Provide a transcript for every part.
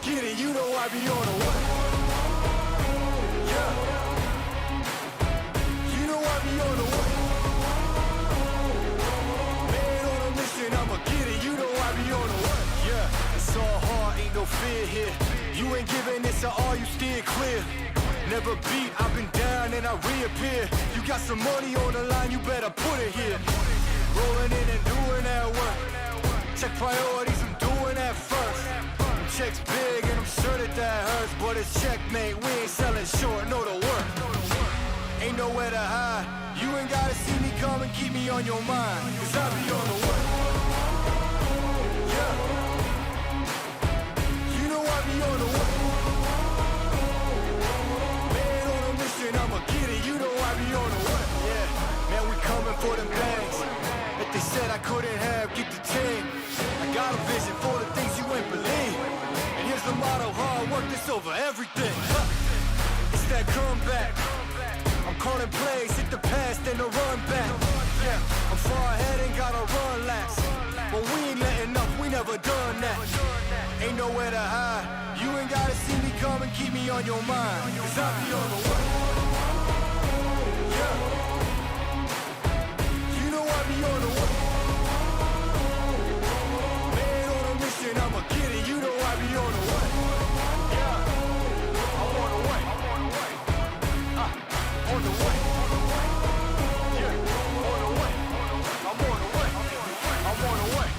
get it, you know I be on the way. Yeah. You know I be on the way. Man on a mission, I'ma get it, you know I be on the way. Yeah, it's all hard, ain't no fear here. You ain't giving this to all, you steer clear. Never beat, I've been down and I reappear. You got some money on the line, you better put it here. Rolling in and doing that work. Check priorities, I'm doing that first. Checks big and I'm sure that hurts, but it's checkmate, we ain't selling short, know the work. Ain't nowhere to hide, you ain't gotta see me come and keep me on your mind, cause I be on the way. Yeah. You know I be on the way. Man on a mission, I'ma get it, you know I be on the way. Yeah, man we coming for them bags. If they said I couldn't have, get the team. I got a vision for the things you ain't believe. And here's the motto, hard work, this over everything. It's that comeback. I'm calling plays, hit the pass, then the run back. Yeah, I'm far ahead and gotta run laps. But we ain't letting up, we never done that. Ain't nowhere to hide, you ain't gotta see me come and keep me on your mind, cause I be on the way. Yeah. You know I be on the way. Man on a mission, I'ma get it, you know I be on the way. Yeah, I'm on the way. On the way. Yeah, on the way. I'm on the way. I'm on the way.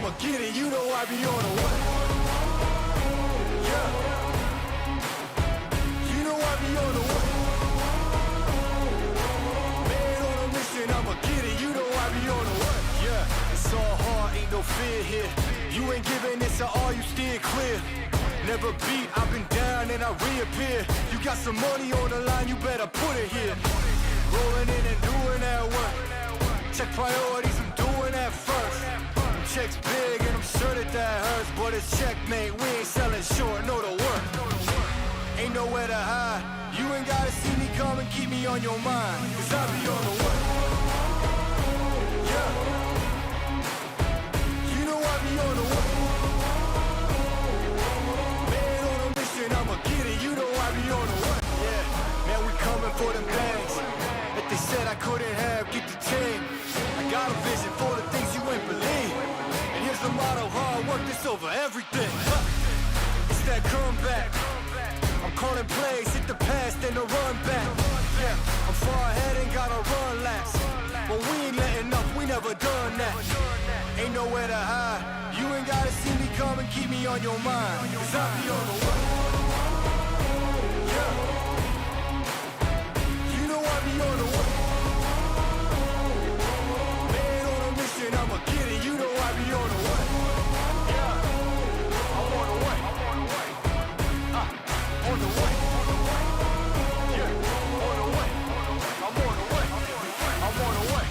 I'ma get it, you know I be on the way. Yeah. You know I be on the way. Man on a mission, I'ma get it, you know I be on the way. Yeah, it's all hard, ain't no fear here. You ain't giving this to all, you steer clear. Never beat, I've been down and I reappear. You got some money on the line, you better put it here. Rolling in and doing that work. Check priorities, I'm doing that first. Check's big and I'm sure that hurts, but it's checkmate, we ain't selling short, know the work. Ain't nowhere to hide, you ain't gotta see me come and keep me on your mind, cause I be on the way. Yeah. You know I be on the way. Man on a mission, I'ma get it, you know I be on the way. Yeah, man we coming for them bags that they said I couldn't have, get the team. I got a vision for the things you ain't believe. And here's the motto, hard work, this over everything. It's that comeback. I'm calling plays, hit the pass, then the run back. Yeah, I'm far ahead and gotta run laps. But we ain't letting up, we never done that. Ain't nowhere to hide. You ain't gotta see me come and keep me on your mind, cause I be on the way. Yeah. You know I be on the way. I'ma get it, you know I be on the way. Yeah, I'm on the way. On the way. Yeah, on the way. I'm on the way. I'm on the way.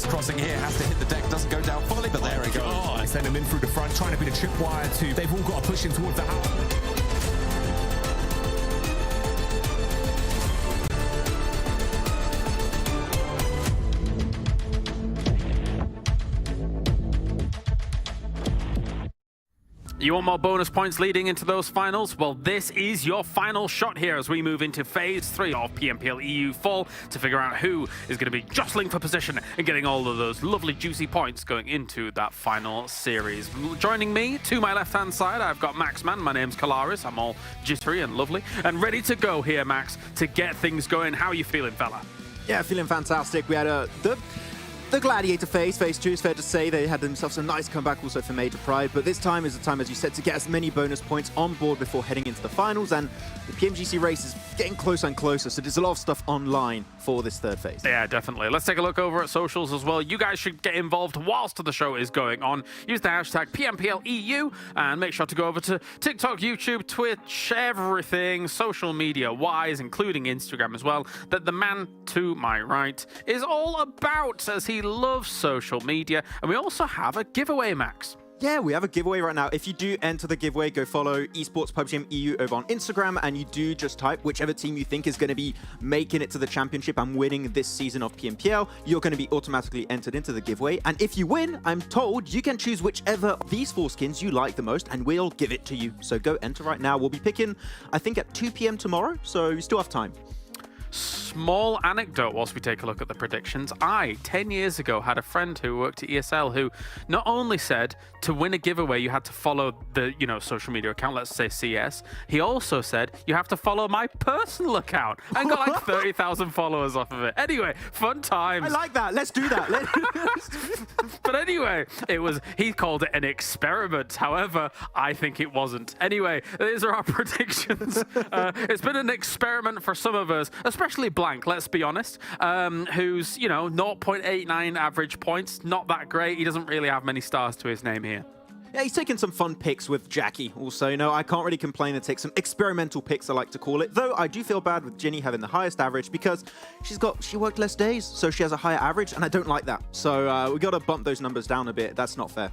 Crossing here, has to hit the deck, doesn't go down fully, but there it goes. Oh, send him in through the front, trying to be the tripwire too. They've all got to push him towards the house. You want more bonus points leading into those finals? Well, this is your final shot here as we move into Phase 3 of PMPL EU Fall to figure out who is going to be jostling for position and getting all of those lovely juicy points going into that final series. Joining me to my left-hand side, I've got Maxman. My name's Kalaris. I'm all jittery and lovely and ready to go here, Max, to get things going. How are you feeling, fella? Yeah, feeling fantastic. We had the Gladiator phase 2, is fair to say. They had themselves a nice comeback also for Major Pride, but this time is the time, as you said, to get as many bonus points on board before heading into the finals, and the PMGC race is getting closer and closer, so there's a lot of stuff online for this third phase. Yeah, definitely. Let's take a look over at socials as well. You guys should get involved whilst the show is going on. Use the hashtag PMPLEU and make sure to go over to TikTok, YouTube, Twitch, everything social media-wise, including Instagram as well, that the man to my right is all about, as he loves social media. And we also have a giveaway, Max. Yeah, we have a giveaway right now. If you do enter the giveaway, go follow Esports PUBGM EU over on Instagram, and you do just type whichever team you think is going to be making it to the championship and winning this season of PMPL. You're going to be automatically entered into the giveaway. And if you win, I'm told you can choose whichever of these 4 skins you like the most, and we'll give it to you. So go enter right now. We'll be picking, I think, at 2 p.m. tomorrow, so you still have time. Small anecdote whilst we take a look at the predictions. I, 10 years ago, had a friend who worked at ESL who not only said to win a giveaway you had to follow the, social media account, let's say CS, he also said you have to follow my personal account and got like 30,000 followers off of it. Anyway, fun times. I like that. Let's do that. But anyway, he called it an experiment. However, I think it wasn't. Anyway, these are our predictions. It's been an experiment for some of us, especially Blank, let's be honest, who's, 0.89 average points. Not that great. He doesn't really have many stars to his name here. Yeah, he's taken some fun picks with Jackie also. I can't really complain and take some experimental picks, I like to call it. Though I do feel bad with Ginny having the highest average because she worked less days, so she has a higher average, and I don't like that. So we got to bump those numbers down a bit. That's not fair.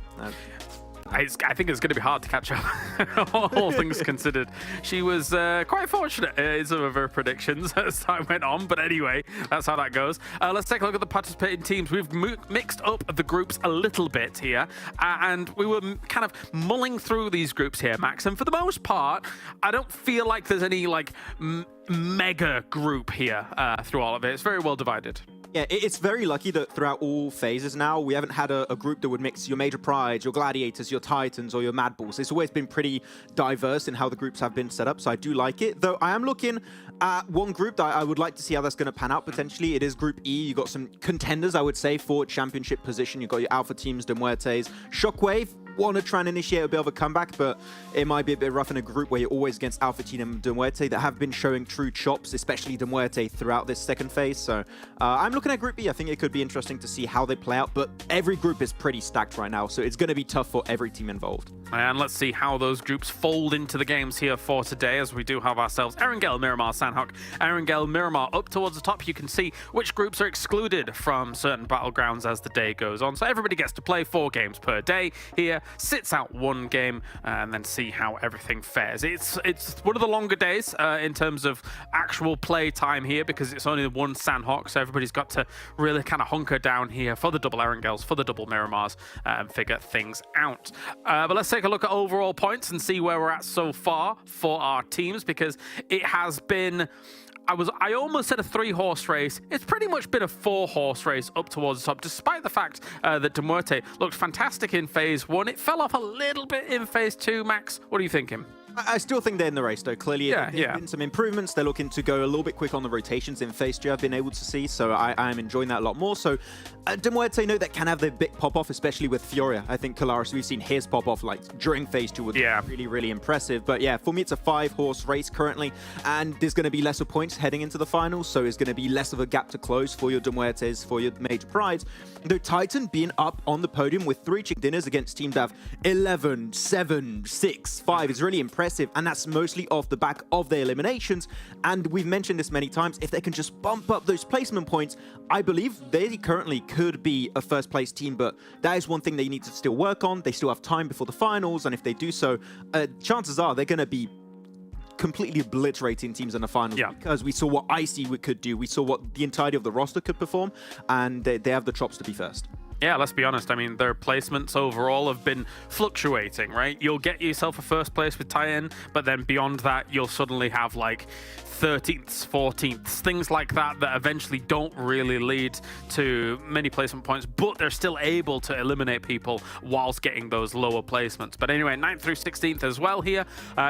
I think it's going to be hard to catch up, all things considered. She was quite fortunate in some of her predictions as time went on, but anyway, that's how that goes. Let's take a look at the participating teams. We've mixed up the groups a little bit here, and we were kind of mulling through these groups here, Max, and for the most part, I don't feel like there's any, mega group here through all of it. It's very well divided. Yeah, it's very lucky that throughout all phases now, we haven't had a group that would mix your major prides, your gladiators, your titans, or your MADBULLS. It's always been pretty diverse in how the groups have been set up, so I do like it. Though I am looking at one group that I would like to see how that's going to pan out potentially. It is Group E. You've got some contenders, I would say, for championship position. You've got your Alpha teams, the MUERTEs, Shockwave. Want to try and initiate a bit of a comeback, but it might be a bit rough in a group where you're always against Alpha Team and MUERTE that have been showing true chops, especially MUERTE throughout this second phase. So I'm looking at Group B. I think it could be interesting to see how they play out, but every group is pretty stacked right now, so it's going to be tough for every team involved. And let's see how those groups fold into the games here for today, as we do have ourselves Erangel, Miramar, Sanhok. Erangel, Miramar up towards the top. You can see which groups are excluded from certain battlegrounds as the day goes on. So everybody gets to play 4 games per day here, sits out 1 game, and then see how everything fares. It's one of the longer days in terms of actual play time here, because it's only 1 Sanhok, so everybody's got to really kind of hunker down here for the double Erangels, for the double Miramars, and figure things out. But let's take a look at overall points and see where we're at so far for our teams, because it has been... I almost said a 3-horse race. It's pretty much been a 4-horse race up towards the top, despite the fact that MUERTE looked fantastic in phase 1. It fell off a little bit in phase 2. Max, what are you thinking? I still think they're in the race, though. Clearly, there's been some improvements. They're looking to go a little bit quick on the rotations in phase 2, I've been able to see, so I am enjoying that a lot more. So, MUERTE, know that can have their big pop-off, especially with Fioria. I think Kalaris, we've seen his pop-off like during phase 2 was really, really impressive. But yeah, for me, it's a 5-horse race currently, and there's going to be lesser points heading into the finals, so it's going to be less of a gap to close for your MUERTEs, for your major prides. Though Titan being up on the podium with 3 chicken dinners against teams that have 11, 7, 6, 5 is really impressive. And that's mostly off the back of their eliminations. And we've mentioned this many times, if they can just bump up those placement points, I believe they currently could be a first place team, but that is one thing they need to still work on. They still have time before the finals, and if they do so, chances are they're going to be completely obliterating teams in the finals, because we saw what Icy could do, we saw what the entirety of the roster could perform, and they have the chops to be first. Yeah, let's be honest. I mean, their placements overall have been fluctuating, right? You'll get yourself a first place with tie-in, but then beyond that, you'll suddenly have like 13th, 14th, things like that that eventually don't really lead to many placement points, but they're still able to eliminate people whilst getting those lower placements. But anyway, 9th through 16th as well here.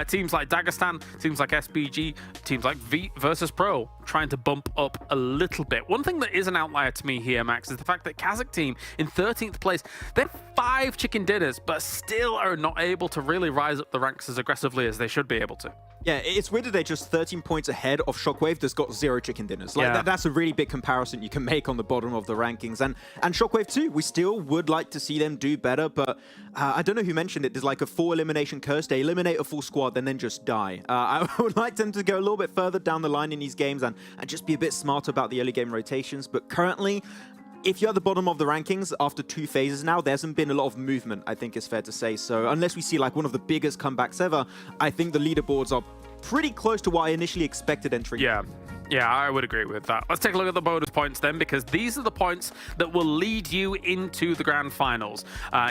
Teams like Dagestan, teams like SBG, teams like VIRTUS.PRO trying to bump up a little bit. One thing that is an outlier to me here, Max, is the fact that KASIK team in 13th place, they have 5 chicken dinners, but still are not able to really rise up the ranks as aggressively as they should be able to. Yeah, it's weird that they're just 13 points ahead of Shockwave that's got 0 chicken dinners. Like that's a really big comparison you can make on the bottom of the rankings. And Shockwave too, we still would like to see them do better, but I don't know who mentioned it. There's like a 4 elimination curse. They eliminate a full squad and then just die. I would like them to go a little bit further down the line in these games and just be a bit smarter about the early game rotations. But currently, if you're at the bottom of the rankings after 2 phases now, there hasn't been a lot of movement, I think it's fair to say. So unless we see like one of the biggest comebacks ever, I think the leaderboards are pretty close to what I initially expected entering. Yeah, I would agree with that. Let's take a look at the bonus points then, because these are the points that will lead you into the grand finals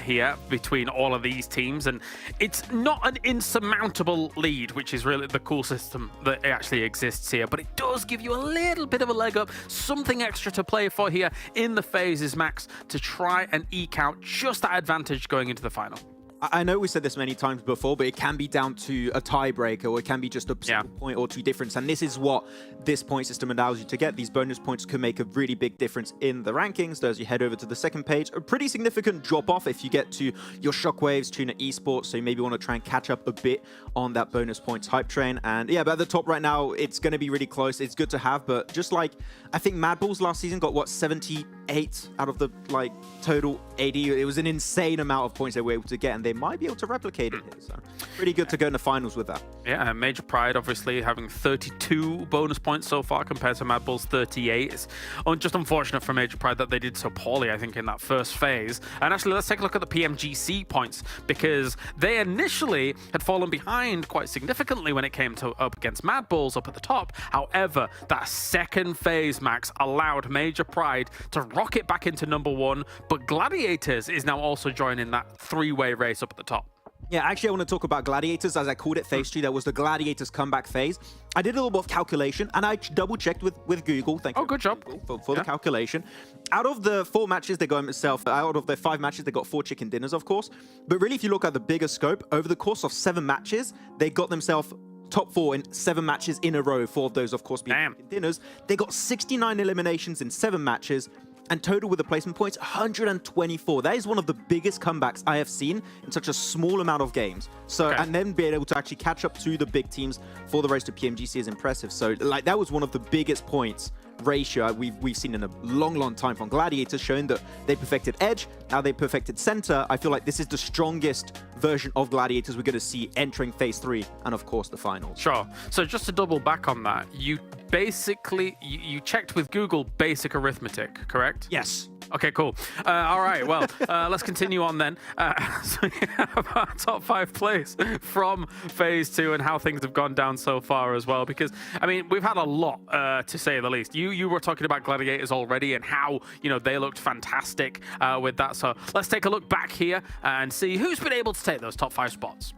here between all of these teams. And it's not an insurmountable lead, which is really the cool system that actually exists here, but it does give you a little bit of a leg up, something extra to play for here in the phases, Max, to try and eke out just that advantage going into the final. I know we said this many times before, but it can be down to a tiebreaker, or it can be just a single point or 2 difference. And this is what this point system allows you to get. These bonus points can make a really big difference in the rankings. So as you head over to the second page, a pretty significant drop off if you get to your Shockwaves, TUNA Esports. So you maybe want to try and catch up a bit on that bonus points hype train. And yeah, but at the top right now, it's going to be really close. It's good to have, but just like, I think MADBULLS last season got, what, 78 out of the like total 80. It was an insane amount of points they were able to get, and they might be able to replicate it here. So pretty good to go in the finals with that. Yeah, Major Pride obviously having 32 bonus points so far compared to MADBULLS 38. It's just unfortunate for Major Pride that they did so poorly, I think, in that first phase. And actually, let's take a look at the PMGC points, because they initially had fallen behind quite significantly when it came to up against MADBULLS up at the top. However, that second phase, Max, allowed Major Pride to rocket back into #1, but Gladiators is now also joining that 3-way race up at the top. Yeah, actually, I want to talk about Gladiators, as I called it, phase 2. That was the Gladiators comeback phase. I did a little bit of calculation, and I double-checked with Google. Thank you. Oh, good job. For the calculation. Out of the 4 matches they got themselves, out of the 5 matches, they got 4 chicken dinners, of course. But really, if you look at the bigger scope, over the course of 7 matches, they got themselves top 4 in 7 matches in a row. 4 of those, of course, being chicken dinners. They got 69 eliminations in 7 matches. And total with the placement points, 124. That is one of the biggest comebacks I have seen in such a small amount of games. So, and then being able to actually catch up to the big teams for the race to PMGC is impressive. So, like, that was one of the biggest points ratio we've seen in a long time from Gladiators, showing that they perfected edge, now they perfected center. I feel like this is the strongest version of Gladiators we're going to see entering phase 3 and of course the finals. Sure. So just to double back on that, you basically you checked with Google basic arithmetic, correct? Yes. Okay, cool. All right, well, let's continue on then. So we have our top 5 plays from phase 2 and how things have gone down so far as well. Because, I mean, we've had a lot to say the least. You were talking about Gladiators already and how, you know, they looked fantastic with that. So let's take a look back here and see who's been able to take those top 5 spots.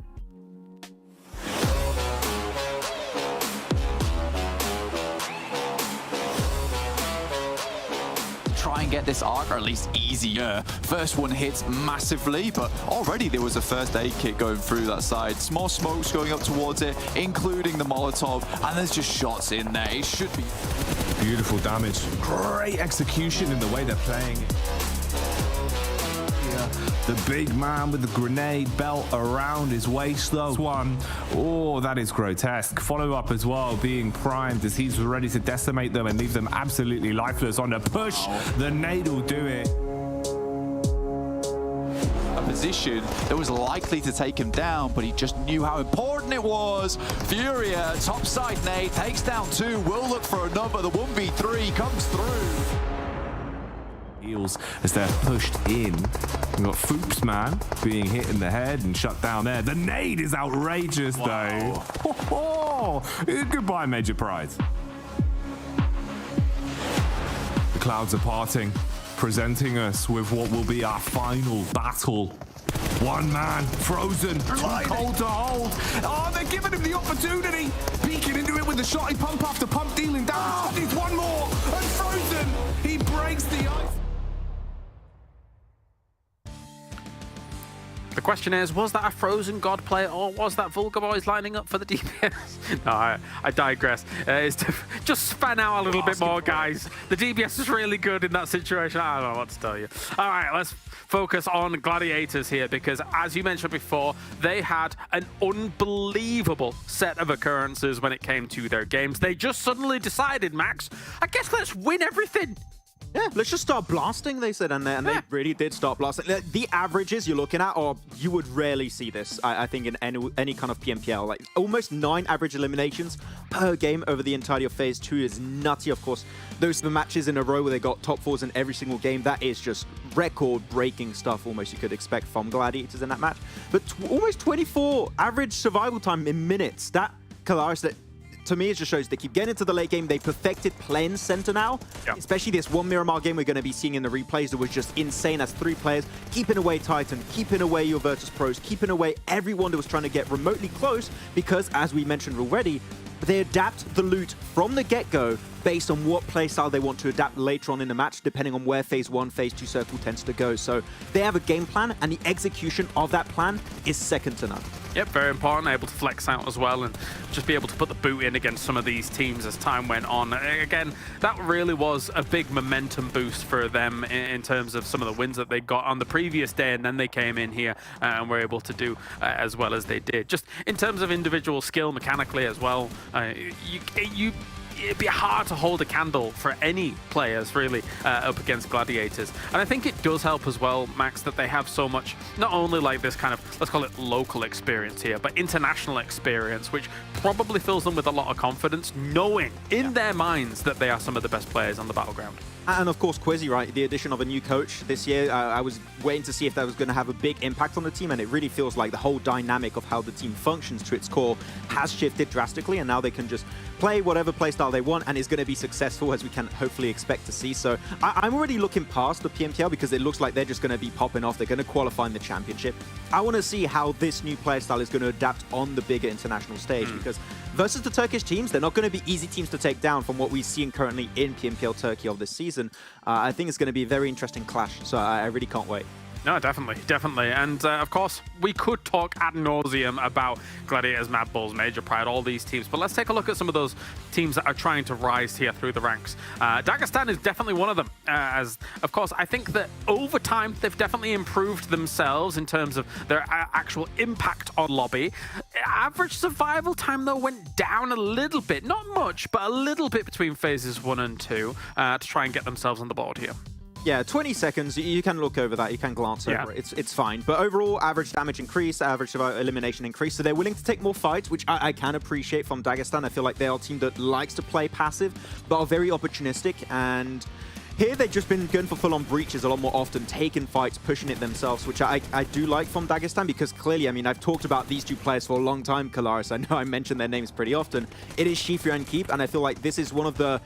Try and get this arc, or at least easier. First one hits massively, but already there was a first aid kit going through that side. Small smokes going up towards it, including the Molotov, and there's just shots in there. It should be Beautiful damage. Great execution in the way they're playing. The big man with the grenade belt around his waist, though. One. Oh, that is grotesque. Follow up as well, being primed as he's ready to decimate them and leave them absolutely lifeless on the push. The nade will do it. a position that was likely to take him down, but he just knew how important it was. Furia, topside nade, takes down 2, will look for another. The 1v3 comes through. Heals as they're pushed in. We've got Foops Man being hit in the head and shut down there. The nade is outrageous, though. Goodbye, Major Prize. The clouds are parting, presenting us with what will be our final battle. One man, frozen, too cold to hold. Oh, they're giving him the opportunity. Beaking into it with the shotty pump after pump, dealing damage. Needs one more, and frozen. He breaks the ice. The question is, was that a Frozen God play, or was that VULGAR boys lining up for the DPS? No, I digress. It's to just span out a little bit more, guys. The DPS is really good in that situation. I don't know what to tell you. All right, let's focus on Gladiators here, because as you mentioned before, they had an unbelievable set of occurrences when it came to their games. They just suddenly decided, Max, I guess let's win everything. Yeah, let's just start blasting, they said, and they really did start blasting. The averages you're looking at, or you would rarely see this, I think, in any kind of PMPL. Like, almost 9 average eliminations per game over the entirety of Phase 2 is nutty. Of course, those are the matches in a row where they got top 4s in every single game. That is just record-breaking stuff, almost, you could expect from Gladiators in that match. But almost 24 average survival time in minutes. That, Kalaris, that... to me, it just shows they keep getting into the late game. They perfected playing center now, especially this one Miramar game we're going to be seeing in the replays that was just insane as 3 players, keeping away Titan, keeping away your VIRTUS.PROs, keeping away everyone that was trying to get remotely close, because, as we mentioned already, they adapt the loot from the get-go based on what playstyle they want to adapt later on in the match, depending on where Phase 1, Phase 2 circle tends to go. So they have a game plan, and the execution of that plan is second to none. Yep, very important, able to flex out as well and just be able to put the boot in against some of these teams as time went on. Again, that really was a big momentum boost for them in terms of some of the wins that they got on the previous day, and then they came in here and were able to do as well as they did. Just in terms of individual skill mechanically as well, it'd be hard to hold a candle for any players, really, up against Gladiators. And I think it does help as well, Max, that they have so much, not only like this kind of, let's call it local experience here, but international experience, which probably fills them with a lot of confidence, knowing in their minds that they are some of the best players on the battleground. And of course, Quizzy, right? The addition of a new coach this year. I was waiting to see if that was going to have a big impact on the team, and it really feels like the whole dynamic of how the team functions to its core has shifted drastically, and now they can just play whatever playstyle they want, and is going to be successful, as we can hopefully expect to see. So I'm already looking past the PMPL because it looks like they're just going to be popping off. They're going to qualify in the championship. I want to see how this new playstyle is going to adapt on the bigger international stage, because versus the Turkish teams, they're not going to be easy teams to take down from what we've seen currently in PMPL Turkey of this season. I think it's going to be a very interesting clash, so I really can't wait. No, definitely, definitely. And of course, we could talk ad nauseum about Gladiators, MADBULLS, Major Pride, all these teams. But let's take a look at some of those teams that are trying to rise here through the ranks. Dagestan is definitely one of them. As of course, I think that over time, they've definitely improved themselves in terms of their actual impact on lobby. Average survival time, though, went down a little bit. Not much, but a little bit between phases 1 and 2 to try and get themselves on the board here. Yeah, 20 seconds, you can look over that, you can glance over it, it's fine. But overall, average damage increase, average elimination increase, so they're willing to take more fights, which I can appreciate from Dagestan. I feel like they are a team that likes to play passive, but are very opportunistic, and here they've just been going for full-on breaches a lot more often, taking fights, pushing it themselves, which I do like from Dagestan, because clearly, I mean, I've talked about these two players for a long time, Kalaris. I know I mention their names pretty often. It is Shifra and Keep, and I feel like this is one of the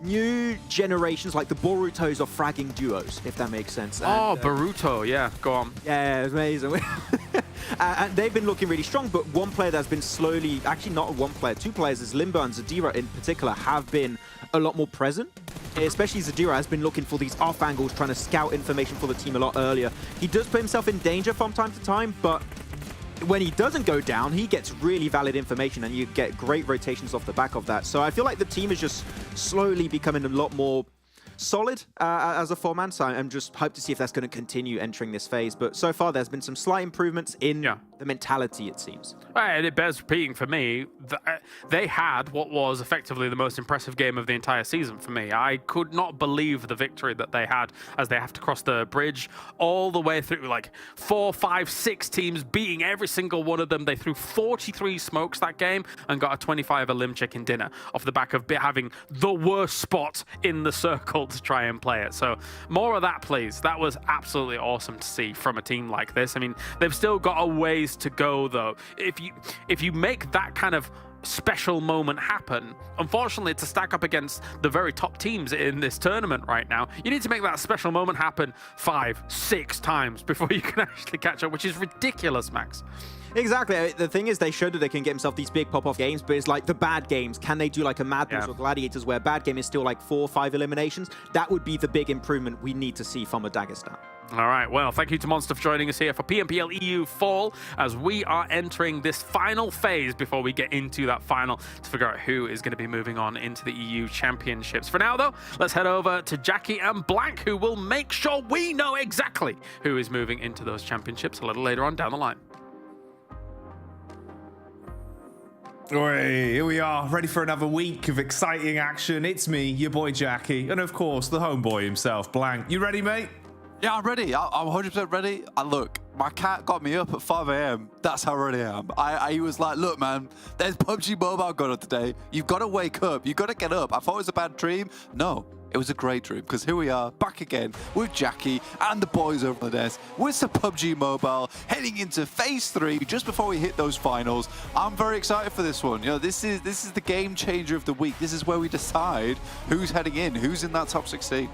new generations, like the Borutos of fragging duos, if that makes sense. Oh, Boruto, yeah, go on. Yeah, it's amazing. And they've been looking really strong, but one player that's been slowly, actually not one player, two players, is Limbo and Zadira in particular, have been a lot more present. Especially Zadira has been looking for these off angles, trying to scout information for the team a lot earlier. He does put himself in danger from time to time, but when he doesn't go down, he gets really valid information, and you get great rotations off the back of that. So I feel like the team is just slowly becoming a lot more solid as a four-man, so I'm just hyped to see if that's going to continue entering this phase. But so far, there's been some slight improvements in the mentality, it seems. And it bears repeating for me, they had what was effectively the most impressive game of the entire season for me. I could not believe the victory that they had as they have to cross the bridge all the way through, like 4, 5, 6 teams, beating every single one of them. They threw 43 smokes that game and got a 25 limb chicken dinner off the back of having the worst spot in the circle to try and play it. So more of that, please. That was absolutely awesome to see from a team like this. I mean, they've still got a ways to go, though. If you make that kind of special moment happen, unfortunately, to stack up against the very top teams in this tournament right now, you need to make that special moment happen 5, 6 times before you can actually catch up, which is ridiculous, Max. Exactly. The thing is, they showed that they can get themselves these big pop-off games, but it's like the bad games. Can they do like a MADBULLS or Gladiators, where bad game is still like 4 or 5 eliminations? That would be the big improvement we need to see from a Dagestan. All right, well, thank you to Monster for joining us here for PMPL EU Fall, as we are entering this final phase before we get into that final to figure out who is going to be moving on into the EU Championships. For now, though, let's head over to Jackie and Blank, who will make sure we know exactly who is moving into those championships a little later on down the line. Oi, here we are, ready for another week of exciting action. It's me, your boy Jackie, and of course, the homeboy himself, Blank. You ready, mate? Yeah, I'm ready. I'm 100% ready. And look, my cat got me up at 5 a.m. That's how ready I am. I was like, look, man, there's PUBG Mobile going on today. You've got to wake up. You've got to get up. I thought it was a bad dream. No, it was a great dream, because here we are, back again with Jackie and the boys over the desk with some PUBG Mobile, heading into phase 3 just before we hit those finals. I'm very excited for this one. You know, this is the game changer of the week. This is where we decide who's heading in, who's in that top 16.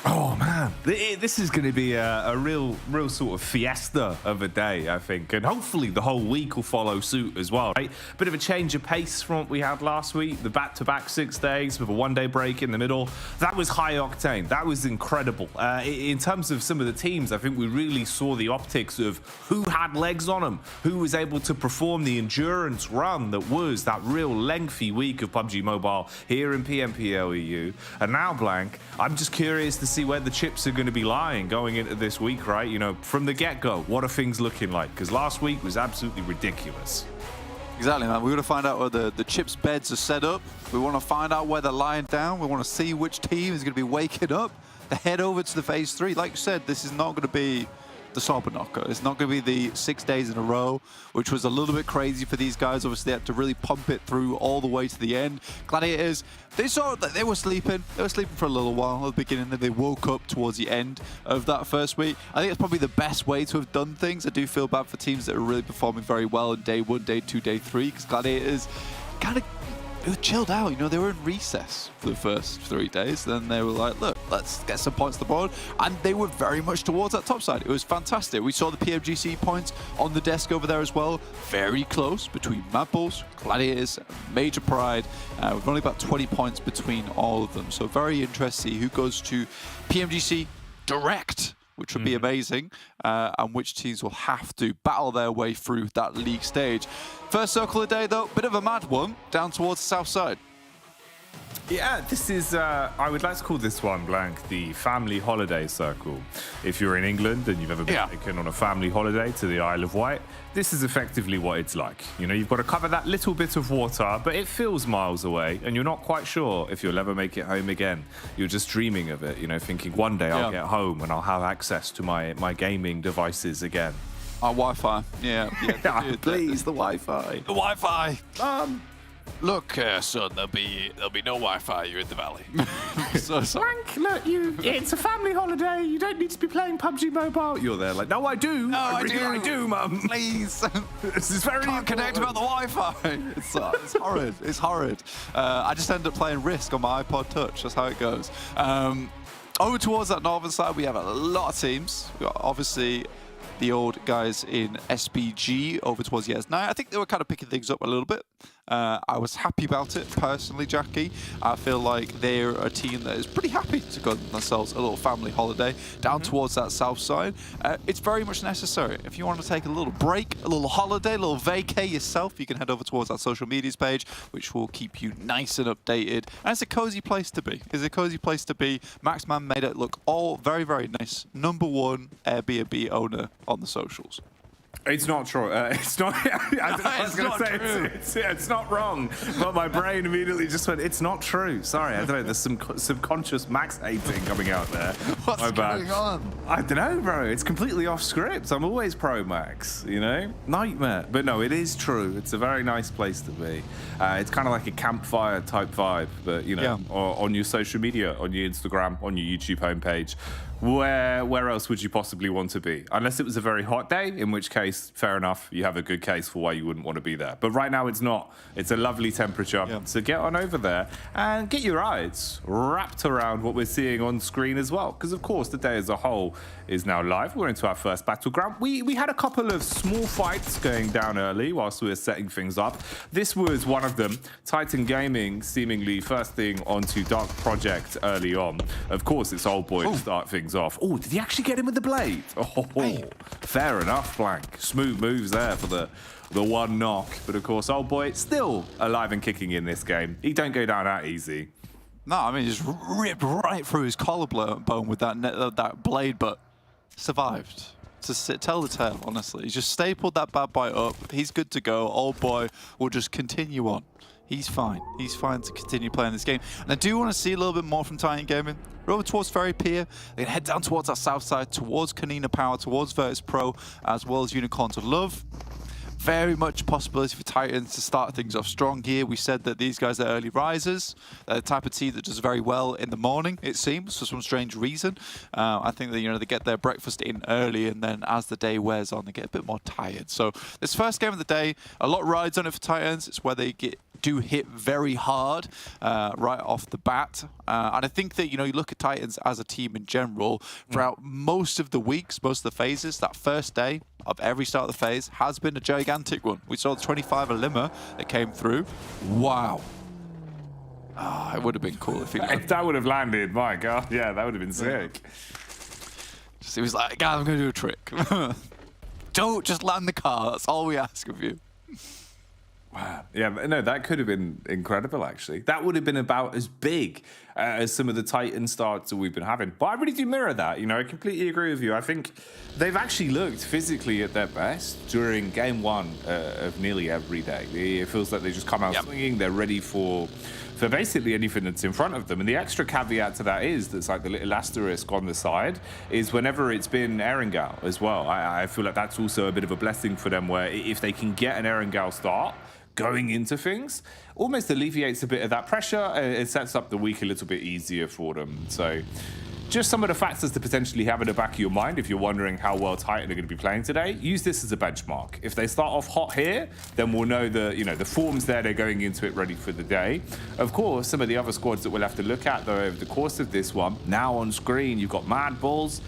Oh man, this is going to be a real sort of fiesta of a day, I think, and hopefully the whole week will follow suit as well, right? Bit of a change of pace from what we had last week, the back-to-back 6 days with a 1-day break in the middle. That was high octane. That was incredible. In terms of some of the teams, I think we really saw the optics of who had legs on them, who was able to perform the endurance run that was that real lengthy week of PUBG Mobile here in PMPL EU. And now, Blank, I'm just curious to see where the chips are going to be lying going into this week, right? You know, from the get-go, what are things looking like? Because last week was absolutely ridiculous. Exactly, man. We're going to find out where the chips beds are set up. We want to find out where they're lying down. We want to see which team is going to be waking up to head over to the phase 3. Like you said, this is not going to be the Soberknocker. It's not going to be the 6 days in a row, which was a little bit crazy for these guys. Obviously, they had to really pump it through all the way to the end. Gladiators, they saw that they were sleeping. They were sleeping for a little while at the beginning, then they woke up towards the end of that first week. I think it's probably the best way to have done things. I do feel bad for teams that are really performing very well in day 1, day 2, day 3, because Gladiators kind of chilled out. You know, they were in recess for the first 3 days. Then they were like, look, let's get some points to the board. And they were very much towards that top side. It was fantastic. We saw the PMGC points on the desk over there as well. Very close between MADBULLS, Gladiators, Major Pride. With only about 20 points between all of them. So very interesting who goes to PMGC direct, which would be amazing, and which teams will have to battle their way through that league stage. First circle of the day, though, bit of a mad one, down towards the south side. Yeah, this is, I would like to call this one, Blank, the family holiday circle. If you're in England and you've ever been taken on a family holiday to the Isle of Wight, this is effectively what it's like. You know, you've got to cover that little bit of water, but it feels miles away, and you're not quite sure if you'll ever make it home again. You're just dreaming of it, you know, thinking one day I'll get home and I'll have access to my gaming devices again. Our Wi-Fi, yeah. Please, the Wi-Fi. The Wi-Fi. Look, son, there'll be no Wi-Fi. You're in the valley. So sorry. Frank, look, it's a family holiday. You don't need to be playing PUBG Mobile. You're there like, no, I do. No, I do, Mum. Please. This is very Can't connect without the Wi-Fi. It's horrid. It's horrid. I just ended up playing Risk on my iPod Touch. That's how it goes. Over towards that northern side, we have a lot of teams. We've got, obviously, the old guys in SBG over towards the S9. I think they were kind of picking things up a little bit. I was happy about it personally, Jackie. I feel like they're a team that is pretty happy to go themselves a little family holiday down towards that south side. It's very much necessary. If you want to take a little break, a little holiday, a little vacay yourself, you can head over towards that social medias page, which will keep you nice and updated. And it's a cozy place to be. It's a cozy place to be. Maxman made it look all very, very nice. #1 Airbnb owner on the socials. It's not true. It's not. I was going to say it's not wrong, but my brain immediately just went, "It's not true." Sorry, I don't know. There's some subconscious Max hating coming out there. What's going on? I don't know, bro. It's completely off script. I'm always pro Max. You know, nightmare. But no, it is true. It's a very nice place to be. It's kind of like a campfire type vibe, but you know, on your social media, on your Instagram, on your YouTube homepage. Where else would you possibly want to be? Unless it was a very hot day, in which case, fair enough, you have a good case for why you wouldn't want to be there. But right now it's not. It's a lovely temperature. So get on over there and get your eyes wrapped around what we're seeing on screen as well. Because of course, the day as a whole is now live. We're into our first battleground. We had a couple of small fights going down early whilst we were setting things up. This was one of them. Titan Gaming seemingly first thing onto Dark Project early on. Of course, it's Old Boy to start things off. Oh, did he actually get him with the blade? Oh, fair enough, Blank. Smooth moves there for the one knock. But of course, Old Boy still alive and kicking in this game. He don't go down that easy. No, I mean, he just ripped right through his collarbone with that blade, but survived. To tell the tale, honestly. He's just stapled that bad boy up. He's good to go. Old Boy will just continue on. He's fine. He's fine to continue playing this game. And I do want to see a little bit more from Titan Gaming. We're over towards Ferry Pier. They can head down towards our south side, towards KONINA Power, towards VIRTUS.PRO, as well as Unicorns of Love. Very much a possibility for Titans to start things off strong here. We said that these guys are early risers. They're the type of team that does very well in the morning, it seems, for some strange reason. I think that, you know, they get their breakfast in early, and then as the day wears on, they get a bit more tired. So this first game of the day, a lot rides on it for Titans. It's where they do hit very hard right off the bat. And I think that, you know, you look at Titans as a team in general, throughout most of the weeks, most of the phases, that first day of every start of the phase has been a gigantic one. We saw the 25 Lima that came through. Wow. Oh, it would have been cool if that would have landed. My God, yeah, that would have been sick. He was like, "God, I'm going to do a trick." Don't just land the car. That's all we ask of you. Wow. Yeah, no, that could have been incredible, actually. That would have been about as big as some of the Titan starts that we've been having. But I really do mirror that, you know, I completely agree with you. I think they've actually looked physically at their best during game one of nearly every day. It feels like they just come out swinging, they're ready for for basically anything that's in front of them. And the extra caveat to that is, that's like the little asterisk on the side, is whenever it's been Erangel as well. I feel like that's also a bit of a blessing for them, where if they can get an Erangel start going into things, almost alleviates a bit of that pressure. It sets up the week a little bit easier for them. So just some of the factors to potentially have in the back of your mind if you're wondering how well Titan are going to be playing today. Use this as a benchmark. If they start off hot here, then we'll know the the form's there, they're going into it ready for the day. Of course, some of the other squads that we'll have to look at though over the course of this one. Now on screen, you've got MADBULLS.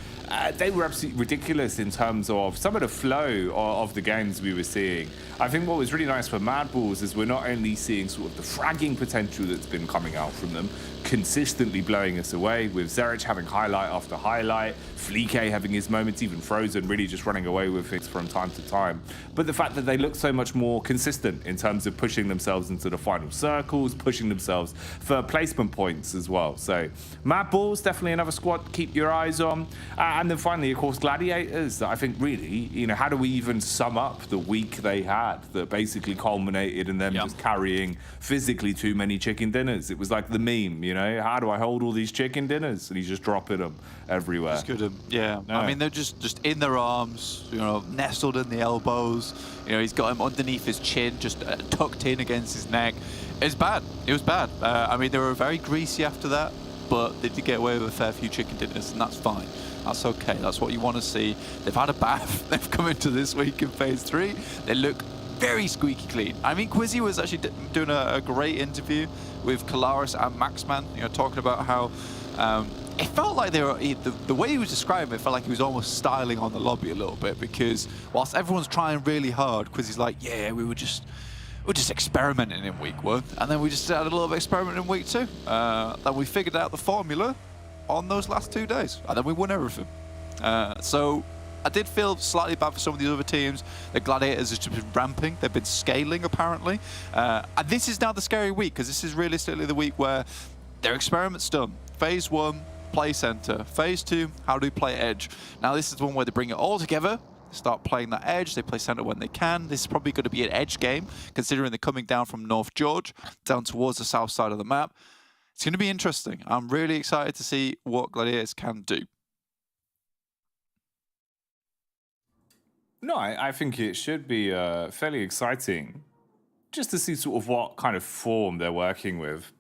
They were absolutely ridiculous in terms of some of the flow of the games we were seeing. I think what was really nice for MADBULLS is we're not only seeing sort of the fragging potential that's been coming out from them, consistently blowing us away, with Zerich having highlight after highlight, Fleek having his moments, even Frozen really just running away with things from time to time. But the fact that they look so much more consistent in terms of pushing themselves into the final circles, pushing themselves for placement points as well. So MADBULLS, definitely another squad to keep your eyes on. And then finally, of course, Gladiators. I think really, how do we even sum up the week they had that basically culminated in them just carrying physically too many chicken dinners? It was like the meme, how do I hold all these chicken dinners? And he's just dropping them everywhere. Just good. Yeah. No. I mean, they're just in their arms, nestled in the elbows. He's got him underneath his chin, just tucked in against his neck. It's bad. It was bad. I mean, they were very greasy after that, but they did get away with a fair few chicken dinners, and that's fine. That's okay. That's what you want to see. They've had a bath. They've come into this week in phase 3. They look very squeaky clean. I mean, Quizzy was actually doing a great interview with Kalaris and Maxman, talking about how it felt like they were, the way he was describing it felt like he was almost styling on the lobby a little bit, because whilst everyone's trying really hard, Quizzy's like, yeah, we're just experimenting in week 1, and then we just had a little bit of experiment in week 2. Then we figured out the formula on those last 2 days, and then we won everything. So I did feel slightly bad for some of the other teams. The Gladiators have just been ramping. They've been scaling, apparently. And this is now the scary week, because this is realistically the week where their experiment's done. Phase 1, play center. Phase 2, how do we play edge? Now this is the one where they bring it all together, start playing that edge. They play center when they can. This is probably going to be an edge game, considering they're coming down from North George, down towards the south side of the map. It's going to be interesting. I'm really excited to see what Gladiators can do. No, I think it should be fairly exciting just to see sort of what kind of form they're working with.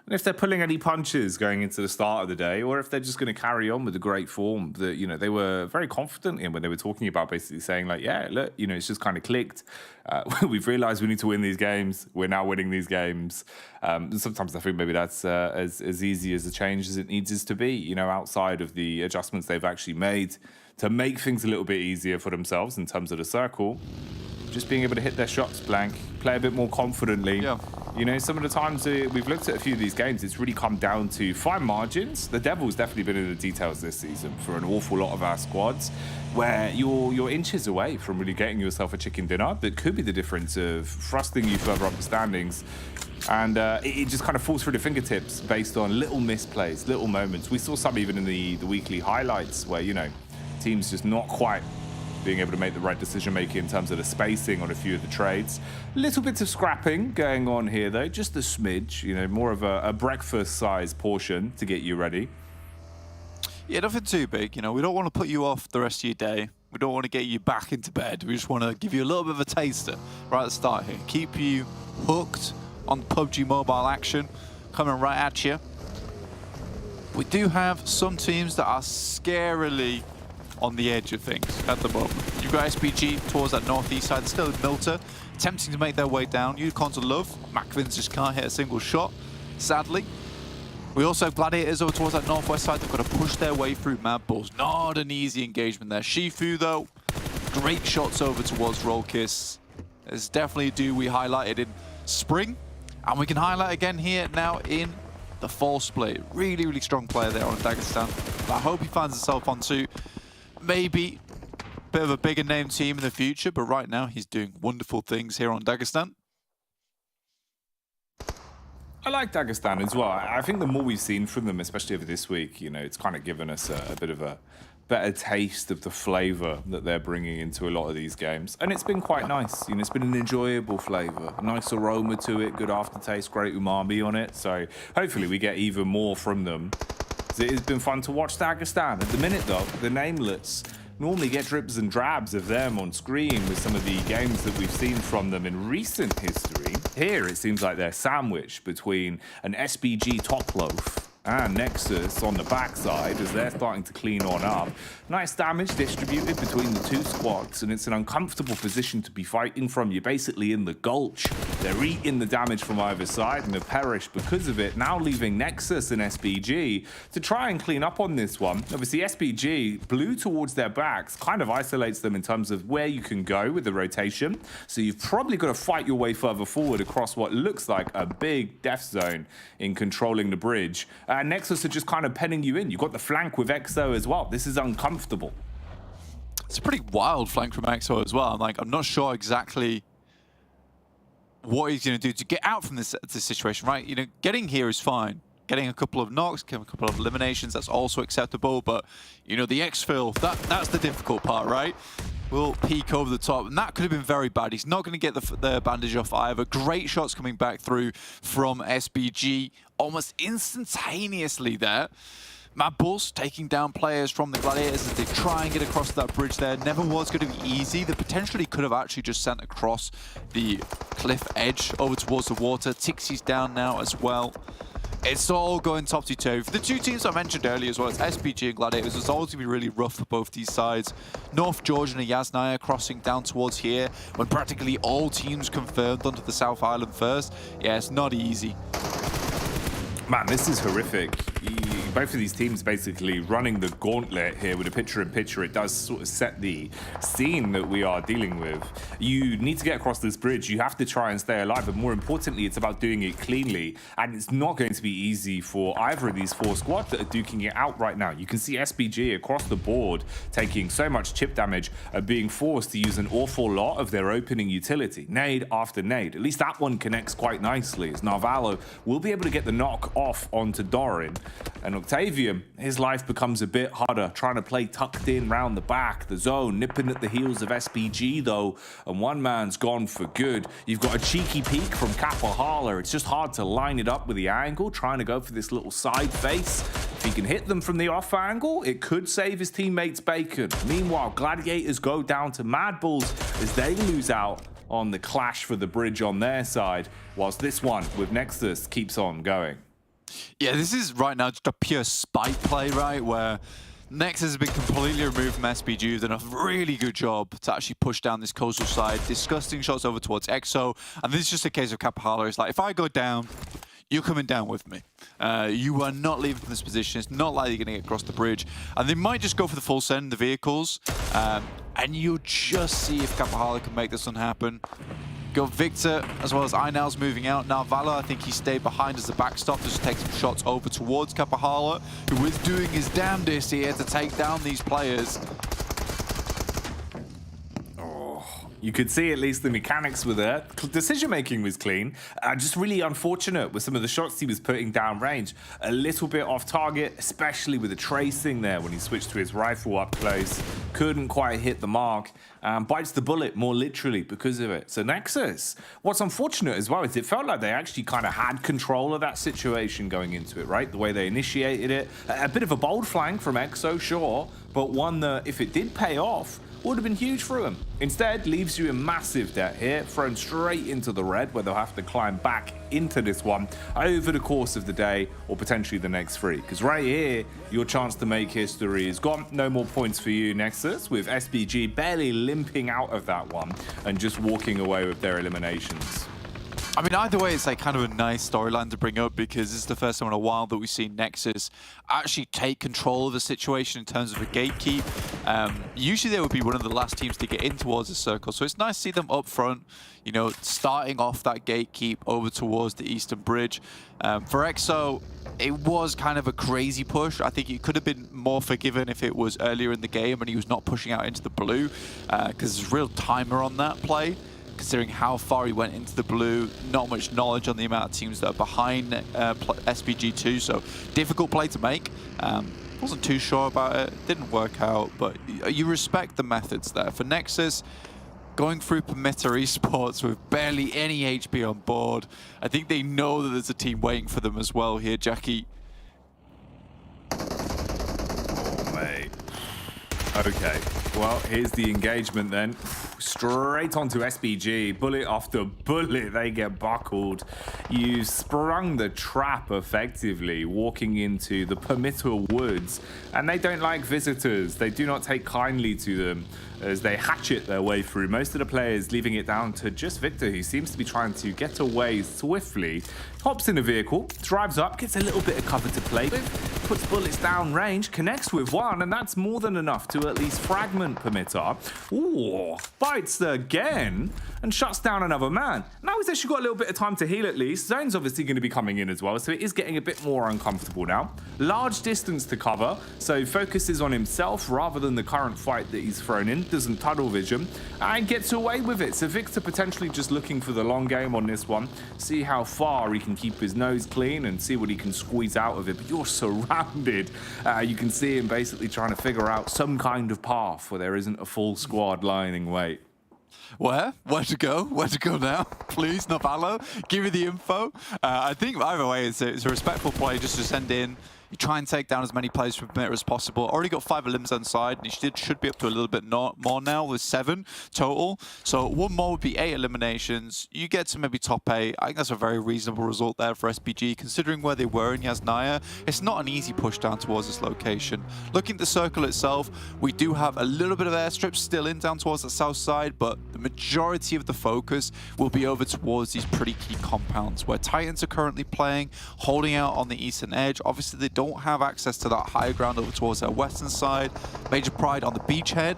And if they're pulling any punches going into the start of the day, or if they're just going to carry on with the great form that, they were very confident in when they were talking about, basically saying like, yeah, look, it's just kind of clicked. We've realized we need to win these games. We're now winning these games. Sometimes I think maybe that's as easy as a change as it needs to be, outside of the adjustments they've actually made to make things a little bit easier for themselves in terms of the circle. Just being able to hit their shots blank, play a bit more confidently. Yeah. Some of the times we've looked at a few of these games, it's really come down to fine margins. The devil's definitely been in the details this season for an awful lot of our squads, where you're inches away from really getting yourself a chicken dinner that could be the difference of thrusting you further up the standings. And it just kind of falls through the fingertips based on little misplays, little moments. We saw some even in the weekly highlights where, teams just not quite being able to make the right decision making in terms of the spacing on a few of the trades. Little bits of scrapping going on here though, just a smidge, more of a breakfast size portion to get you ready. Yeah, nothing too big. We don't want to put you off the rest of your day. We don't want to get you back into bed. We just want to give you a little bit of a taster right at the start here. Keep you hooked on PUBG mobile action coming right at you. We do have some teams that are scarily on the edge of things at the moment. You've got SPG towards that northeast side, still in MUERTE, attempting to make their way down. Unicorns are love. Macvins just can't hit a single shot, sadly. We also have Gladiators over towards that northwest side. They've got to push their way through MADBULLS. Not an easy engagement there. Shifu, though, great shots over towards Rollkiss. There's definitely a dude we highlighted in spring, and we can highlight again here now in the fall split. Really, really strong player there on Dagestan. I hope he finds himself onto maybe a bit of a bigger name team in the future, but right now he's doing wonderful things here on Dagestan. I like Dagestan as well. I think the more we've seen from them, especially over this week, it's kind of given us a bit of a better taste of the flavor that they're bringing into a lot of these games. And it's been quite nice. You know, it's been an enjoyable flavor, a nice aroma to it, good aftertaste, great umami on it. So hopefully we get even more from them. It has been fun to watch Dagestan. At the minute though, the Nameless normally get drips and drabs of them on screen with some of the games that we've seen from them in recent history. Here it seems like they're sandwiched between an SBG top loaf and NEXUS on the backside as they're starting to clean on up. Nice damage distributed between the two squads, and it's an uncomfortable position to be fighting from. You're basically in the gulch. They're eating the damage from either side and have perished because of it, now leaving NEXUS and SBG to try and clean up on this one. Obviously, SBG, blue towards their backs, kind of isolates them in terms of where you can go with the rotation. So you've probably got to fight your way further forward across what looks like a big death zone in controlling the bridge. And NEXUS are just kind of penning you in. You've got the flank with EXO as well. This is uncomfortable. It's a pretty wild flank from EXO as well. I'm not sure exactly what he's going to do to get out from this situation, right? You know, getting here is fine. Getting a couple of knocks, getting a couple of eliminations, that's also acceptable. But, you know, the exfil, that's the difficult part, right? Will peek over the top, and that could have been very bad. He's not going to get the bandage off either. Great shots coming back through from SBG almost instantaneously there. MADBULLS taking down players from the Gladiators as they try and get across that bridge there. Never was going to be easy. They potentially could have actually just sent across the cliff edge over towards the water. Tixie's down now as well. It's all going topsy-turvy. For the two teams I mentioned earlier as well as SBG and Gladiators, it's always going to be really rough for both these sides. North Georgian and Yasnaya crossing down towards here when practically all teams confirmed onto the South Island first. Yeah, it's not easy. Man, this is horrific. Both of these teams basically running the gauntlet here with a picture-in-picture. It does sort of set the scene that we are dealing with. You need to get across this bridge. You have to try and stay alive, but more importantly, it's about doing it cleanly. And it's not going to be easy for either of these four squads that are duking it out right now. You can see SBG across the board taking so much chip damage and being forced to use an awful lot of their opening utility. Nade after nade. At least that one connects quite nicely as Narvalo will be able to get the knock off onto Doran. And Octavian, his life becomes a bit harder, trying to play tucked in round the back, the zone, nipping at the heels of SBG though, and one man's gone for good. You've got a cheeky peek from Kapahala. It's just hard to line it up with the angle, trying to go for this little side face. If he can hit them from the off angle, it could save his teammates bacon. Meanwhile, Gladiators go down to MADBULLS as they lose out on the clash for the bridge on their side, whilst this one with NEXUS keeps on going. Yeah, this is right now just a pure spite play, right? Where NEXUS has been completely removed from SBG. They've done a really good job to actually push down this coastal side. Disgusting shots over towards EXO. And this is just a case of Kapahala. It's like, if I go down, you're coming down with me. You are not leaving from this position. It's not like you're going to get across the bridge. And they might just go for the full send, the vehicles. And you'll just see if Kapahala can make this one happen. Got Victor as well as Einal's moving out. Now Vala, I think he stayed behind as the backstop, just take some shots over towards Kapahala, who is doing his damnedest here to take down these players. You could see at least the mechanics with it. Decision-making was clean. Just really unfortunate with some of the shots he was putting down range. A little bit off target, especially with the tracing there when he switched to his rifle up close. Couldn't quite hit the mark. Bites the bullet more literally because of it. So NEXUS, what's unfortunate as well is it felt like they actually kind of had control of that situation going into it, right? The way they initiated it. A bit of a bold flank from EXO, sure, but one that if it did pay off, would have been huge for him. Instead, leaves you in massive debt here, thrown straight into the red, where they'll have to climb back into this one over the course of the day, or potentially the next three. Because right here, your chance to make history is gone. No more points for you, NEXUS, with SBG barely limping out of that one and just walking away with their eliminations. I mean, either way, it's like kind of a nice storyline to bring up because this is the first time in a while that we've seen NEXUS actually take control of the situation in terms of a gatekeep. Usually they would be one of the last teams to get in towards the circle, so it's nice to see them up front, you know, starting off that gatekeep over towards the eastern bridge. For EXO, it was kind of a crazy push. I think it could have been more forgiven if it was earlier in the game and he was not pushing out into the blue because there's a real timer on that play. Considering how far he went into the blue, not much knowledge on the amount of teams that are behind SBG2, so difficult play to make. Wasn't too sure about it. Didn't work out, but you respect the methods there. For NEXUS, going through PERMITTA Esports with barely any HP on board, I think they know that there's a team waiting for them as well here, Jackie. Oh, mate. Okay, well, here's the engagement then. Straight onto SBG, bullet after bullet, they get buckled. You sprung the trap effectively, walking into the PERMITTA woods, and they don't like visitors. They do not take kindly to them as they hatchet their way through. Most of the players leaving it down to just Victor, who seems to be trying to get away swiftly. Hops in a vehicle, drives up, gets a little bit of cover to play with, puts bullets down range, connects with one, and that's more than enough to at least fragment PERMITTA. Ooh, bites again and shuts down another man. Now he's actually got a little bit of time to heal at least. Zone's obviously going to be coming in as well, so it is getting a bit more uncomfortable now. Large distance to cover, so focuses on himself rather than the current fight that he's thrown in. Doesn't tunnel vision and gets away with it. So Victor potentially just looking for the long game on this one. See how far he can keep his nose clean and see what he can squeeze out of it. But you're surrounded. You can see him basically trying to figure out some kind of path where there isn't a full squad lining wait. Where? Where to go? Where to go now? Please, Navallo, give me the info. I think either way, it's a respectful play just to send in. You try and take down as many players from PERMITTA as possible. Already got 5 elims on side, and he should be up to a little bit more now with 7 total. So one more would be 8 eliminations. You get to maybe top 8. I think that's a very reasonable result there for SBG, considering where they were in Yasnaya. It's not an easy push down towards this location. Looking at the circle itself, we do have a little bit of airstrips still in down towards the south side, but the majority of the focus will be over towards these pretty key compounds where Titans are currently playing, holding out on the eastern edge. Obviously, they don't have access to that higher ground over towards their western side. Major Pride on the beachhead.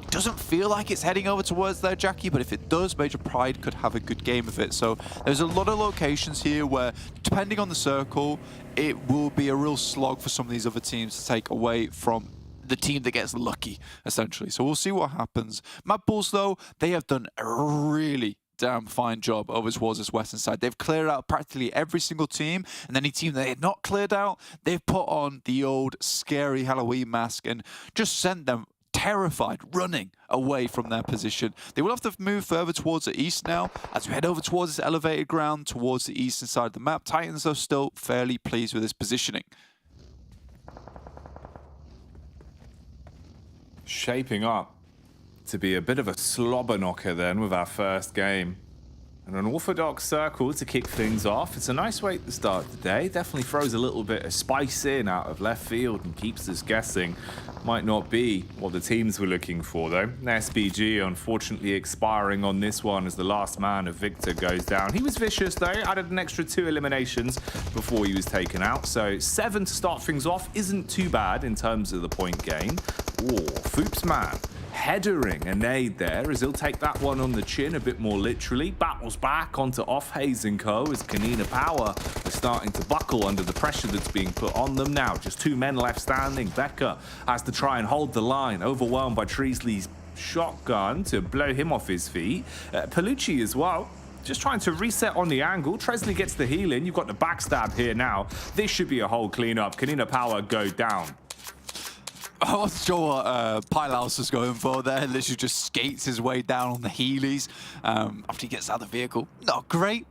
It doesn't feel like it's heading over towards there, Jackie, but if it does, Major Pride could have a good game of it. So there's a lot of locations here where, depending on the circle, it will be a real slog for some of these other teams to take away from the team that gets lucky, essentially. So we'll see what happens. MADBULLS, though, they have done a really damn fine job over towards this western side. They've cleared out practically every single team, and any team they had not cleared out, they've put on the old scary Halloween mask and just sent them terrified, running away from their position. They will have to move further towards the east now as we head over towards this elevated ground towards the eastern side of the map. Titans are still fairly pleased with this positioning. Shaping up to be a bit of a slobber knocker then with our first game. And an orthodox circle to kick things off. It's a nice way to start the day. Definitely throws a little bit of spice in out of left field and keeps us guessing. Might not be what the teams were looking for though. SBG unfortunately expiring on this one as the last man of Victor goes down. He was vicious though, added an extra 2 eliminations before he was taken out. So 7 to start things off isn't too bad in terms of the point gain. Oh, Foops man. Headering a nade there as he'll take that one on the chin a bit more literally. Battles back onto Offhaze and Co. as KONINA Power is starting to buckle under the pressure that's being put on them now. Just 2 men left standing. Becker has to try and hold the line, overwhelmed by Treasley's shotgun to blow him off his feet. Palucci as well. Just trying to reset on the angle. Tresley gets the heal in. You've got the backstab here now. This should be a whole cleanup. KONINA Power go down. I wasn't sure what Pylaus was going for there. Literally just skates his way down on the Heelys after he gets out of the vehicle. Not great,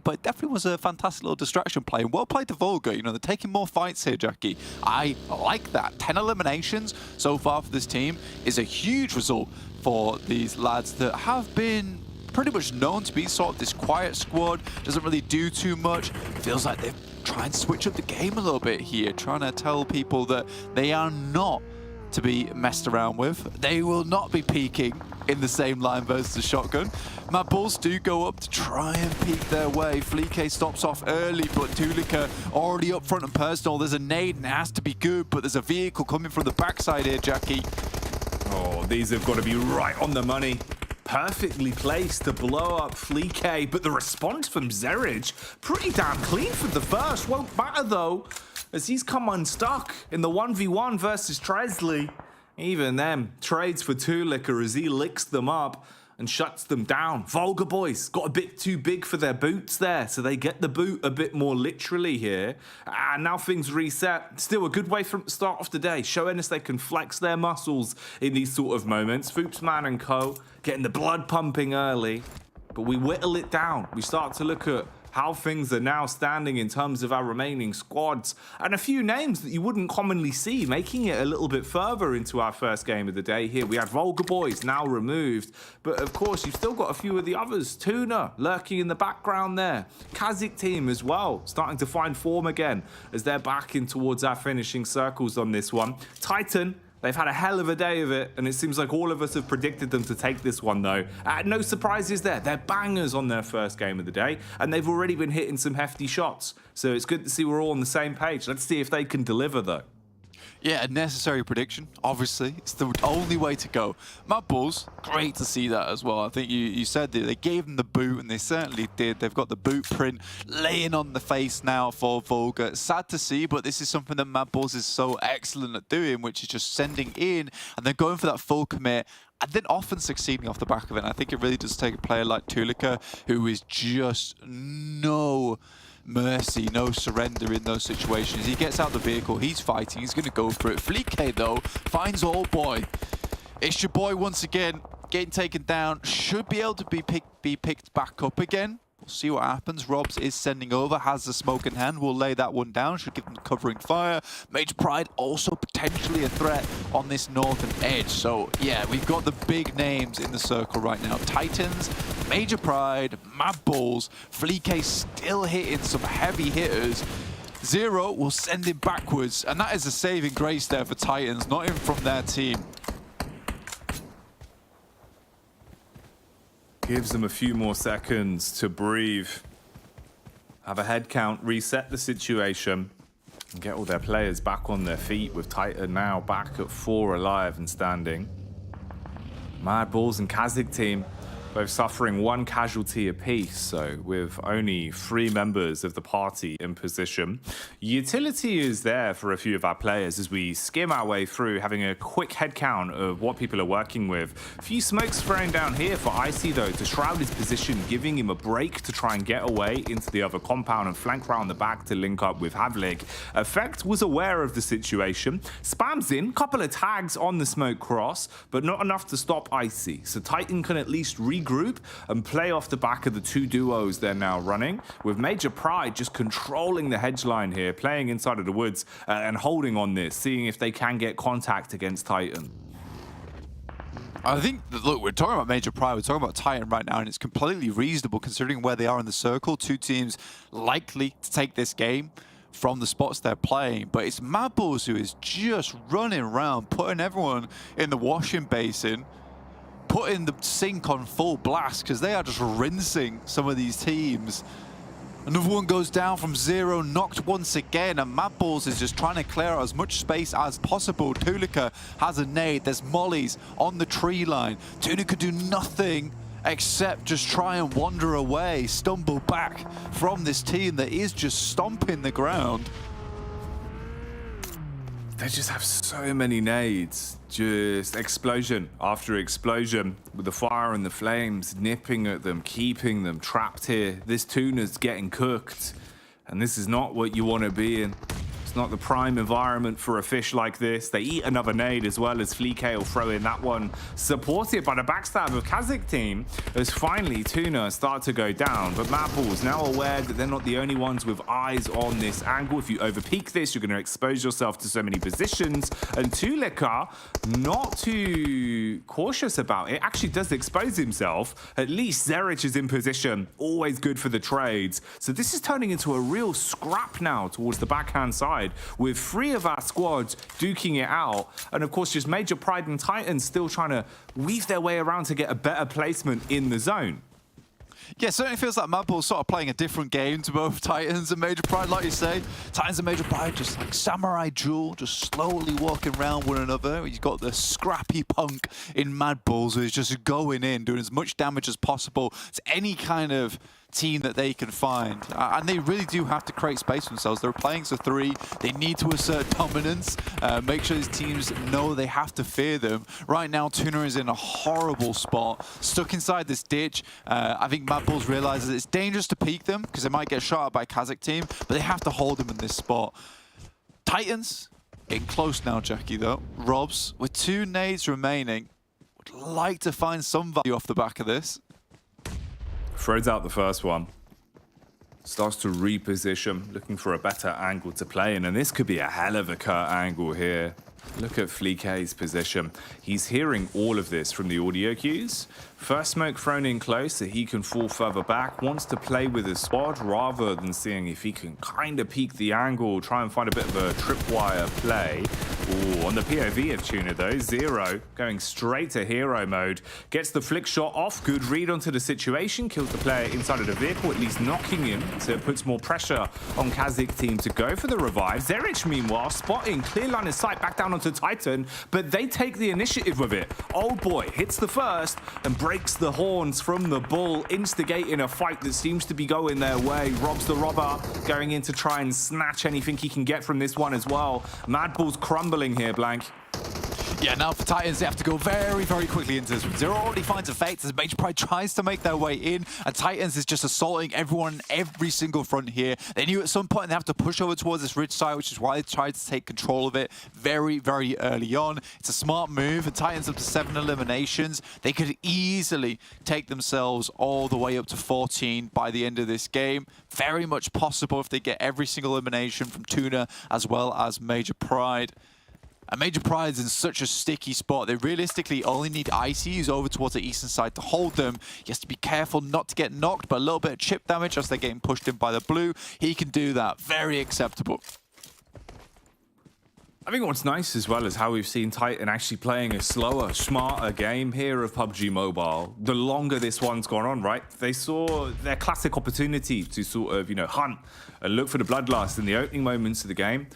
but definitely was a fantastic little distraction play. And well played to VULGAR. You know, they're taking more fights here, Jackie. I like that. 10 eliminations so far for this team is a huge result for these lads that have been pretty much known to be sort of this quiet squad. Doesn't really do too much. Feels like they've trying to switch up the game a little bit here, trying to tell people that they are not to be messed around with. They will not be peeking in the same line versus the shotgun. MADBULLS do go up to try and peek their way. Fleek stops off early, but Tulika already up front and personal. There's a nade and it has to be good, but there's a vehicle coming from the backside here, Jackie. Oh, these have got to be right on the money. Perfectly placed to blow up Fleek, but the response from Zerridge, pretty damn clean for the first. Won't matter though, as he's come unstuck in the 1v1 versus Tresley. Even them, trades for Tulika as he licks them up. and shuts them down. VULGAR boys got a bit too big for their boots there, so they get the boot a bit more literally here. And now things reset. Still a good way from the start of the day, showing us they can flex their muscles in these sort of moments. Foopsman and co getting the blood pumping early, but we whittle it down. We start to look at how things are now standing in terms of our remaining squads, and a few names that you wouldn't commonly see, making it a little bit further into our first game of the day here. We had VULGAR boys now removed, but of course you've still got a few of the others. TUNA lurking in the background there. KASIK team as well, starting to find form again as they're back in towards our finishing circles on this one. Titan, they've had a hell of a day of it, and it seems like all of us have predicted them to take this one, though. No surprises there. They're bangers on their first game of the day, and they've already been hitting some hefty shots. So it's good to see we're all on the same page. Let's see if they can deliver, though. Yeah, a necessary prediction, obviously. It's the only way to go. MADBULLS, great to see that as well. I think you said that they gave them the boot, and they certainly did. They've got the boot print laying on the face now for VULGAR. Sad to see, but this is something that MADBULLS is so excellent at doing, which is just sending in and then going for that full commit, and then often succeeding off the back of it. And I think it really does take a player like TULA, who is just no mercy, no surrender in those situations. He gets out the vehicle, he's fighting, he's going to go for it. FleekK, though, finds Old Boy. It's your boy once again, getting taken down. Should be able to be picked back up again. We'll see what happens. Robs is sending over, has the smoke in hand. We'll lay that one down, should give them covering fire. Major Pride also potentially a threat on this northern edge. So yeah, we've got the big names in the circle right now. Titans, Major Pride, MADBULLS, FleekK still hitting some heavy hitters. Zero will send him backwards, and that is a saving grace there for Titans, not even from their team. Gives them a few more seconds to breathe, have a head count, reset the situation, and get all their players back on their feet, with Titan now back at 4 alive and standing. MADBULLS and KASIK team both suffering 1 casualty apiece, so with only 3 members of the party in position. Utility is there for a few of our players as we skim our way through, having a quick head count of what people are working with. A few smokes thrown down here for Icy, though, to shroud his position, giving him a break to try and get away into the other compound and flank round the back to link up with Havlik. Effect was aware of the situation, spams in, couple of tags on the smoke cross, but not enough to stop Icy. So Titan can at least regroup and play off the back of the 2 duos they're now running, with Major Pride just controlling the hedge line here, playing inside of the woods and holding on this, seeing if they can get contact against Titan. I think, look, we're talking about Major Pride, we're talking about Titan right now, and it's completely reasonable considering where they are in the circle. 2 teams likely to take this game from the spots they're playing, but it's MADBULLS who is just running around, putting everyone in the washing basin, putting the sink on full blast, because they are just rinsing some of these teams. Another one goes down from Zero, knocked once again, and MADBULLS is just trying to clear out as much space as possible. TULA has a nade, there's mollies on the tree line. TULA could do nothing except just try and wander away, stumble back from this team that is just stomping the ground. They just have so many nades, just explosion after explosion, with the fire and the flames nipping at them, keeping them trapped here. This tuna's getting cooked, and this is not what you want to be in. It's not the prime environment for a fish like this. They eat another nade as well as FleekK will throw in that one, supported by the backstab of KASIK team, as finally TUNA start to go down. But MADBULLS now aware that they're not the only ones with eyes on this angle. If you overpeak this, you're going to expose yourself to so many positions. And TULA, not too cautious about it, actually does expose himself. At least Zerich is in position, always good for the trades. So this is turning into a real scrap now towards the backhand side, with 3 of our squads duking it out, and of course just Major Pride and Titans still trying to weave their way around to get a better placement in the zone. Yeah, it certainly feels like MADBULLS sort of playing a different game to both Titans and Major Pride, like you say. Titans and Major Pride just like samurai duel, just slowly walking around one another. You've got the scrappy punk in MADBULLS who's just going in, doing as much damage as possible to any kind of team that they can find. And they really do have to create space for themselves. They're playing as a 3. They need to assert dominance, make sure these teams know they have to fear them. Right now, TUNA is in a horrible spot, stuck inside this ditch. I think MADBULLS realizes it's dangerous to peek them because they might get shot at by a KASIK team, but they have to hold them in this spot. Titans getting close now, Jackie, though. Robs, with 2 nades remaining, would like to find some value off the back of this. Throws out the first one. Starts to reposition, looking for a better angle to play in, and this could be a hell of a cut angle here. Look at Fleek's position. He's hearing all of this from the audio cues. First smoke thrown in close so he can fall further back. Wants to play with his squad rather than seeing if he can kind of peek the angle, try and find a bit of a tripwire play. Ooh, on the POV of TUNA though, Zero going straight to hero mode. Gets the flick shot off, good read onto the situation, kills the player inside of the vehicle, at least knocking him, so it puts more pressure on KASIK team to go for the revive. Zerich meanwhile spotting, clear line of sight back down onto Titan, but they take the initiative with it. Old boy hits the first and breaks the horns from the bull, instigating a fight that seems to be going their way. Robs the robber, going in to try and snatch anything he can get from this one as well. MADBULLS crumbling here, Blank. Yeah, now for Titans, they have to go very, very quickly into this one. Zero already finds effect as Major Pride tries to make their way in, and Titans is just assaulting everyone on every single front here. They knew at some point they have to push over towards this ridge side, which is why they tried to take control of it very, very early on. It's a smart move, and Titans up to 7 eliminations. They could easily take themselves all the way up to 14 by the end of this game. Very much possible if they get every single elimination from TUNA as well as Major Pride. And Major Pride's in such a sticky spot. They realistically only need Icy, who's over towards the eastern side, to hold them. He has to be careful not to get knocked, but a little bit of chip damage as they're getting pushed in by the blue. He can do that. Very acceptable. I think what's nice as well is how we've seen Titan actually playing a slower, smarter game here of PUBG Mobile. The longer this one's gone on, right? They saw their classic opportunity to sort of, hunt and look for the bloodlust in the opening moments of the game.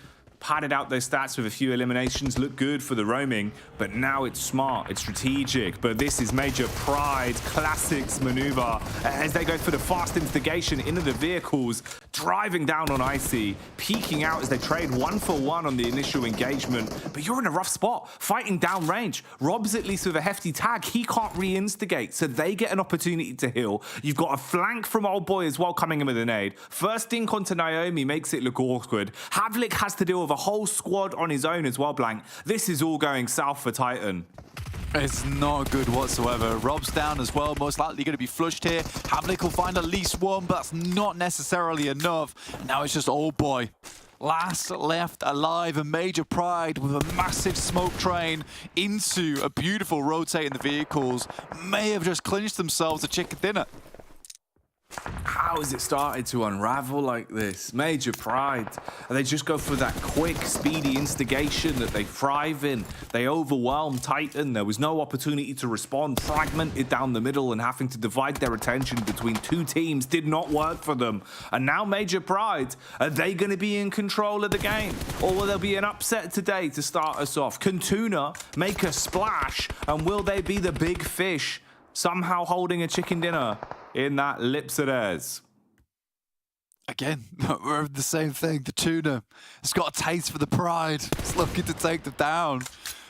Padded out their stats with a few eliminations, look good for the roaming, but now it's smart, it's strategic. But this is Major Pride's classics maneuver as they go for the fast instigation into the vehicles, driving down on Icy, peeking out as they trade 1-for-1 on the initial engagement. But you're in a rough spot, fighting downrange. Rob's at least with a hefty tag, he can't re-instigate, so they get an opportunity to heal. You've got a flank from Old Boy as well coming in with a nade. First dink onto Naomi makes it look awkward. Havlik has to deal with a whole squad on his own as well, Blank. This is all going south for Titan. It's not good whatsoever. Rob's down as well, most likely going to be flushed here. Havlik will find at least one, but that's not necessarily enough. And now it's just Old Boy. Last left alive, and Major Pride with a massive smoke train into a beautiful rotate in the vehicles. May have just clinched themselves a chicken dinner. How has it started to unravel like this? Major Pride. And they just go for that quick, speedy instigation that they thrive in. They overwhelm Titan. There was no opportunity to respond. Fragmented down the middle and having to divide their attention between 2 teams did not work for them. And now Major Pride, are they going to be in control of the game? Or will there be an upset today to start us off? Can TUNA make a splash? And will they be the big fish, somehow holding a chicken dinner in that lips of theirs? Again, we're the same thing. The TUNA has got a taste for the Pride. It's looking to take them down.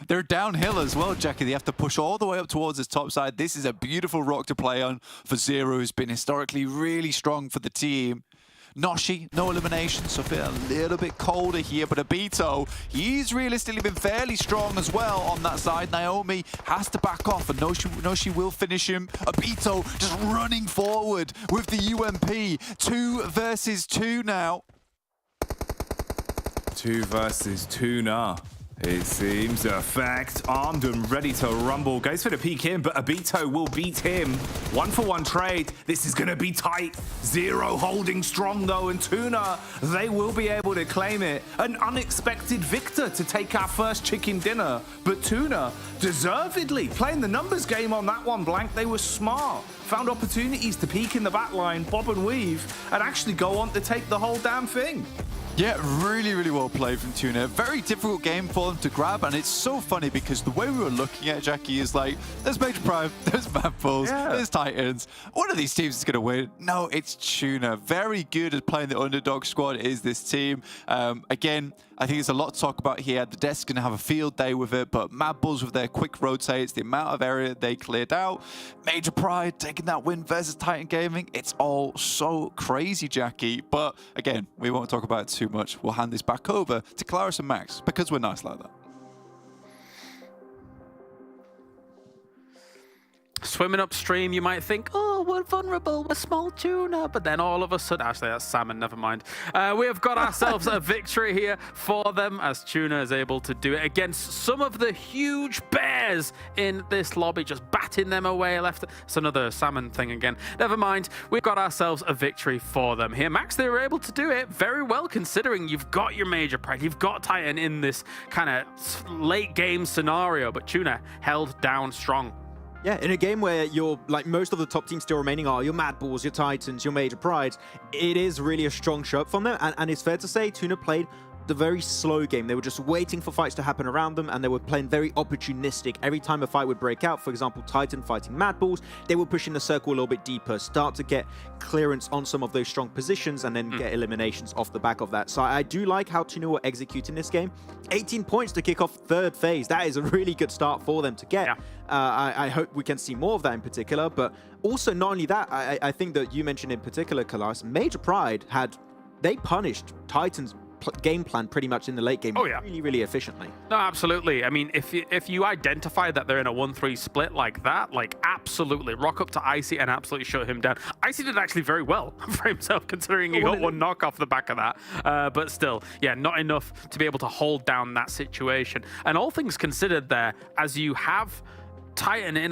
They're downhill as well, Jackie. They have to push all the way up towards this top side. This is a beautiful rock to play on for Zero, who's been historically really strong for the team. Noshi, no elimination, so feeling a little bit colder here, but Abito, he's realistically been fairly strong as well on that side. Naomi has to back off, and Noshi will finish him. Abito just running forward with the UMP. 2 versus 2 now. 2 versus TUNA. It seems effect, armed and ready to rumble. Goes for the peek in, but Abito will beat him. 1-for-1 trade. This is going to be tight. Zero holding strong though, and TUNA, they will be able to claim it. An unexpected victor to take our first chicken dinner. But TUNA, deservedly, playing the numbers game on that one, Blank. They were smart. Found opportunities to peek in the back line, bob and weave, and actually go on to take the whole damn thing. Yeah, really well played from TUNA. Very difficult game for them to grab, and it's so funny because the way we were looking at Jackie is like, there's Major Prime, there's MADBULLS, there's Titans. One of these teams is going to win. No, it's TUNA. Very good at playing the underdog squad is this team. Again, I think there's a lot to talk about here. The Desk going to have a field day with it, but MADBULLS with their quick rotates, the amount of area they cleared out, Major Pride taking that win versus Titan Gaming, it's all so crazy, Jackie. But again, we won't talk about it too much. We'll hand this back over to Claris and Max because we're nice like that. Swimming upstream, you might think, oh, we're vulnerable, we're small tuna, but then all of a sudden, actually that's salmon, never mind. We have got ourselves a victory here for them as Tuna is able to do it against some of the huge bears in this lobby, just batting them away left. It's another salmon thing again. Never mind, we've got ourselves a victory for them here. Max, they were able to do it very well considering you've got your Major Pride, you've got Titan in this kind of late game scenario, but Tuna held down strong. Yeah, in a game where you're like most of the top teams still remaining are your MADBULLS, your Titans, your Major Prides, it is really a strong show up from them. And it's fair to say TUNA played the very slow game. They were just waiting for fights to happen around them, and they were playing very opportunistic. Every time a fight would break out, for example, Titan fighting MADBULLS, they were pushing the circle a little bit deeper, start to get clearance on some of those strong positions, and then get eliminations off the back of that. So I do like how TUNA were executing this game. 18 points to kick off third phase. That is a really good start for them to get. Yeah. I hope we can see more of that in particular, but also not only that, I think that you mentioned in particular, Kalas, Major Pride they punished Titan's game plan pretty much in the late game really efficiently. No, absolutely. I mean, if you identify that they're in a 1-3 split like that, like absolutely rock up to Icy and absolutely shut him down. Icy did actually very well for himself considering he got one knock off the back of that, but still, yeah, not enough to be able to hold down that situation. And all things considered there, as you have Titan in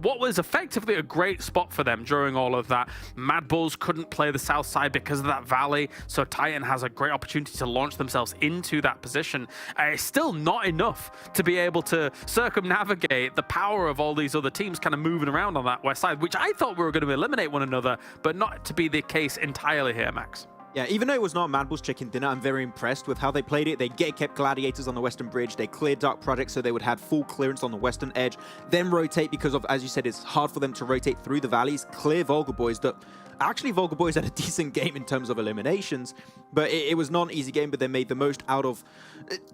what was effectively a great spot for them during all of that. MADBULLS couldn't play the south side because of that valley, so Titan has a great opportunity to launch themselves into that position. It's still not enough to be able to circumnavigate the power of all these other teams kind of moving around on that west side, which I thought we were going to eliminate one another, but not to be the case entirely here, Max. Yeah, even though it was not MADBULLS chicken dinner, I'm very impressed with how they played it. They kept Gladiators on the western bridge. They cleared Dark Project so they would have full clearance on the western edge. Then rotate because of, as you said, it's hard for them to rotate through the valleys. Clear Vulgar Boys. Actually, Vulgar Boys had a decent game in terms of eliminations, but it was not an easy game, but they made the most out of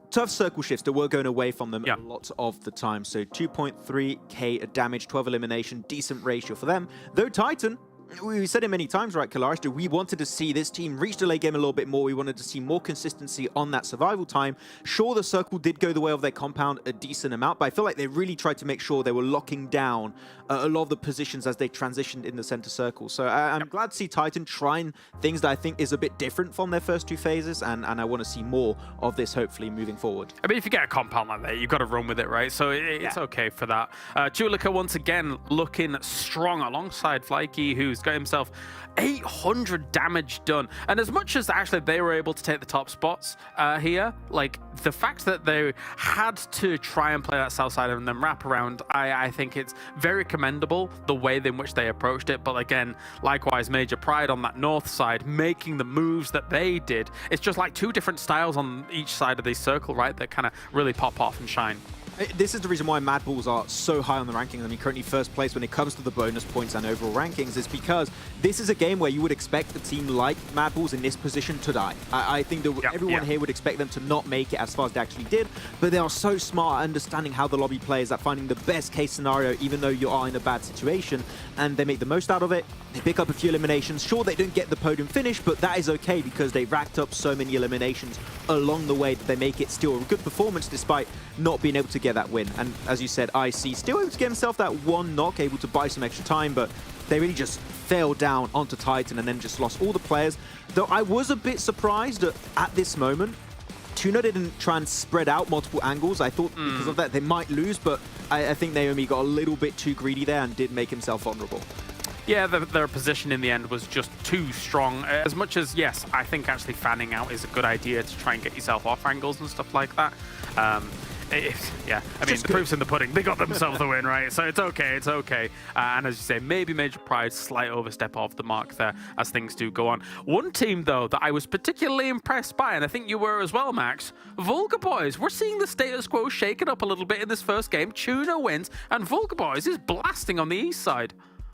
tough circle shifts that were going away from them a lot of the time. So 2.3k damage, 12 elimination, decent ratio for them. Though Titan, we said it many times, right, Kalaris, we wanted to see this team reach the late game a little bit more. We wanted to see more consistency on that survival time. Sure, the circle did go the way of their compound a decent amount, but I feel like they really tried to make sure they were locking down a lot of the positions as they transitioned in the center circle. So I'm glad to see Titan trying things that I think is a bit different from their first two phases, and I want to see more of this, hopefully, moving forward. I mean, if you get a compound like that, you've got to run with it, right? So it's okay for that. Julika, once again, looking strong alongside Flykey, who's got himself 800 damage done. And as much as actually they were able to take the top spots here, like the fact that they had to try and play that south side and then wrap around, I think it's very commendable the way in which they approached it. But again, likewise, Major Pride on that north side, making the moves that they did. It's just like two different styles on each side of this circle, right? That kind of really pop off and shine. This is the reason why MADBULLS are so high on the rankings. I mean, currently first place when it comes to the bonus points and overall rankings is because this is a game where you would expect a team like MADBULLS in this position to die. I think that everyone here would expect them to not make it as far as they actually did, but they are so smart at understanding how the lobby plays, at finding the best case scenario even though you are in a bad situation, and they make the most out of it. They pick up a few eliminations. Sure, they don't get the podium finish, but that is okay because they racked up so many eliminations along the way that they make it still a good performance despite not being able to get that win. And as you said, IC still able to get himself that one knock, able to buy some extra time, but they really just fell down onto Titan and then just lost all the players. Though I was a bit surprised that at this moment, TUNA didn't try and spread out multiple angles. I thought because of that they might lose, but I think Naomi got a little bit too greedy there and did make himself vulnerable. Yeah, their position in the end was just too strong. As much as, yes, I think actually fanning out is a good idea to try and get yourself off angles and stuff like that. Yeah, I mean, the proof's in the pudding. They got themselves the win, right? So it's okay, it's okay. And as you say, maybe Major Pride, slight overstep off the mark there as things do go on. One team, though, that I was particularly impressed by, and I think you were as well, Max, VULGAR Boys. We're seeing the status quo shaken up a little bit in this first game. TUNA wins, and VULGAR Boys is blasting on the east side.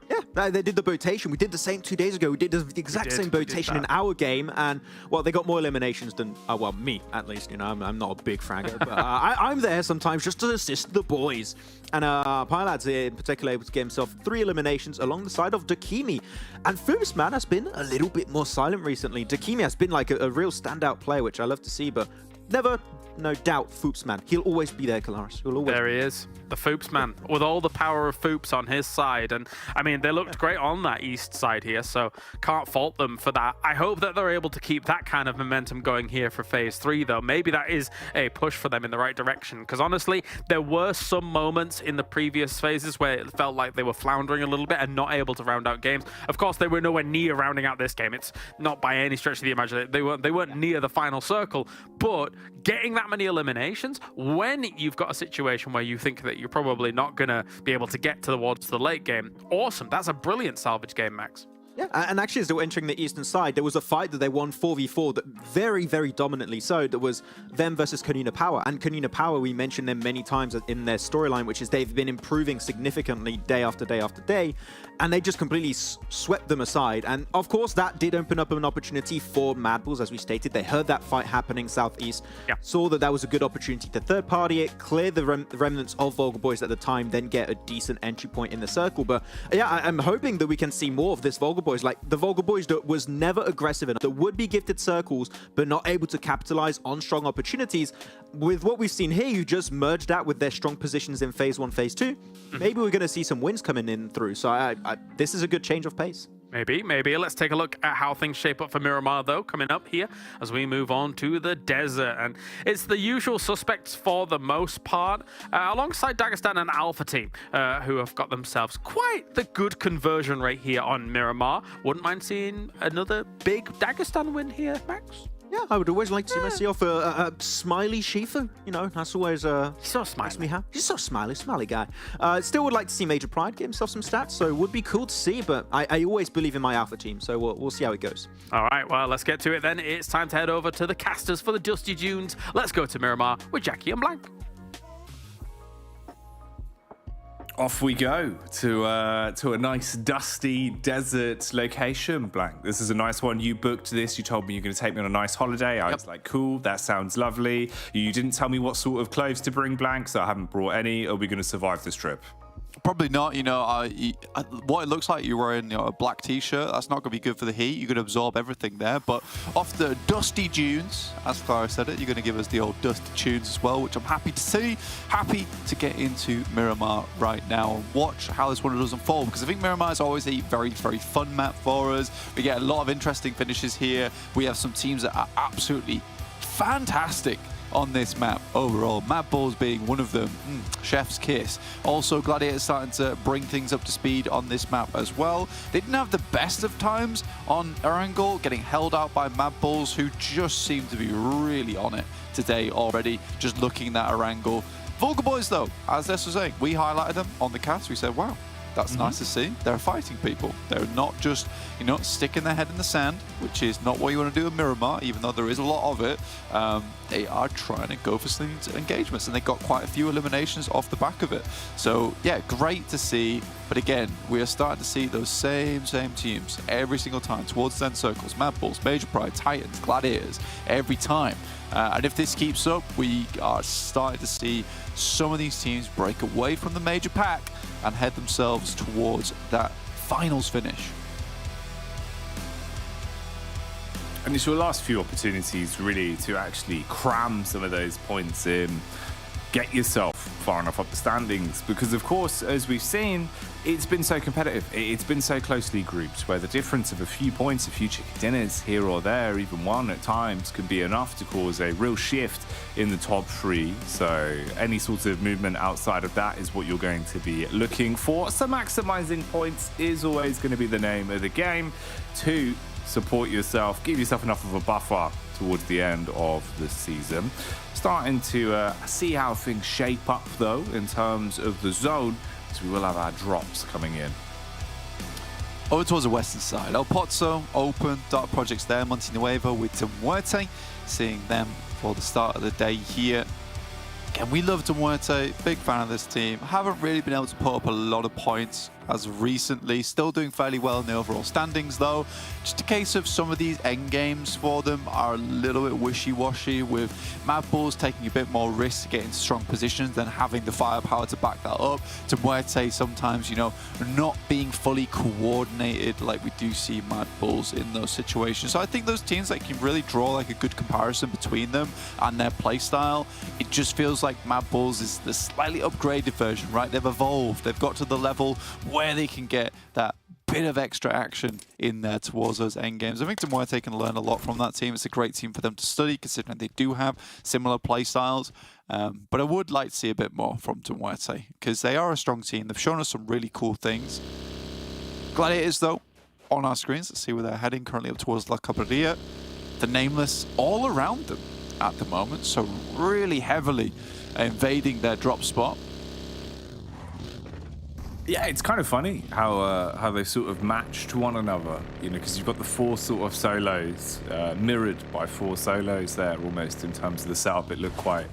Yeah, they did the rotation. We did the same 2 days ago. We did the exact same rotation in our game, and well, they got more eliminations than well, me at least. You know, I'm not a big fragger, but I'm there sometimes just to assist the boys. And Pilads in particular able to get himself 3 eliminations along the side of Dakimi. And FUBGM has been a little bit more silent recently. Dakimi has been like a real standout player, which I love to see, but never. No doubt, FUBGM. He'll always be there, Kalaris. He'll always There he is, the FUBGM, with all the power of FUBGS on his side. And, I mean, they looked great on that east side here, so can't fault them for that. I hope that they're able to keep that kind of momentum going here for Phase 3, though. Maybe that is a push for them in the right direction, because honestly, there were some moments in the previous phases where it felt like they were floundering a little bit and not able to round out games. Of course, they were nowhere near rounding out this game. It's not by any stretch of the imagination. They weren't near the final circle, but getting that many eliminations when you've got a situation where you think that you're probably not going to be able to get towards the late game. Awesome. That's a brilliant salvage game, Max. Yeah, and actually as they were entering the eastern side, there was a fight that they won 4v4 that very, very dominantly so. That was them versus KONINA Power. And KONINA Power, we mentioned them many times in their storyline, which is they've been improving significantly day after day after day. And they just completely swept them aside. And of course, that did open up an opportunity for MADBULLS, as we stated. They heard that fight happening southeast, saw that that was a good opportunity to third party it, clear the remnants of VULGAR Boys at the time, then get a decent entry point in the circle. But yeah, I'm hoping that we can see more of this VULGAR Boys, like the VULGAR Boys that was never aggressive enough, that would be gifted circles, but not able to capitalize on strong opportunities. With what we've seen here, you just merged that with their strong positions in Phase 1, Phase 2. Maybe we're going to see some wins coming in through. So this is a good change of pace. Maybe. Let's take a look at how things shape up for Miramar, though, coming up here as we move on to the desert. And it's the usual suspects for the most part, alongside Dagestan and Alpha Team, who have got themselves quite the good conversion rate here on Miramar. Wouldn't mind seeing another big Dagestan win here, Max? Yeah, I would always like to see myself a smiley Shifu. You know, that's always he's so smiley. Makes me happy. He's so smiley guy. Still would like to see Major Pride get himself some stats, so it would be cool to see, but I always believe in my Alpha Team, so we'll see how it goes. All right, well, let's get to it then. It's time to head over to the casters for the Dusty Dunes. Let's go to Miramar with Jackie and Blank. Off we go to a nice dusty desert location, Blank. This is a nice one. You booked this. You told me you're going to take me on a nice holiday. I was like, cool, that sounds lovely. You didn't tell me what sort of clothes to bring, Blank, so I haven't brought any. Are we going to survive this trip? Probably not. You know, what it looks like, you're wearing, you know, a black t-shirt. That's not going to be good for the heat. You're going to absorb everything there. But off the dusty dunes, as Clara said it, you're going to give us the old dusty tunes as well, which I'm happy to see. Happy to get into Miramar right now and watch how this one does unfold, because I think Miramar is always a very, very fun map for us. We get a lot of interesting finishes here. We have some teams that are absolutely fantastic on this map overall. MADBULLS being one of them. Chef's kiss. Also, Gladiators starting to bring things up to speed on this map as well. They didn't have the best of times on Erangel, getting held out by MADBULLS, who just seem to be really on it today already, just looking at Erangel. VULGAR Boys, though, as Des was saying, we highlighted them on the cast. We said, wow, that's nice to see. They're fighting people. They're not just, you know, sticking their head in the sand, which is not what you want to do in Miramar, even though there is a lot of it. They are trying to go for some engagements, and they got quite a few eliminations off the back of it. So, yeah, great to see. But again, we are starting to see those same teams every single time towards the end circles. MADBULLS, Major Pride, Titans, Gladiators, every time. And if this keeps up, we are starting to see some of these teams break away from the major pack and head themselves towards that finals finish. And it's your last few opportunities, really, to actually cram some of those points in. Get yourself far enough up the standings, because, of course, as we've seen, it's been so competitive. It's been so closely grouped, where the difference of a few points, a few chicken dinners here or there, even one at times, can be enough to cause a real shift in the top 3. So any sort of movement outside of that is what you're going to be looking for. So maximizing points is always going to be the name of the game. To support yourself, give yourself enough of a buffer towards the end of the season. Starting to see how things shape up, though, in terms of the zone, so we will have our drops coming in. Over towards the western side, El Pozzo, Open, Dark Projects there, Montenuevo with MUERTE, seeing them for the start of the day here. Again, we love MUERTE, big fan of this team. Haven't really been able to put up a lot of points as of recently. Still doing fairly well in the overall standings though. Just a case of some of these end games for them are a little bit wishy-washy, with MADBULLS taking a bit more risk to get into strong positions than having the firepower to back that up. MUERTE sometimes, you know, not being fully coordinated like we do see MADBULLS in those situations. So I think those teams that can really draw like a good comparison between them and their play style, it just feels like MADBULLS is the slightly upgraded version, right? They've evolved. They've got to the level where they can get that bit of extra action in there towards those end games. I think MUERTE can learn a lot from that team. It's a great team for them to study, considering they do have similar play styles. But I would like to see a bit more from MUERTE, because they are a strong team. They've shown us some really cool things. Gladiators, though, on our screens. Let's see where they're heading. Currently up towards La Cabrera. The Nameless all around them at the moment, so really heavily invading their drop spot. Yeah, it's kind of funny how they sort of matched one another, you know, because you've got the 4 sort of solos mirrored by 4 solos there almost in terms of the setup. It looked quite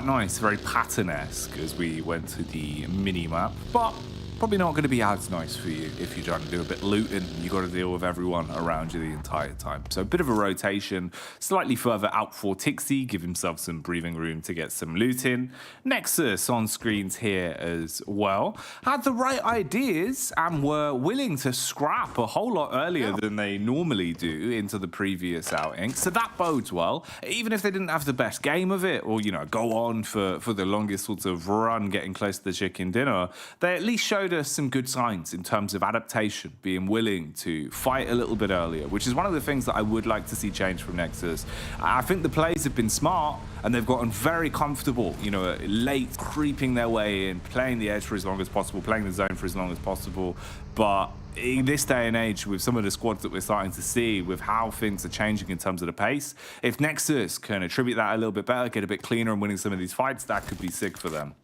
nice, very pattern-esque as we went to the mini-map, but probably not going to be as nice for you if you're trying to do a bit of looting. You got to deal with everyone around you the entire time. So a bit of a rotation, slightly further out for Tixi, give himself some breathing room to get some loot in. Nexus on screens here as well. Had the right ideas and were willing to scrap a whole lot earlier than they normally do into the previous outing. So that bodes well. Even if they didn't have the best game of it, or, you know, go on for the longest sort of run getting close to the chicken dinner, they at least showed us some good signs in terms of adaptation, being willing to fight a little bit earlier, which is one of the things that I would like to see change from Nexus. I think the plays have been smart and they've gotten very comfortable, you know, late creeping their way in, playing the edge for as long as possible, playing the zone for as long as possible. But in this day and age, with some of the squads that we're starting to see, with how things are changing in terms of the pace, if Nexus can attribute that a little bit better, get a bit cleaner and winning some of these fights, that could be sick for them.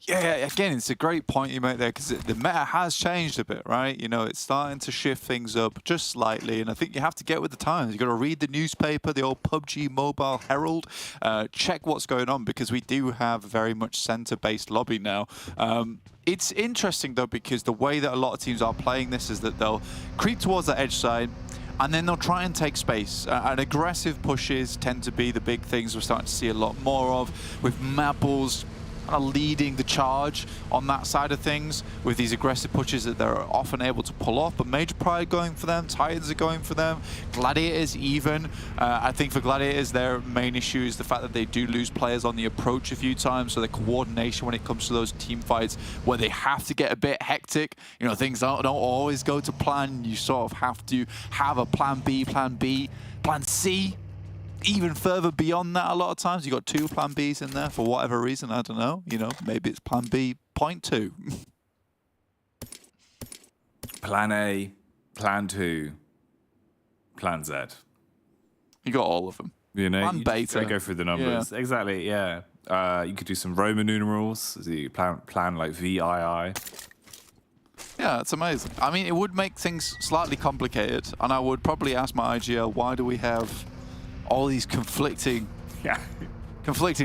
Yeah, again, it's a great point you make there, because the meta has changed a bit, right? You know, it's starting to shift things up just slightly, and I think you have to get with the times. You've got to read the newspaper, the old PUBG Mobile Herald, check what's going on, because we do have a very much center-based lobby now. It's interesting, though, because the way that a lot of teams are playing this is that they'll creep towards that edge side, and then they'll try and take space. And aggressive pushes tend to be the big things we're starting to see a lot more of, with MADBULLS leading the charge on that side of things with these aggressive pushes that they're often able to pull off. But Major Pride going for them, Titans are going for them, Gladiators even. I think for Gladiators, their main issue is the fact that they do lose players on the approach a few times, so the coordination when it comes to those team fights where they have to get a bit hectic, you know, things don't always go to plan. You sort of have to have a plan B, plan C. Even further beyond that, a lot of times you got 2 plan Bs in there for whatever reason. I don't know. You know, maybe it's plan B point 2. Plan A, plan 2, plan Z. You got all of them. You know, plan beta. Go through the numbers. Yeah. Exactly. Yeah. You could do some Roman numerals. So you plan like VII. Yeah, it's amazing. I mean, it would make things slightly complicated, and I would probably ask my IGL, why do we have all these conflicting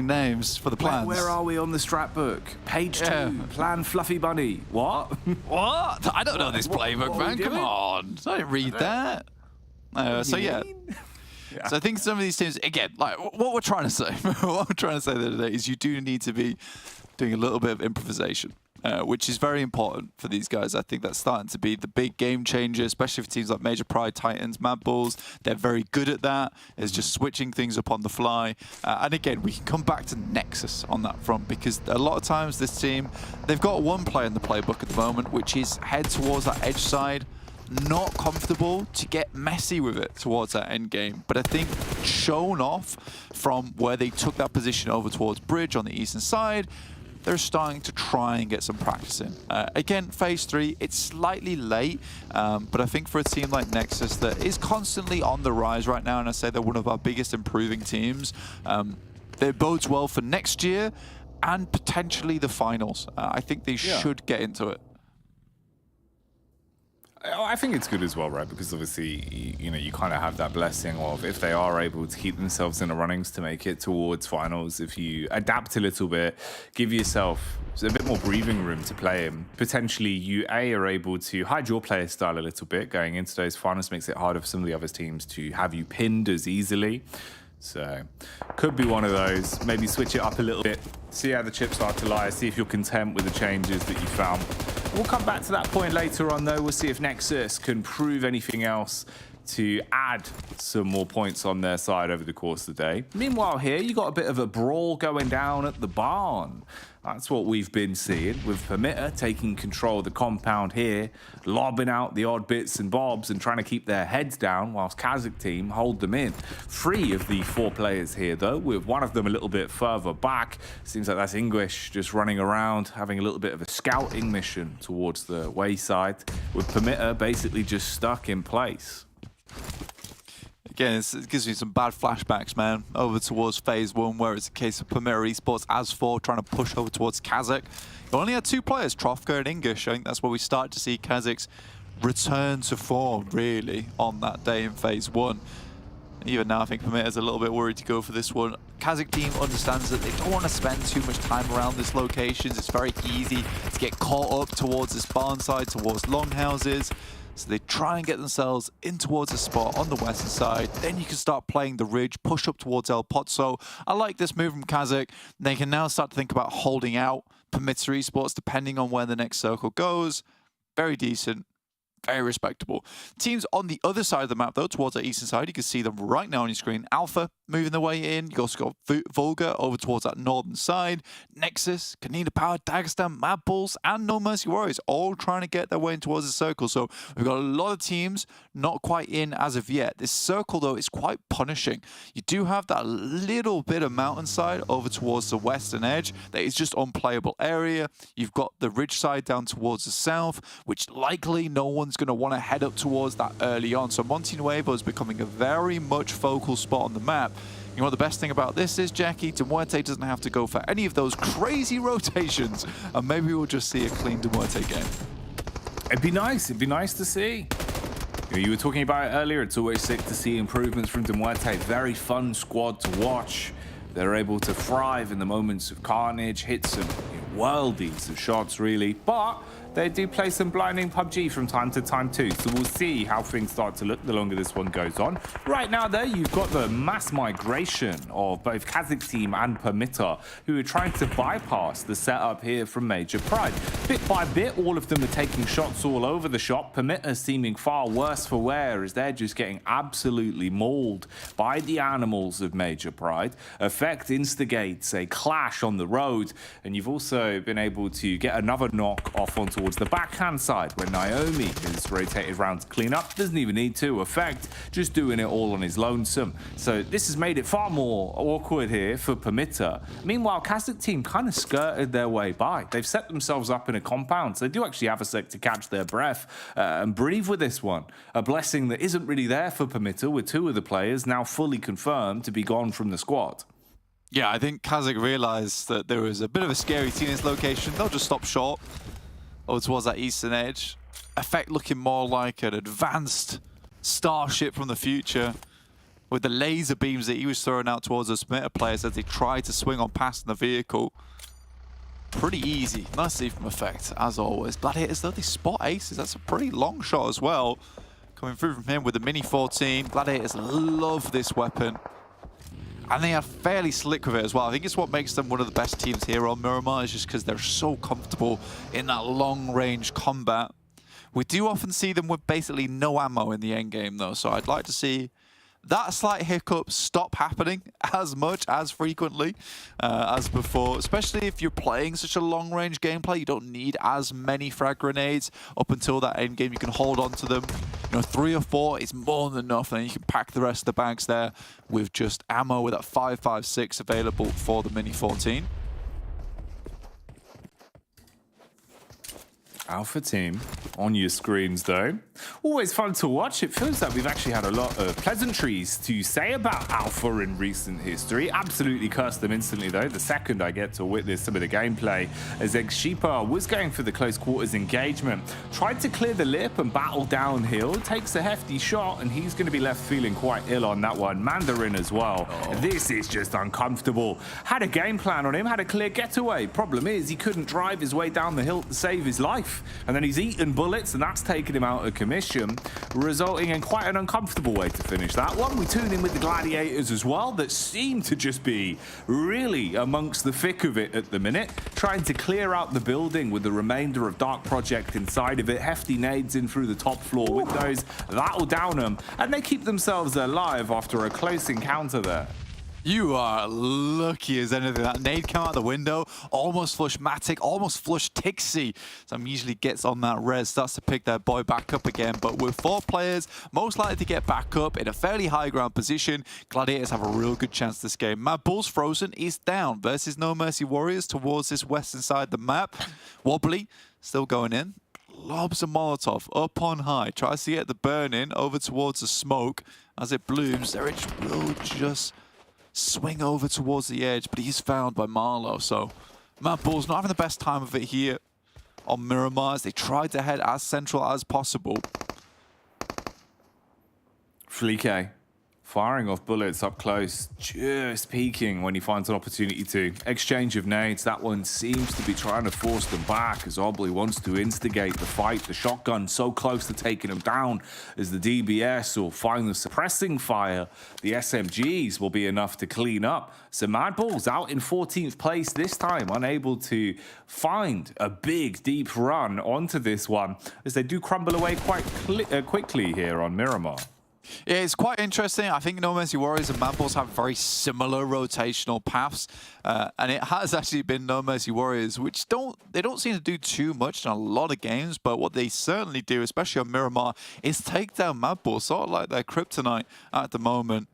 names for the plans? Where are we on the strat book? Page 2, plan Fluffy Bunny. What? What? I don't know this playbook, man. Come on. I didn't read that. So yeah. So I think some of these teams, again, like what we're trying to say, what we're trying to say the other day is you do need to be doing a little bit of improvisation. Which is very important for these guys. I think that's starting to be the big game changer, especially for teams like Major Pride, Titans, MADBULLS. They're very good at that. It's just switching things up on the fly. And again, we can come back to Nexus on that front, because a lot of times this team, they've got one play in the playbook at the moment, which is head towards that edge side. Not comfortable to get messy with it towards that end game. But I think shown off from where they took that position over towards Bridge on the eastern side, they're starting to try and get some practice in. Again, Phase 3, it's slightly late, but I think for a team like NEXUS that is constantly on the rise right now, and I say they're one of our biggest improving teams, it bodes well for next year and potentially the finals. I think they should get into it. I think it's good as well, right? Because obviously, you know, you kind of have that blessing of if they are able to keep themselves in the runnings to make it towards finals, if you adapt a little bit, give yourself a bit more breathing room to play in, potentially you are able to hide your player style a little bit going into those finals, makes it harder for some of the other teams to have you pinned as easily. So, could be one of those. Maybe switch it up a little bit, see how the chips start to lie, see if you're content with the changes that you found. We'll come back to that point later on, though. We'll see if NEXUS can prove anything else to add some more points on their side over the course of the day. Meanwhile, here, you got a bit of a brawl going down at the barn. That's what we've been seeing, with PERMITTA taking control of the compound here, lobbing out the odd bits and bobs and trying to keep their heads down, whilst KASIK team hold them in. 3 of the 4 players here, though, with one of them a little bit further back. Seems like that's English just running around, having a little bit of a scouting mission towards the wayside, with PERMITTA basically just stuck in place. Again, it gives me some bad flashbacks, man, over towards Phase 1, where it's a case of PERMITTA Esports as 4 trying to push over towards KASIK. You only had 2 players, Trofka and English. I think that's where we start to see KASIK's return to form, really, on that day in Phase 1. Even now, I think PERMITTA's a little bit worried to go for this one. KASIK team understands that they don't want to spend too much time around this location. It's very easy to get caught up towards this barn side, towards longhouses. So they try and get themselves in towards a spot on the western side. Then you can start playing the ridge, push up towards El Pozzo. I like this move from KASIK. They can now start to think about holding out PERMITTA Esports depending on where the next circle goes. Very decent. Very respectable. Teams on the other side of the map, though, towards the eastern side, you can see them right now on your screen. Alpha moving their way in. You also got VULGAR over towards that northern side. NEXUS, KONINA Power, Dagestan, MADBULLS, and No Mercy Warriors all trying to get their way in towards the circle. So we've got a lot of teams not quite in as of yet. This circle, though, is quite punishing. You do have that little bit of mountainside over towards the western edge that is just unplayable area. You've got the ridge side down towards the south, which likely no one's going to want to head up towards that early on. So Monte Nuevo is becoming a very much focal spot on the map. You know what the best thing about this is, Jackie? DeMuerte doesn't have to go for any of those crazy rotations, and maybe we'll just see a clean DeMuerte game. It'd be nice to see. You were talking about it earlier, it's always sick to see improvements from DeMuerte. Very fun squad to watch. They're able to thrive in the moments of carnage, hit some worldies of shots, really. But they do play some blinding PUBG from time to time too, so we'll see how things start to look the longer this one goes on. Right now though, you've got the mass migration of both KASIK team and PERMITTA, who are trying to bypass the setup here from Major Pride. Bit by bit, all of them are taking shots all over the shop. PERMITTA seeming far worse for wear as they're just getting absolutely mauled by the animals of Major Pride. Effect instigates a clash on the road, and you've also been able to get another knock off onto towards the backhand side when Naomi is rotated around to clean up. Doesn't even need to. Effect just doing it all on his lonesome. So this has made it far more awkward here for PERMITTA. Meanwhile, KASIK team kind of skirted their way by. They've set themselves up in a compound, so they do actually have a sec to catch their breath and breathe with this one. A blessing that isn't really there for PERMITTA, with 2 of the players now fully confirmed to be gone from the squad. Yeah, I think KASIK realized that there was a bit of a scary team in this location. They'll just stop short over towards that eastern edge. Effect looking more like an advanced starship from the future, with the laser beams that he was throwing out towards the PERMITTA players as they tried to swing on past the vehicle. Pretty easy. Nice to see from Effect, as always. Gladiators, though, they spot aces. That's a pretty long shot as well. Coming through from him with the Mini 14. Gladiators love this weapon. And they are fairly slick with it as well. I think it's what makes them one of the best teams here on Miramar, is just because they're so comfortable in that long-range combat. We do often see them with basically no ammo in the endgame, though, so I'd like to see that slight hiccup stop happening as much, as frequently as before, especially if you're playing such a long-range gameplay. You don't need as many frag grenades up until that end game. You can hold on to them. You know, 3 or 4 is more than enough, and then you can pack the rest of the bags there with just ammo with that 5.56 available for the Mini 14. Alpha team on your screens, though. Always fun to watch. It feels like we've actually had a lot of pleasantries to say about Alpha in recent history. Absolutely cursed them instantly, though. The second I get to witness some of the gameplay, as Egshipa was going for the close quarters engagement, tried to clear the lip and battle downhill, takes a hefty shot, and he's going to be left feeling quite ill on that one. Mandarin as well. This is just uncomfortable. Had a game plan on him, had a clear getaway. Problem is, he couldn't drive his way down the hill to save his life. And then he's eaten bullets, and that's taken him out of commission, resulting in quite an uncomfortable way to finish that one. We tune in with the Gladiators as well, that seem to just be really amongst the thick of it at the minute, trying to clear out the building with the remainder of Dark Project inside of it. Hefty nades in through the top floor windows. That'll down them, and they keep themselves alive after a close encounter there. You are lucky as anything. That nade came out the window, almost flushed Matic, almost flushed Tixie. Sam usually gets on that res, starts to pick their boy back up again. But with 4 players, most likely to get back up in a fairly high ground position, Gladiators have a real good chance this game. MADBULLS Frozen is down versus No Mercy Warriors towards this western side of the map. Wobbly, still going in. Lobs a Molotov up on high, tries to get the burn in over towards the smoke. As it blooms, Zerich will just swing over towards the edge, but he's found by Marlow. So MADBULLS not having the best time of it here on Miramar as they tried to head as central as possible. Flique firing off bullets up close, just peeking when he finds an opportunity to. Exchange of nades, that one seems to be trying to force them back as Obley wants to instigate the fight. The shotgun so close to taking him down as the DBS will find the suppressing fire. The SMGs will be enough to clean up. So MADBULLS out in 14th place this time, unable to find a big, deep run onto this one as they do crumble away quite quickly here on Miramar. Yeah, it's quite interesting. I think No Mercy Warriors and MADBULLS have very similar rotational paths, and it has actually been No Mercy Warriors, which don't seem to do too much in a lot of games, but what they certainly do, especially on Miramar, is take down MADBULLS, sort of like their kryptonite at the moment.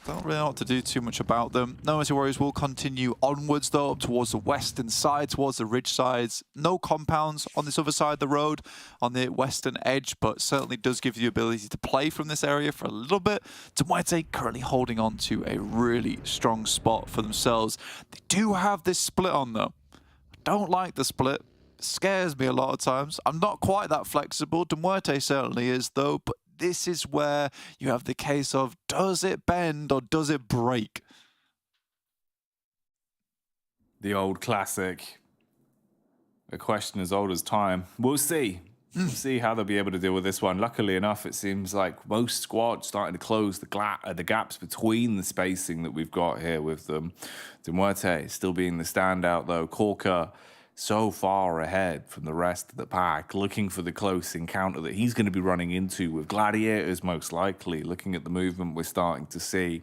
Don't really know what to do too much about them. No Mercy Warriors will continue onwards, though, up towards the western side, towards the ridge sides. No compounds on this other side of the road, on the western edge, but certainly does give you the ability to play from this area for a little bit. MUERTE currently holding on to a really strong spot for themselves. They do have this split on, though. I don't like the split. It scares me a lot of times. I'm not quite that flexible. MUERTE certainly is, though, but this is where you have the case of, does it bend or does it break? The old classic. A question as old as time. We'll see. We'll see how they'll be able to deal with this one. Luckily enough, it seems like most squads starting to close the gaps between the spacing that we've got here with them. MUERTE still being the standout, though. Corker so far ahead from the rest of the pack, looking for the close encounter that he's going to be running into with Gladiators, most likely. Looking at the movement we're starting to see.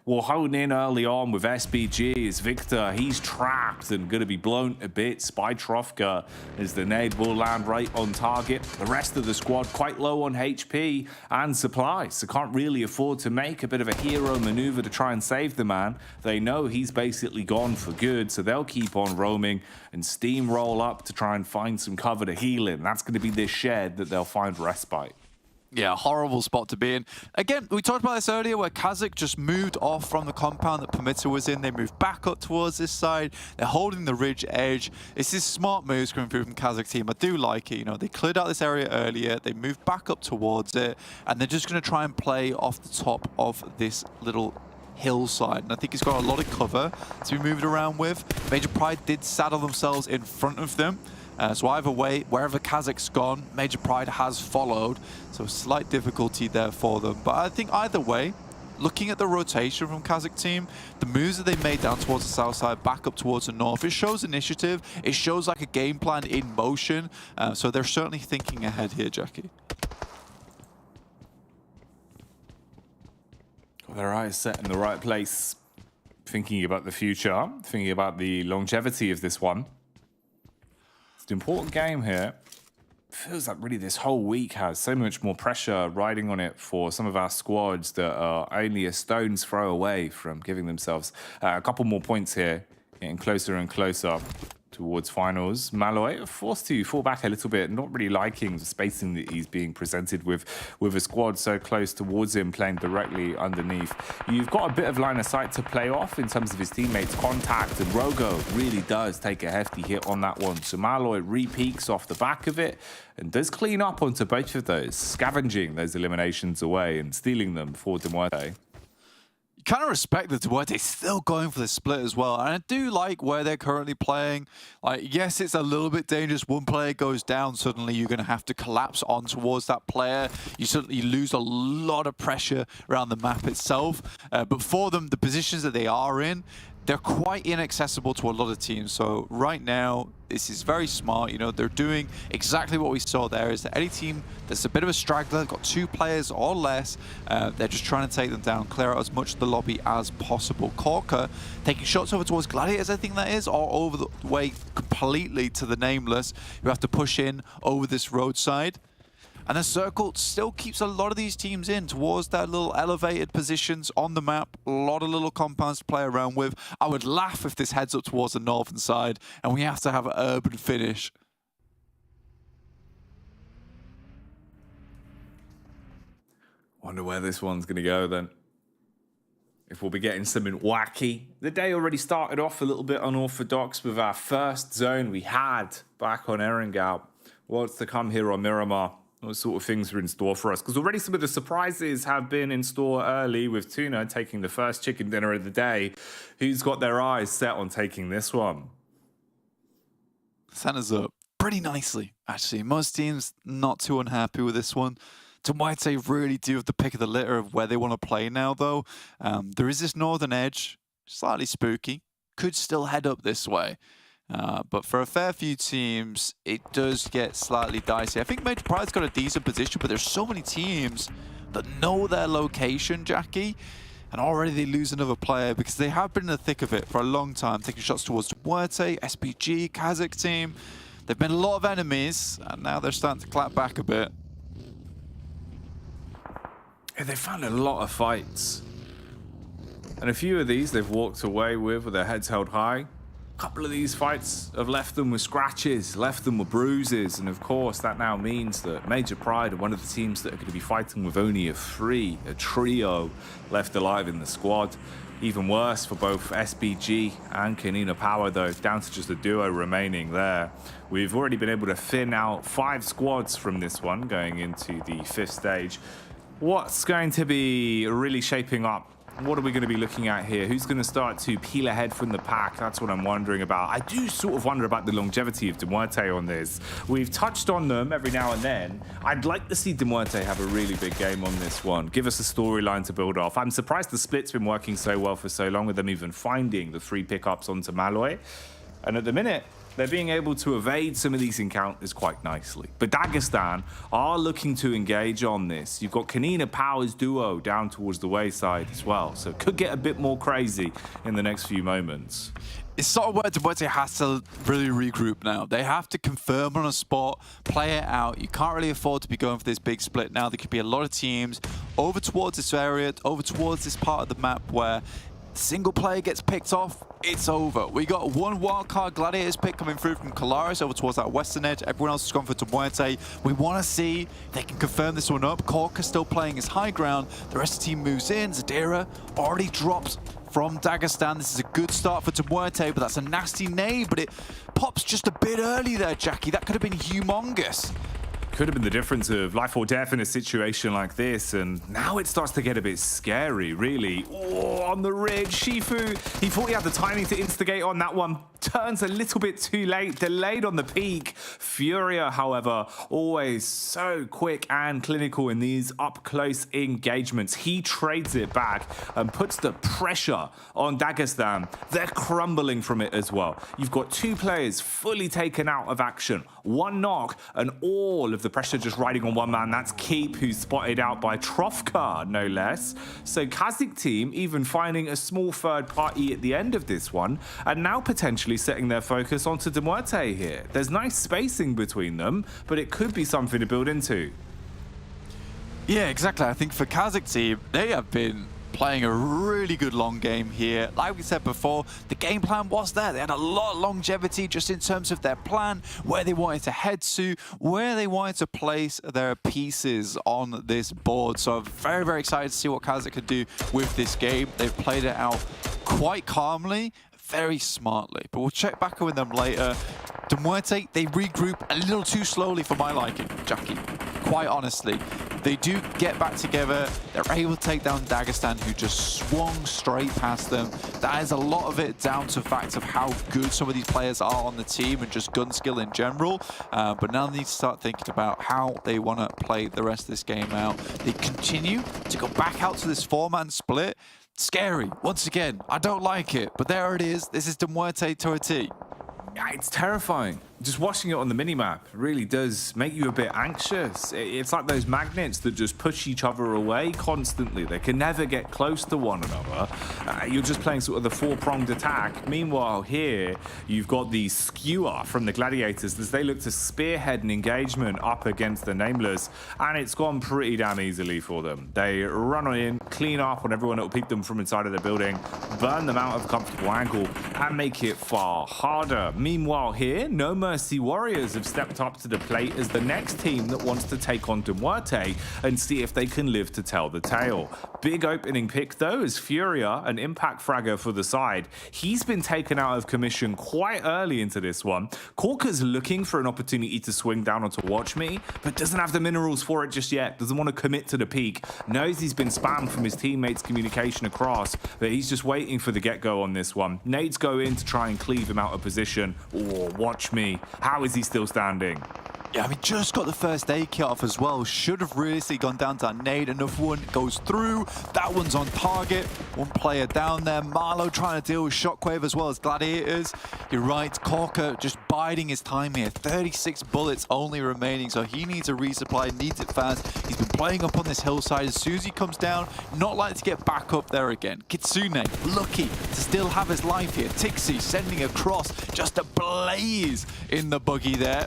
We'll hone in early on with SBG as Victor. He's trapped and going to be blown to bits by Trofka as the nade will land right on target. The rest of the squad quite low on HP and supplies, so can't really afford to make a bit of a hero maneuver to try and save the man. They know he's basically gone for good, so they'll keep on roaming and steamroll up to try and find some cover to heal in. That's going to be this shed that they'll find respite. Yeah, horrible spot to be in. Again, we talked about this earlier where KASIK just moved off from the compound that PERMITTA was in. They moved back up towards this side. They're holding the ridge edge. It's this smart moves coming through from KASIK team. I do like it. You know, they cleared out this area earlier. They moved back up towards it. And they're just going to try and play off the top of this little hillside. And I think he's got a lot of cover to be moved around with. Major Pride did saddle themselves in front of them. So either way, wherever KASIK's gone, Major Pride has followed. So slight difficulty there for them. But I think either way, looking at the rotation from KASIK team, the moves that they made down towards the south side, back up towards the north, it shows initiative. It shows like a game plan in motion. So they're certainly thinking ahead here, Jackie. Got their eyes set in the right place. Thinking about the future, thinking about the longevity of this one. An important game here. Feels like really this whole week has so much more pressure riding on it for some of our squads that are only a stone's throw away from giving themselves a couple more points here, getting closer and closer towards finals. Malloy forced to fall back a little bit, not really liking the spacing that he's being presented with a squad so close towards him, playing directly underneath. You've got a bit of line of sight to play off in terms of his teammates' contact, and Rogo really does take a hefty hit on that one. So Malloy re-peaks off the back of it and does clean up onto both of those, scavenging those eliminations away and stealing them for MUERTE. You kind of respect the MUERTE still going for the split as well, and I do like where they're currently playing. Like, yes, it's a little bit dangerous. One player goes down, suddenly you're going to have to collapse on towards that player. You suddenly lose a lot of pressure around the map itself. But for them, the positions that they are in, they're quite inaccessible to a lot of teams. So right now, this is very smart. You know, they're doing exactly what we saw there, is that any team that's a bit of a straggler, got 2 players or less, they're just trying to take them down, clear out as much of the lobby as possible. Corker taking shots over towards Gladiators, I think that is, or over the way completely to the Nameless, who have to push in over this roadside. And the Circle still keeps a lot of these teams in towards their little elevated positions on the map. A lot of little compounds to play around with. I would laugh if this heads up towards the northern side and we have to have an urban finish. Wonder where this one's going to go then. If we'll be getting something wacky. The day already started off a little bit unorthodox with our first zone we had back on Erangel. What's to come here on Miramar? What sort of things are in store for us? Because already some of the surprises have been in store early, with TUNA taking the first chicken dinner of the day. Who's got their eyes set on taking this one? Centers up pretty nicely, actually. Most teams not too unhappy with this one. MUERTE really do have the pick of the litter of where they want to play now, though. There is this northern edge, slightly spooky. Could still head up this way. But for a fair few teams, it does get slightly dicey. I think Major Pride's got a decent position, but there's so many teams that know their location, Jackie, and already they lose another player because they have been in the thick of it for a long time, taking shots towards MUERTE, SPG, KASIK team. They've been a lot of enemies, and now they're starting to clap back a bit. Yeah, they found a lot of fights. And a few of these they've walked away with their heads held high. A couple of these fights have left them with scratches, left them with bruises, and of course that now means that Major Pride are one of the teams that are going to be fighting with only a trio left alive in the squad. Even worse for both SPG and KONINA Power, though, down to just a duo remaining there. We've already been able to thin out 5 squads from this one going into the 5th stage. What's going to be really shaping up? What are we going to be looking at here? Who's going to start to peel ahead from the pack? That's what I'm wondering about. I do sort of wonder about the longevity of MUERTE on this. We've touched on them every now and then. I'd like to see MUERTE have a really big game on this one. Give us a storyline to build off. I'm surprised the split's been working so well for so long, with them even finding the 3 pickups onto Malloy. And at the minute, they're being able to evade some of these encounters quite nicely. But Dagestan are looking to engage on this. You've got KONINA Power's duo down towards the wayside as well. So it could get a bit more crazy in the next few moments. It's sort of where MUERTE has to really regroup now. They have to confirm on a spot, play it out. You can't really afford to be going for this big split now. There could be a lot of teams over towards this area, over towards this part of the map where single player gets picked off, it's over. We got one wildcard Gladiators pick coming through from Kalaris over towards that western edge. Everyone else has gone for MUERTE. We want to see if they can confirm this one up. Corker still playing his high ground. The rest of the team moves in. Zadira already drops from Dagestan. This is a good start for MUERTE, but that's a nasty nade, but it pops just a bit early there, Jackie. That could have been humongous. Could have been the difference of life or death in a situation like this, and now it starts to get a bit scary, really. Oh, on the ridge, Shifu, he thought he had the timing to instigate on that one. Turns a little bit too late, delayed on the peak. Furia, however, always so quick and clinical in these up-close engagements. He trades it back and puts the pressure on Dagestan. They're crumbling from it as well. You've got 2 players fully taken out of action. 1 knock, and all of the pressure just riding on one man. That's Keep, who's spotted out by Trofka, no less. So KASIK team even finding a small third party at the end of this one, and now potentially setting their focus onto MUERTE here. There's nice spacing between them, but it could be something to build into. Yeah, exactly. I think for KASIK team, they have been playing a really good long game here. Like we said before, the game plan was there. They had a lot of longevity just in terms of their plan, where they wanted to head to, where they wanted to place their pieces on this board. So I'm very, very excited to see what KASIK could do with this game. They've played it out quite calmly, very smartly. But we'll check back with them later. MUERTE, they regroup a little too slowly for my liking, Jackie. Quite honestly. They do get back together. They're able to take down Dagestan, who just swung straight past them. That is a lot of it down to the fact of how good some of these players are on the team and just gun skill in general. But now they need to start thinking about how they want to play the rest of this game out. They continue to go back out to this 4-man split. Scary. Once again, I don't like it, but there it is. This is MUERTE to a T. Yeah, it's terrifying. Just watching it on the minimap really does make you a bit anxious. It's like those magnets that just push each other away constantly. They can never get close to one another. You're just playing sort of the 4-pronged attack. Meanwhile, here, you've got the skewer from the Gladiators as they look to spearhead an engagement up against the Nameless, and it's gone pretty damn easily for them. They run in, clean up on everyone that will peek them from inside of the building, burn them out of a comfortable angle, and make it far harder. Meanwhile, here, No Mercy Warriors have stepped up to the plate as the next team that wants to take on MUERTE and see if they can live to tell the tale. Big opening pick though is Furia, an impact fragger for the side. He's been taken out of commission quite early into this one. Corker's looking for an opportunity to swing down onto Watch Me, but doesn't have the minerals for it just yet. Doesn't want to commit to the peak. Knows he's been spammed from his teammates' communication across, but he's just waiting for the get-go on this one. Nades go in to try and cleave him out of position. Oh, Watch Me. How is he still standing? Yeah, I mean, just got the first aid kit off as well. Should have really gone down to that nade. Another one goes through. That one's on target. One player down there. Marlow trying to deal with Shockwave as well as Gladiators. You're right, Corker just biding his time here. 36 bullets only remaining, so he needs a resupply, needs it fast. He's been playing up on this hillside. As soon as he comes down, not likely to get back up there again. Kitsune, lucky to still have his life here. Tixi sending across, just a blaze in the buggy there.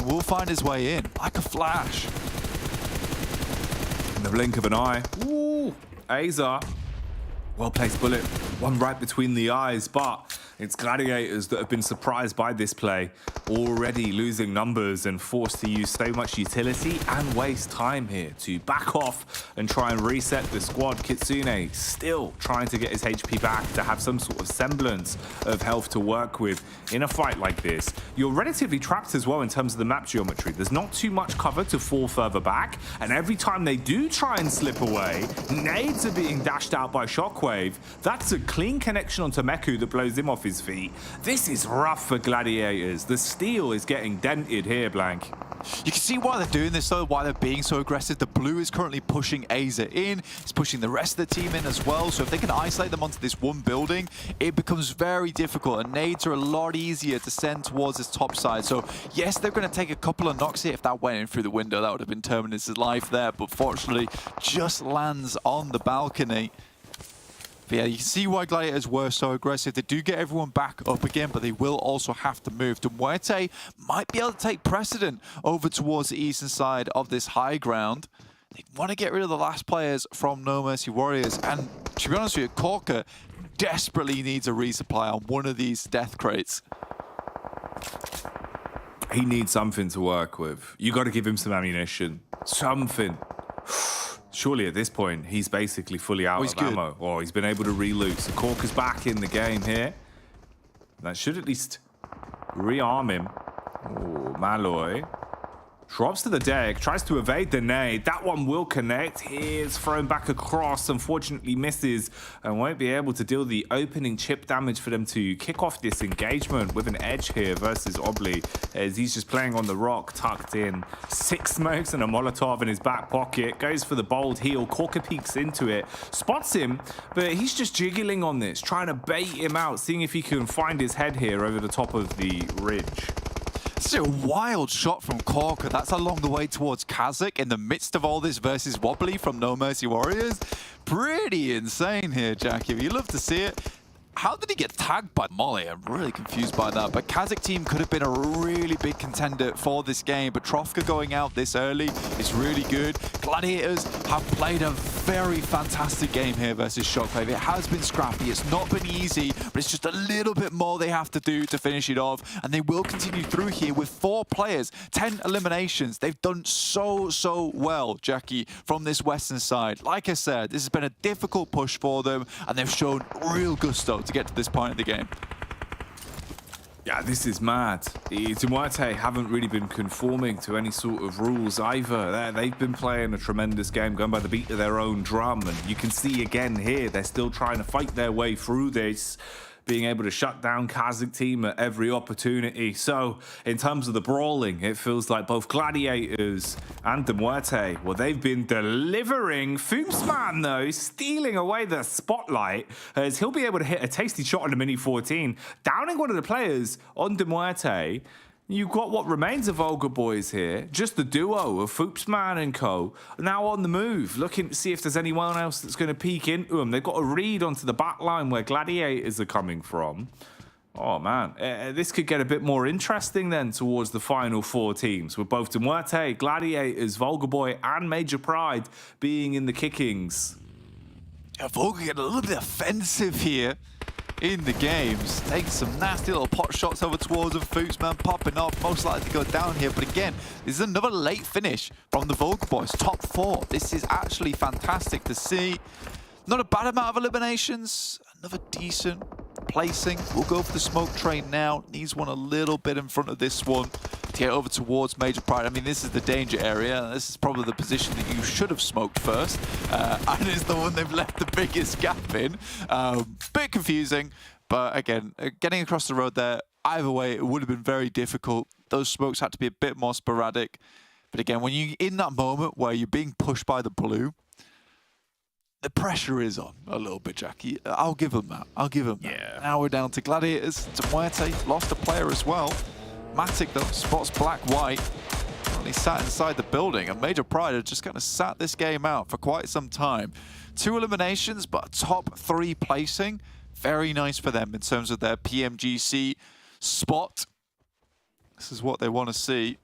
Will find his way in like a flash. In the blink of an eye. Ooh, Azar. Well-placed bullet. One right between the eyes, but it's Gladiators that have been surprised by this play. Already losing numbers and forced to use so much utility and waste time here to back off and try and reset the squad. Kitsune still trying to get his HP back to have some sort of semblance of health to work with in a fight like this. You're relatively trapped as well in terms of the map geometry. There's not too much cover to fall further back, and every time they do try and slip away, nades are being dashed out by Shockwave. That's a clean connection onto Meku that blows him off his feet. This is rough for Gladiators. The steel is getting dented here, Blank. You can see why they're doing this though, why they're being so aggressive. The blue is currently pushing Aza in. It's pushing the rest of the team in as well. So if they can isolate them onto this one building, it becomes very difficult. And nades are a lot easier to send towards this top side. So yes, they're going to take a couple of knocks here. If that went in through the window, that would have been Terminus' life there. But fortunately, just lands on the balcony. But yeah, you can see why Gladiators were so aggressive. They do get everyone back up again, but they will also have to move. MUERTE might be able to take precedent over towards the eastern side of this high ground. They want to get rid of the last players from No Mercy Warriors. And to be honest with you, Corker desperately needs a resupply on one of these death crates. He needs something to work with. You got to give him some ammunition. Something. Surely at this point, he's basically fully out of ammo. Or he's been able to reloot. So Corker's back in the game here. That should at least rearm him. Oh, Malloy. Drops to the deck, tries to evade the nade. That one will connect. Here's thrown back across. Unfortunately misses and won't be able to deal the opening chip damage for them to kick off this engagement with an edge here versus Obli, as he's just playing on the rock, tucked in. 6 smokes and a Molotov in his back pocket. Goes for the bold heal. Corker peeks into it, spots him, but he's just jiggling on this, trying to bait him out, seeing if he can find his head here over the top of the ridge. This is a wild shot from Corker. That's along the way towards KASIK in the midst of all this versus Wobbly from No Mercy Warriors. Pretty insane here, Jackie. You love to see it. How did he get tagged by Molly? I'm really confused by that. But KASIK team could have been a really big contender for this game. But Trofka going out this early is really good. Gladiators have played a very fantastic game here versus Shockwave. It has been scrappy. It's not been easy, but it's just a little bit more they have to do to finish it off. And they will continue through here with 4 players, 10 eliminations. They've done so well, Jackie, from this Western side. Like I said, this has been a difficult push for them, and they've shown real gusto to get to this point of the game. Yeah, this is mad. The MUERTE haven't really been conforming to any sort of rules either. They've been playing a tremendous game, going by the beat of their own drum, and you can see again here, they're still trying to fight their way through this, being able to shut down KASIK team at every opportunity. So in terms of the brawling, it feels like both Gladiators and MUERTE, well, they've been delivering. Foomsman, though, stealing away the spotlight, as he'll be able to hit a tasty shot on the Mini 14, downing one of the players on MUERTE. You've got what remains of VULGAR boys here, just the duo of Foopsman and co, now on the move, looking to see if there's anyone else that's going to peek into them. They've got a read onto the back line where Gladiators are coming from. Oh man, this could get a bit more interesting then towards the final 4 teams, with both MUERTE, Gladiators, VULGAR boy and Major Pride being in the kickings. Yeah, VULGAR getting a little bit offensive here in the games, taking some nasty little pot shots over towards him. Foopsman popping off, most likely to go down here. But again, this is another late finish from the VULGAR boys, top 4. This is actually fantastic to see. Not a bad amount of eliminations, another decent placing. We'll go for the smoke train now. Needs one a little bit in front of this one to get over towards Major Pride. I mean, this is the danger area. This is probably the position that you should have smoked first. And it's the one they've left the biggest gap in. Bit confusing, but again, getting across the road there, either way, it would have been very difficult. Those smokes had to be a bit more sporadic. But again, when you're in that moment where you're being pushed by the blue, the pressure is on a little bit, Jackie. I'll give them that. I'll give them that. Yeah. Now we're down to Gladiators. To MUERTE, lost a player as well. Matic, though, spots black-white. He sat inside the building, and Major Pride had just kind of sat this game out for quite some time. 2 eliminations, but a top 3 placing. Very nice for them in terms of their PMGC spot. This is what they want to see.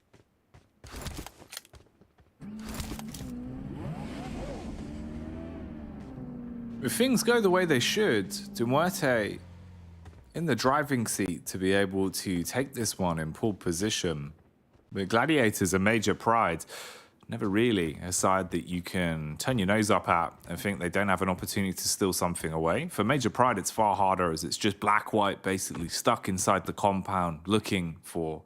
If things go the way they should, MUERTE in the driving seat to be able to take this one in pole position. But Gladiators and Major Pride, never really a side that you can turn your nose up at and think they don't have an opportunity to steal something away. For Major Pride, it's far harder, as it's just black-white basically stuck inside the compound looking for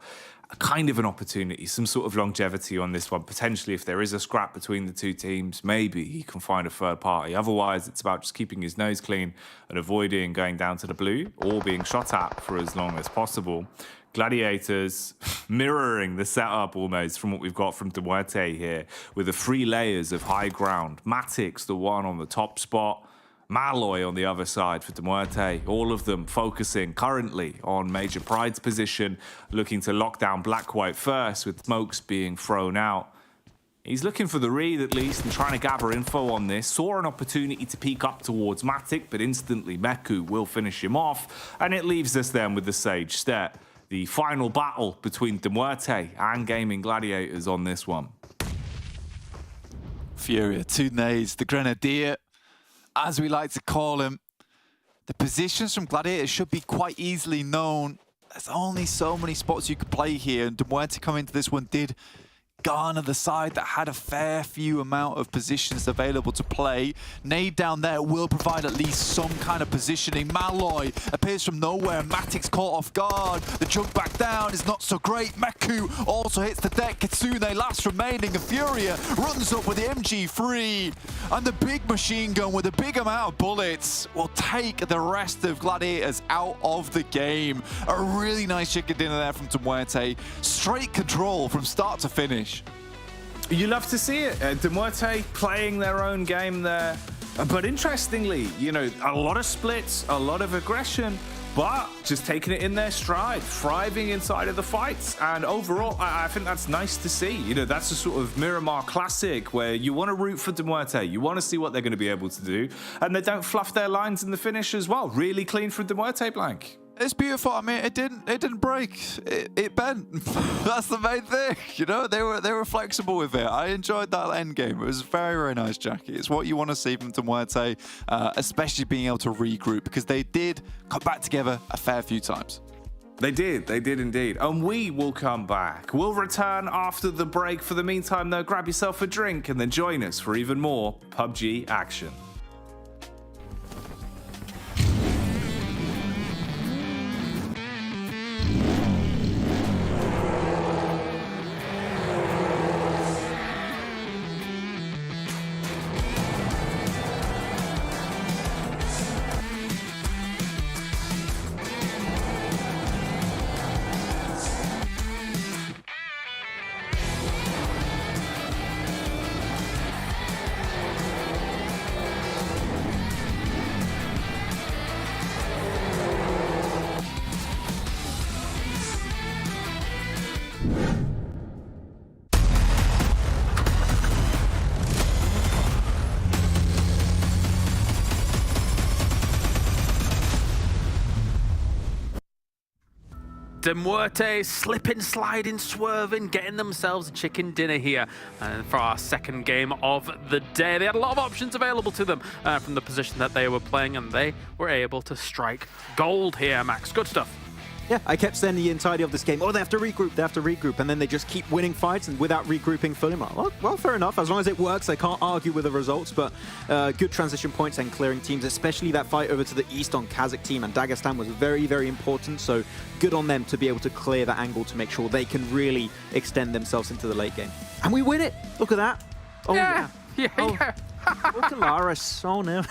a kind of an opportunity, some sort of longevity on this one. Potentially, if there is a scrap between the 2 teams, maybe he can find a third party. Otherwise, it's about just keeping his nose clean and avoiding going down to the blue or being shot at for as long as possible. Gladiators mirroring the setup almost from what we've got from MUERTE here, with the 3 layers of high ground. Matic's the one on the top spot, Malloy on the other side for MUERTE, all of them focusing currently on Major Pride's position, looking to lock down black-white first, with smokes being thrown out. He's looking for the read at least and trying to gather info on this. Saw an opportunity to peek up towards Matic, but instantly Meku will finish him off, and it leaves us then with the Sage step. The final battle between MUERTE and Gaming Gladiators on this one. Furia, 2 nades, the Grenadier, as we like to call him. The positions from Gladiators should be quite easily known. There's only so many spots you could play here, and MUERTE coming into this one did garner the side that had a fair few amount of positions available to play. Nade down there will provide at least some kind of positioning. Malloy appears from nowhere. Matic's caught off guard. The jump back down is not so great. Meku also hits the deck. Kitsune last remaining, and Furia runs up with the MG3. And the big machine gun with a big amount of bullets will take the rest of Gladiators out of the game. A really nice chicken dinner there from MUERTE. Straight control from start to finish. You love to see it. MUERTE playing their own game there. But interestingly, you know, a lot of splits, a lot of aggression, but just taking it in their stride, thriving inside of the fights. And overall, I think that's nice to see. You know, that's a sort of Miramar classic where you want to root for MUERTE, you want to see what they're going to be able to do, and they don't fluff their lines in the finish as well. Really clean from MUERTE, Blank. It's beautiful. I mean, it didn't break. It bent. That's the main thing. You know, they were flexible with it. I enjoyed that end game. It was very, very nice, Jackie. It's what you want to see from MUERTE, especially being able to regroup, because they did come back together a fair few times. They did indeed. And we will come back. We'll return after the break. For the meantime, though, grab yourself a drink and then join us for even more PUBG action. MUERTE slipping, sliding, swerving, getting themselves a chicken dinner here for our second game of the day. They had a lot of options available to them from the position that they were playing, and they were able to strike gold here, Max. Good stuff. Yeah, I kept saying the entirety of this game, oh, they have to regroup, and then they just keep winning fights and without regrouping fully. Well, fair enough. As long as it works, I can't argue with the results, but good transition points and clearing teams, especially that fight over to the east on KASIK team and Dagestan was very, very important, so good on them to be able to clear that angle to make sure they can really extend themselves into the late game. And we win it! Look at that! Oh, yeah. Oh, Kalaris. Oh, no.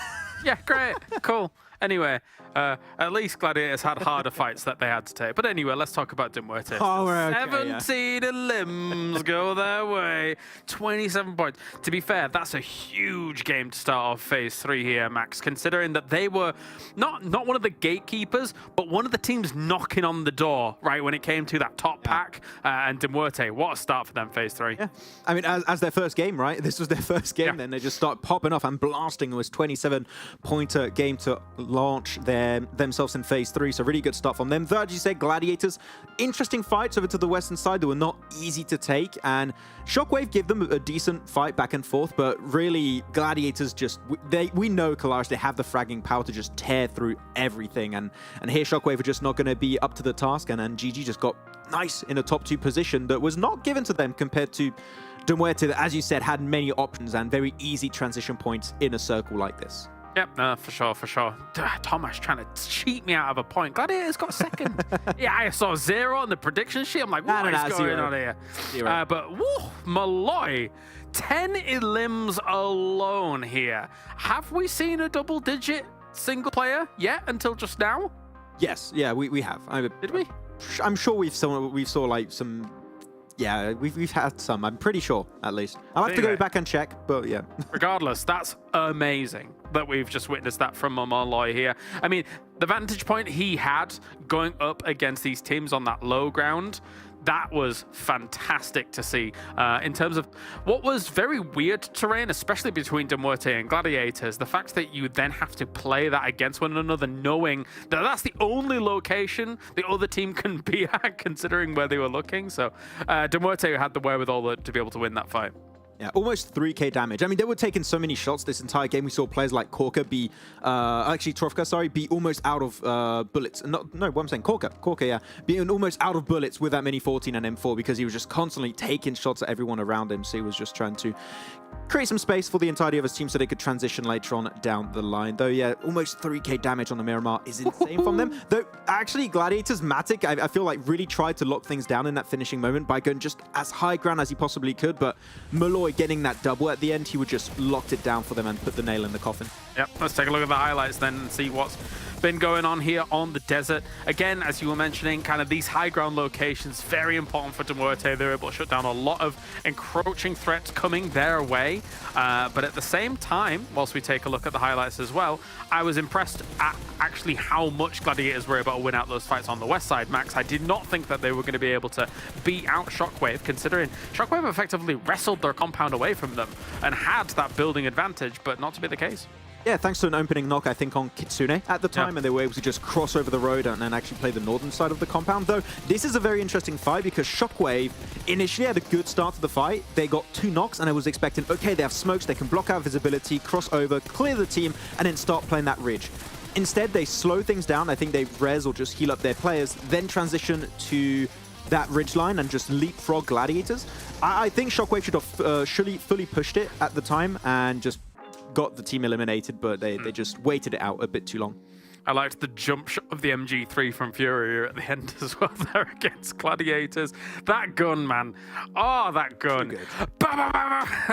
Yeah, great. Cool. Anyway, at least Gladiators had harder fights that they had to take. But anyway, let's talk about MUERTE. Oh, okay, 17 limbs go their way. 27 points. To be fair, that's a huge game to start off Phase 3 here, Max, considering that they were not one of the gatekeepers, but one of the teams knocking on the door, right, when it came to that top pack. And MUERTE, what a start for them, Phase 3. Yeah, I mean, as their first game, right? This was their first game, then they just start popping off and blasting. It was 27-pointer game to launch themselves in Phase 3, so really good start from them. Third, you said Gladiators, interesting fights over to the western side that were not easy to take, and Shockwave gave them a decent fight back and forth, but really Gladiators just, we know Kalaris, they have the fragging power to just tear through everything, and here Shockwave are just not going to be up to the task, and GG just got nice in a top 2 position that was not given to them compared to MUERTE that, as you said, had many options and very easy transition points in a circle like this. Yep, no, for sure, for sure. Thomas trying to cheat me out of a point. Gladiator's got second. Yeah, I saw 0 on the prediction sheet. I'm like, what is going on here? But woo, Malloy, 10 elims alone here. Have we seen a double-digit single player yet until just now? Yes, yeah, we have. Did we? I'm sure we saw like some. Yeah, we've had some. I'm pretty sure, at least. I'll have to go back and check, but yeah. Regardless, that's amazing that we've just witnessed that from Malloy here. I mean, the vantage point he had going up against these teams on that low ground, that was fantastic to see in terms of what was very weird terrain, especially between MUERTE and Gladiators. The fact that you then have to play that against one another, knowing that that's the only location the other team can be at, considering where they were looking. So MUERTE had the wherewithal to be able to win that fight. Yeah, almost 3k damage. I mean, they were taking so many shots this entire game. We saw players like Korka be, actually Trofka, sorry, be almost out of bullets. No, what I'm saying, Korka, yeah, being almost out of bullets with that mini 14 and M4 because he was just constantly taking shots at everyone around him. So he was just trying to create some space for the entirety of his team so they could transition later on down the line. Though, yeah, almost 3k damage on the Miramar is insane from them. Though, actually, Gladiators, Matic, I feel like really tried to lock things down in that finishing moment by going just as high ground as he possibly could, but Malloy getting that double at the end, he would just locked it down for them and put the nail in the coffin. Yep, let's take a look at the highlights then and see what's been going on here on the desert. Again, as you were mentioning, kind of these high ground locations, very important for MUERTE. They're able to shut down a lot of encroaching threats coming their way. But at the same time, whilst we take a look at the highlights as well, I was impressed at actually how much Gladiators were able to win out those fights on the west side, Max. I did not think that they were going to be able to beat out SHOCKWAVE, considering SHOCKWAVE effectively wrestled their compound away from them and had that building advantage, but not to be the case. Yeah, thanks to an opening knock, I think, on Kitsune at the time, and they were able to just cross over the road and actually play the northern side of the compound. Though, this is a very interesting fight because SHOCKWAVE initially had a good start to the fight. They got 2 knocks, and I was expecting, okay, they have smokes, they can block out visibility, cross over, clear the team, and then start playing that ridge. Instead, they slow things down. I think they res or just heal up their players, then transition to that ridge line and just leapfrog Gladiators. I think SHOCKWAVE should have fully pushed it at the time and just got the team eliminated, but they just waited it out a bit too long. I liked the jump shot of the MG3 from Fury at the end as well there against Gladiators. That gun, man. Oh, that gun.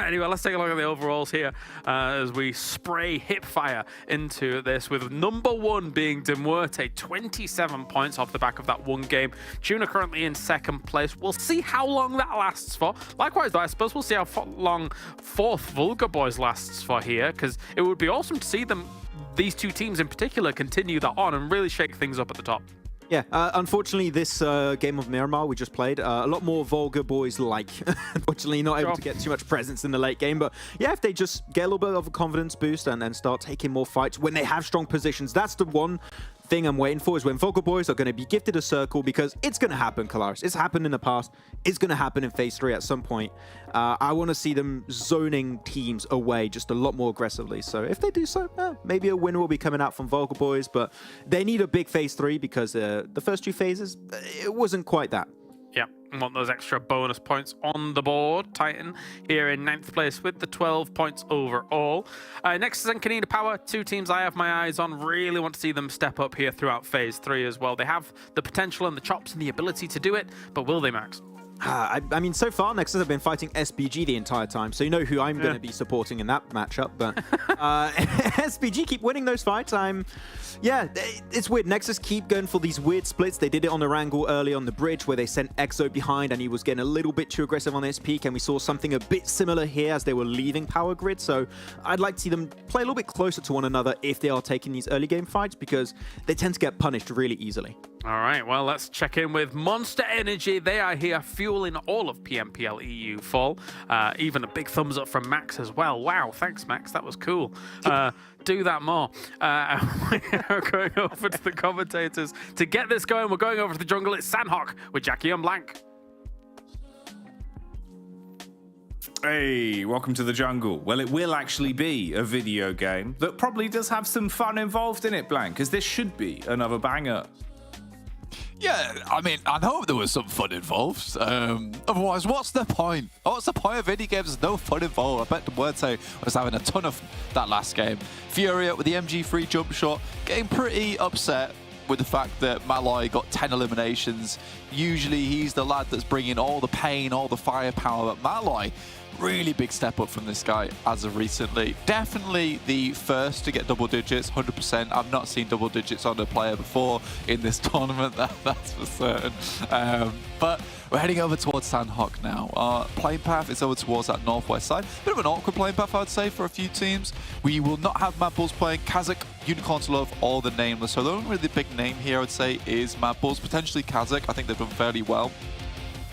Anyway, let's take a look at the overalls here as we spray hip fire into this, with number 1 being MUERTE, 27 points off the back of that one game. TUNA currently in 2nd place. We'll see how long that lasts for. Likewise, though, I suppose we'll see how long 4th VULGAR Boys lasts for here, because it would be awesome to see them, these two teams in particular, continue that on and really shake things up at the top. Yeah, unfortunately, this game of Miramar we just played, a lot more VULGAR Boys-like. Unfortunately, not able to get too much presence in the late game. But yeah, if they just get a little bit of a confidence boost and then start taking more fights when they have strong positions, that's the one thing I'm waiting for, is when VULGAR Boys are going to be gifted a circle, because it's going to happen, Kalaris. It's happened in the past. It's going to happen in Phase 3 at some point. I want to see them zoning teams away just a lot more aggressively. So if they do so, maybe a win will be coming out from VULGAR Boys, but they need a big Phase 3 because the first 2 phases, it wasn't quite that. Yeah, want those extra bonus points on the board. Titan here in 9th place with the 12 points overall. NEXUS and KONINA Power, 2 teams I have my eyes on. Really want to see them step up here throughout Phase 3 as well. They have the potential and the chops and the ability to do it, but will they, Max? I mean, so far, NEXUS have been fighting SBG the entire time, so you know who I'm going to be supporting in that matchup. But SBG keep winning those fights. Yeah, it's weird. NEXUS keep going for these weird splits. They did it on Erangel early on the bridge where they sent Exo behind and he was getting a little bit too aggressive on his peak, and we saw something a bit similar here as they were leaving Power Grid. So I'd like to see them play a little bit closer to one another if they are taking these early game fights, because they tend to get punished really easily. All right, well, let's check in with Monster Energy. They are here fueling all of PMPL EU Fall. Even a big thumbs up from Max as well. Wow, thanks, Max. That was cool. Do that more. We are going over to the commentators. To get this going, we're going over to the jungle. It's Sanhok with Jackie and Blank. Hey, welcome to the jungle. Well, it will actually be a video game that probably does have some fun involved in it, Blank, because this should be another banger. Yeah, I mean, I hope there was some fun involved. Otherwise, what's the point? What's the point of video games? There's no fun involved. I bet MUERTE was having a ton of fun that last game. Fury with the MG3 jump shot, getting pretty upset with the fact that Malloy got 10 eliminations. Usually, he's the lad that's bringing all the pain, all the firepower, but Malloy, really big step up from this guy as of recently. Definitely the first to get double digits, 100%. I've not seen double digits on a player before in this tournament, that's for certain. But we're heading over towards Sanhok now. Our playing path is over towards that northwest side. Bit of an awkward playing path, I'd say, for a few teams. We will not have MADBULLS playing KASIK, Unicorns Love, or the Nameless. So the only really big name here, I would say, is MADBULLS, potentially KASIK. I think they've done fairly well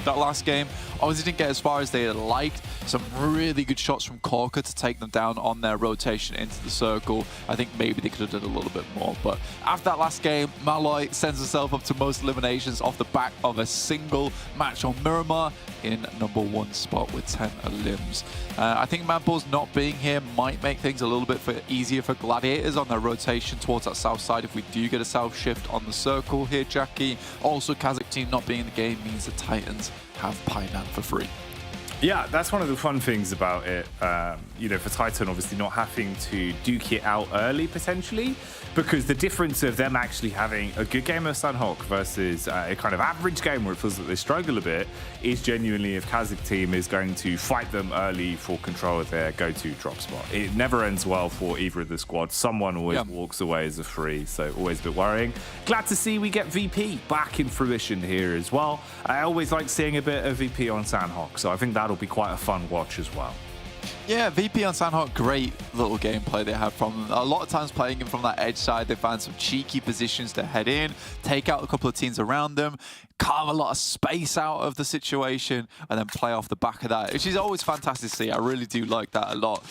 that last game. Obviously didn't get as far as they had liked. Some really good shots from Corker to take them down on their rotation into the circle. I think maybe they could have done a little bit more. But after that last game, Malloy sends herself up to most eliminations off the back of a single match on Miramar in #1 spot with 10 elims. I think MADBULLS not being here might make things a little bit easier for Gladiators on their rotation towards that south side if we do get a south shift on the circle here, Jackie. Also, KASIK team not being in the game means the Titans have Painan for free. Yeah, that's one of the fun things about it. You know, for Titan, obviously not having to duke it out early, potentially, because the difference of them actually having a good game of Sanhok versus a kind of average game where it feels that they struggle a bit is genuinely if KASIK team is going to fight them early for control of their go-to drop spot. It never ends well for either of the squads. Someone always walks away as a free, so always a bit worrying. Glad to see we get VP back in fruition here as well. I always like seeing a bit of VP on Sanhok, so I think that'll be quite a fun watch as well. Yeah, VP on Sanhok, great little gameplay they had from them. A lot of times playing him from that edge side, they find some cheeky positions to head in, take out a couple of teams around them, carve a lot of space out of the situation, and then play off the back of that, which is always fantastic to see. I really do like that a lot.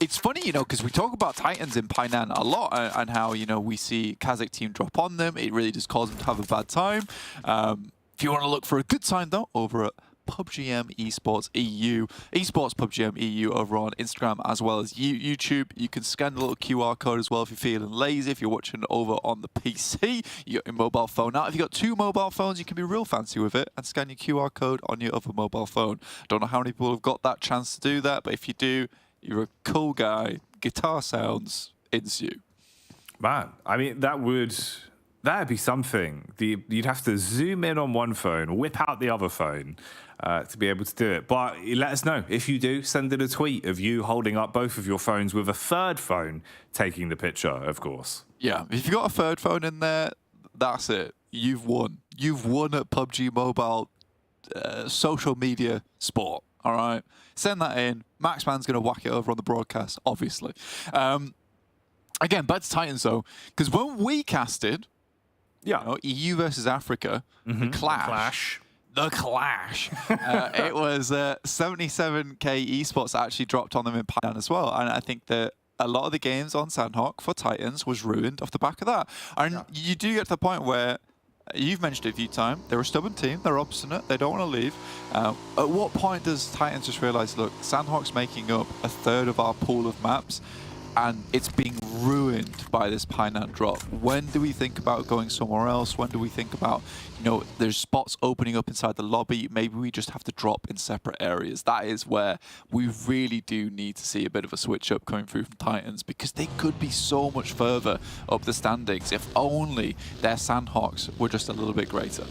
It's funny, you know, because we talk about Titans in Painan a lot and how, you know, we see KASIK team drop on them. It really just causes them to have a bad time. If you want to look for a good time, though, over at PUBGM Esports EU, Esports PUBGM EU over on Instagram as well as YouTube. You can scan the little QR code as well if you're feeling lazy. If you're watching over on the PC, you got your mobile phone out. If you've got two mobile phones, you can be real fancy with it and scan your QR code on your other mobile phone. Don't know how many people have got that chance to do that, but if you do, you're a cool guy. Guitar sounds ensue. Man, I mean, that'd be something. You'd have to zoom in on one phone, whip out the other phone to be able to do it. But let us know. If you do, send in a tweet of you holding up both of your phones with a third phone taking the picture, of course. Yeah, if you've got a third phone in there, that's it. You've won. You've won at PUBG Mobile social media sport, all right? Send that in. Maxman's going to whack it over on the broadcast, obviously. Again, back to Titans, though, because when we casted, you know, EU versus Africa, the clash. The clash. It was 77k esports actually dropped on them in Painan as well. And I think that a lot of the games on Sanhok for Titans was ruined off the back of that. And you do get to the point where, you've mentioned it a few times, they're a stubborn team, they're obstinate, they don't want to leave. At what point does Titans just realize, look, Sanhok's making up a third of our pool of maps, and it's being ruined by this Painan drop? When do we think about going somewhere else? When do we think about, you know, there's spots opening up inside the lobby, maybe we just have to drop in separate areas? That is where we really do need to see a bit of a switch up coming through from Titans, because they could be so much further up the standings if only their Sanhoks were just a little bit greater.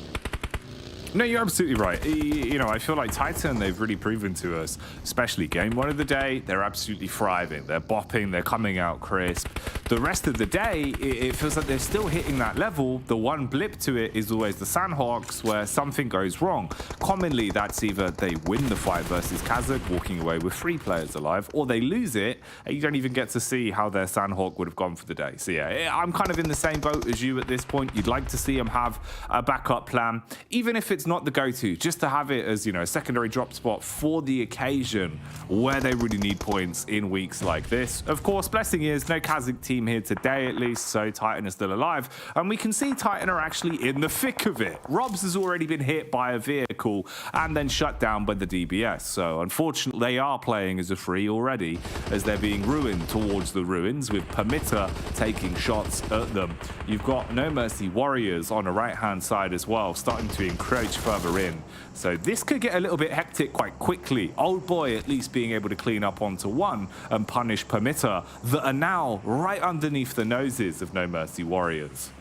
No, you're absolutely right. You know, I feel like Titan, they've really proven to us, especially game one of the day, they're absolutely thriving. They're bopping, they're coming out crisp. The rest of the day, it feels like they're still hitting that level. The one blip to it is always the Sanhoks, where something goes wrong. Commonly, that's either they win the fight versus KASIK, walking away with 3 players alive, or they lose it, and you don't even get to see how their Sanhok would have gone for the day. So yeah, I'm kind of in the same boat as you at this point. You'd like to see them have a backup plan, even if it's not the go-to, just to have it as, you know, a secondary drop spot for the occasion where they really need points in weeks like this. Of course, blessing is no KASIK team here today at least, so Titan is still alive, and we can see Titan are actually in the thick of it. Robs has already been hit by a vehicle and then shut down by the DBS, so unfortunately they are playing as a free already, as they're being ruined towards the ruins, with PERMITTA taking shots at them. You've got No Mercy Warriors on the right-hand side as well, starting to encroach further in. So this could get a little bit hectic quite quickly. Old Boy at least being able to clean up onto one and punish PERMITTA, that are now right underneath the noses of No Mercy Warriors.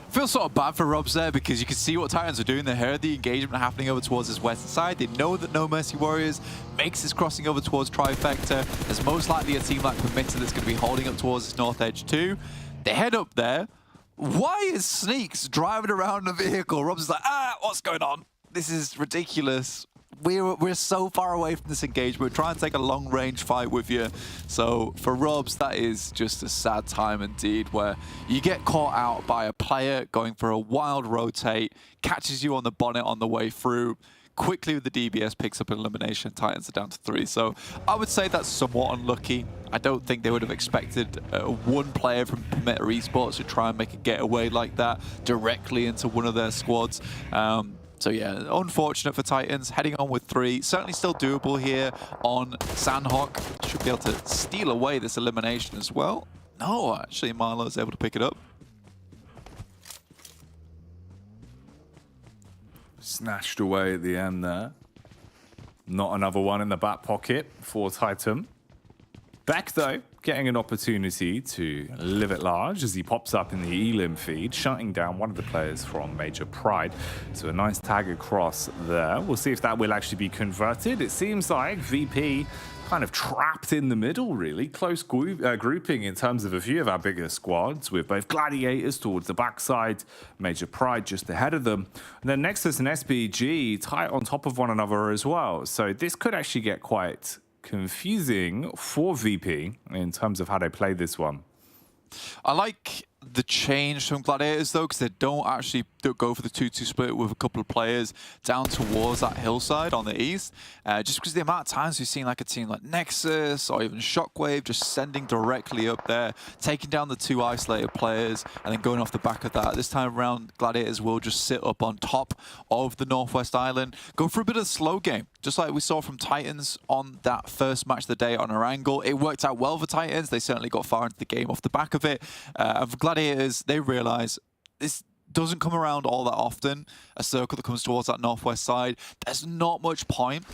Feels sort of bad for Robs there, because you can see what Titans are doing. They heard the engagement happening over towards his western side. They know that No Mercy Warriors makes this crossing over towards Trifecta. There's most likely a team like PERMITTA that's going to be holding up towards his north edge too. They head up there. Why is Sneaks driving around a vehicle? Robs is like, what's going on? This is ridiculous. We're so far away from this engagement. Try and take a long-range fight with you. So for Robs, that is just a sad time indeed, where you get caught out by a player going for a wild rotate, catches you on the bonnet on the way through. Quickly with the DBS picks up an elimination. Titans are down to 3. So I would say that's somewhat unlucky. I don't think they would have expected one player from PERMITTA Esports to try and make a getaway like that directly into one of their squads. So yeah, unfortunate for Titans, heading on with 3. Certainly still doable here on Sanhok. Should be able to steal away this elimination as well. No, actually Marlo is able to pick it up. Snatched away at the end there. Not another one in the back pocket for Titan. Beck, though, getting an opportunity to live at large as he pops up in the Elim feed, shutting down one of the players from Major Pride. So a nice tag across there. We'll see if that will actually be converted. It seems like VP kind of trapped in the middle, really. Close grouping in terms of a few of our bigger squads, with both Gladiators towards the backside, Major Pride just ahead of them. And then Nexus and SBG tight on top of one another as well. So this could actually get quite confusing for VP in terms of how they play this one. I like the change from Gladiators, though, because they don't actually go for the 2-2 split with a couple of players down towards that hillside on the east. Just because the amount of times we've seen like a team like NEXUS or even Shockwave just sending directly up there, taking down the 2 isolated players, and then going off the back of that. This time around, Gladiators will just sit up on top of the Northwest Island, go for a bit of a slow game, just like we saw from Titans on that first match of the day on Erangel. It worked out well for Titans. They certainly got far into the game off the back of it. And for Gladiators, they realize this doesn't come around all that often, a circle that comes towards that northwest side. There's not much point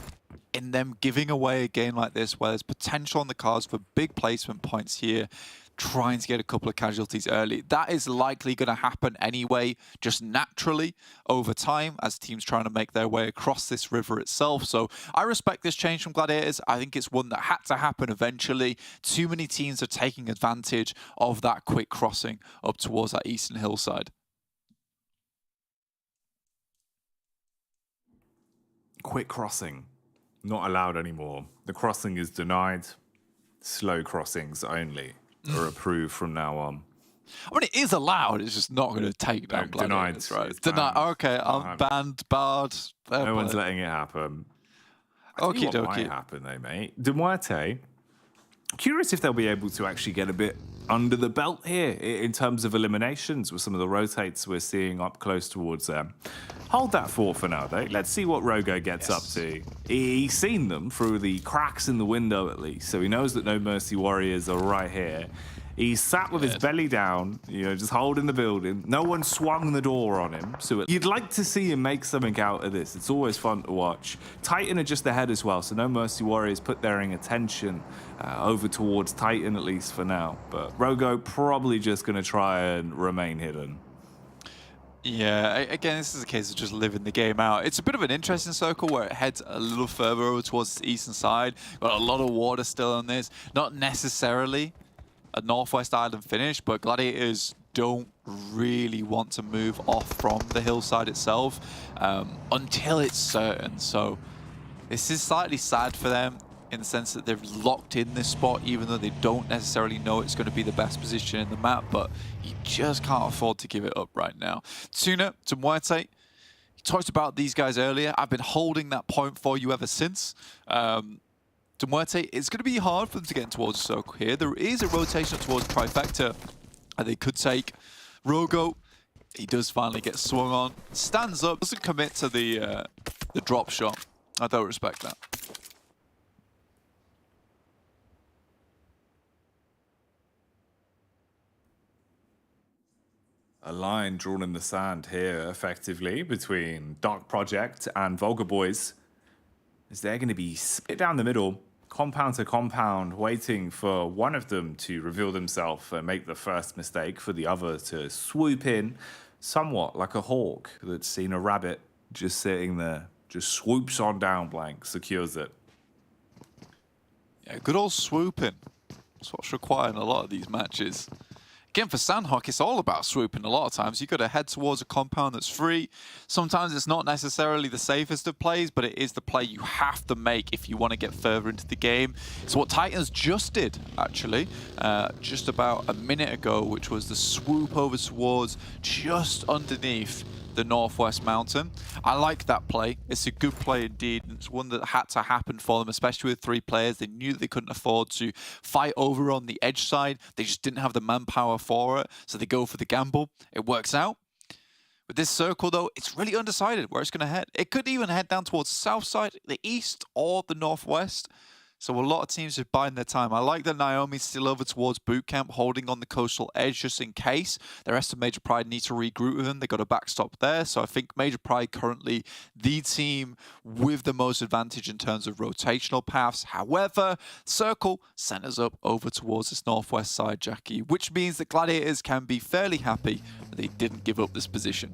in them giving away a game like this where there's potential on the cards for big placement points here, trying to get a couple of casualties early. That is likely going to happen anyway, just naturally over time as teams trying to make their way across this river itself. So I respect this change from Gladiators. I think it's one that had to happen eventually. Too many teams are taking advantage of that quick crossing up towards that eastern hillside. Quick crossing, not allowed anymore. The crossing is denied. Slow crossings only are approved from now on. I mean, it is allowed. It's just not going to take down Gladiators, denied. right? It's Denied. banned. Okay, I'm banned, barred. No one's letting it happen. Okie What might dokie. happen though, mate? MUERTE, curious if they'll be able to actually get a bit under the belt here in terms of eliminations with some of the rotates we're seeing up close towards them. Hold that thought for now, though. Let's see what Rogo gets up to. He's seen them through the cracks in the window, at least, so he knows that No Mercy Warriors are right here. He's sat with his belly down, you know, just holding the building. No one swung the door on him, so you'd like to see him make something out of this. It's always fun to watch. Titan are just ahead as well, so No Mercy Warriors put their attention over towards Titan, at least for now. But Rogo probably just going to try and remain hidden. Yeah, again, this is a case of just living the game out. It's a bit of an interesting circle where it heads a little further over towards the eastern side. Got a lot of water still on this. Not necessarily a Northwest Island finish, but Gladiators don't really want to move off from the hillside itself until it's certain. So this is slightly sad for them in the sense that they've locked in this spot, even though they don't necessarily know it's going to be the best position in the map, but you just can't afford to give it up right now. TUNA to MUERTE. You talked about these guys earlier. I've been holding that point for you ever since. To MUERTE, it's going to be hard for them to get towards the circle here. There is a rotation towards Trifecta, and they could take Rogo. He does finally get swung on. Stands up, doesn't commit to the drop shot. I don't respect that. A line drawn in the sand here, effectively, between Dark Project and VULGAR Boys. Is they're going to be split down the middle, compound to compound, waiting for one of them to reveal themselves and make the first mistake, for the other to swoop in, somewhat like a hawk that's seen a rabbit just sitting there, just swoops on down blank, secures it. Yeah, good old swooping. That's what's required in a lot of these matches. Again, for Sanhok, it's all about swooping a lot of times. You've got to head towards a compound that's free. Sometimes it's not necessarily the safest of plays, but it is the play you have to make if you want to get further into the game. It's what Titans just did, actually, just about a minute ago, which was the swoop over towards just underneath the Northwest Mountain. I like that play. It's a good play indeed. It's one that had to happen for them, especially with 3 players. They knew that they couldn't afford to fight over on the edge side. They just didn't have the manpower for it, so they go for the gamble. It works out. With this circle, though, it's really undecided where it's going to head. It could even head down towards the south side, the east, or the northwest. So a lot of teams are biding their time. I like that Naomi's still over towards boot camp, holding on the coastal edge just in case. The rest of Major Pride need to regroup with them. They got a backstop there. So I think Major Pride currently the team with the most advantage in terms of rotational paths. However, Circle centers up over towards this northwest side, Jackie, which means that Gladiators can be fairly happy that they didn't give up this position.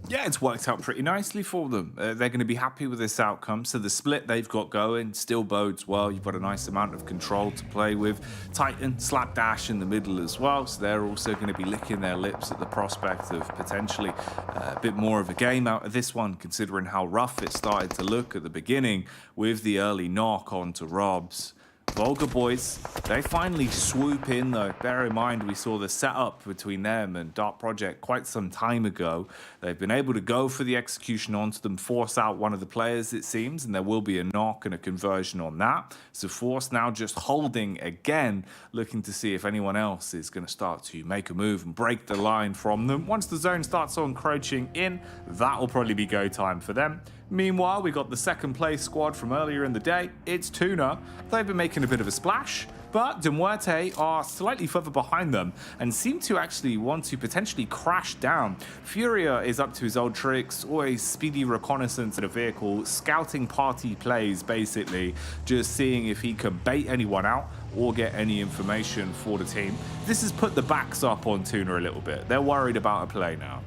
Yeah, it's worked out pretty nicely for them. They're going to be happy with this outcome. So the split they've got going still bodes well. You've got a nice amount of control to play with. Titan, Slapdash in the middle as well. So they're also going to be licking their lips at the prospect of potentially a bit more of a game out of this one, considering how rough it started to look at the beginning with the early knock onto Robs. VULGAR boys, they finally swoop in though. Bear in mind we saw the setup between them and Dark Project quite some time ago. They've been able to go for the execution onto them, force out one of the players it seems, and there will be a knock and a conversion on that. So Force now just holding again, looking to see if anyone else is going to start to make a move and break the line from them. Once the zone starts encroaching in, that will probably be go time for them. Meanwhile, we got the second place squad from earlier in the day. It's TUNA. They've been making a bit of a splash, but MUERTE are slightly further behind them and seem to actually want to potentially crash down. Furia is up to his old tricks, always speedy reconnaissance at a vehicle, scouting party plays basically, just seeing if he can bait anyone out or get any information for the team. This has put the backs up on TUNA a little bit. They're worried about a play now.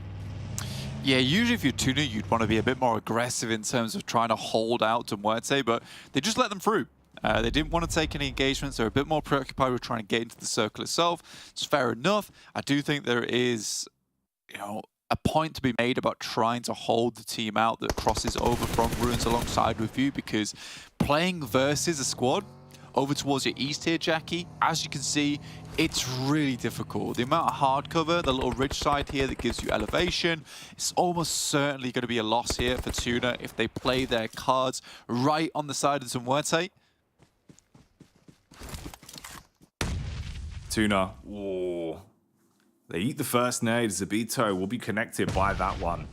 Yeah, usually if you're TUNA, you'd want to be a bit more aggressive in terms of trying to hold out to MUERTE, but they just let them through. They didn't want to take any engagements. They're a bit more preoccupied with trying to get into the circle itself. It's fair enough. I do think there is, a point to be made about trying to hold the team out that crosses over from Ruins alongside with you, because playing versus a squad over towards your east here, Jackie, as you can see, it's really difficult. The amount of hard cover, the little ridge side here that gives you elevation, it's almost certainly going to be a loss here for TUNA if they play their cards right on the side of MUERTE. TUNA, whoa. They eat the first nade. Zabito will be connected by that one.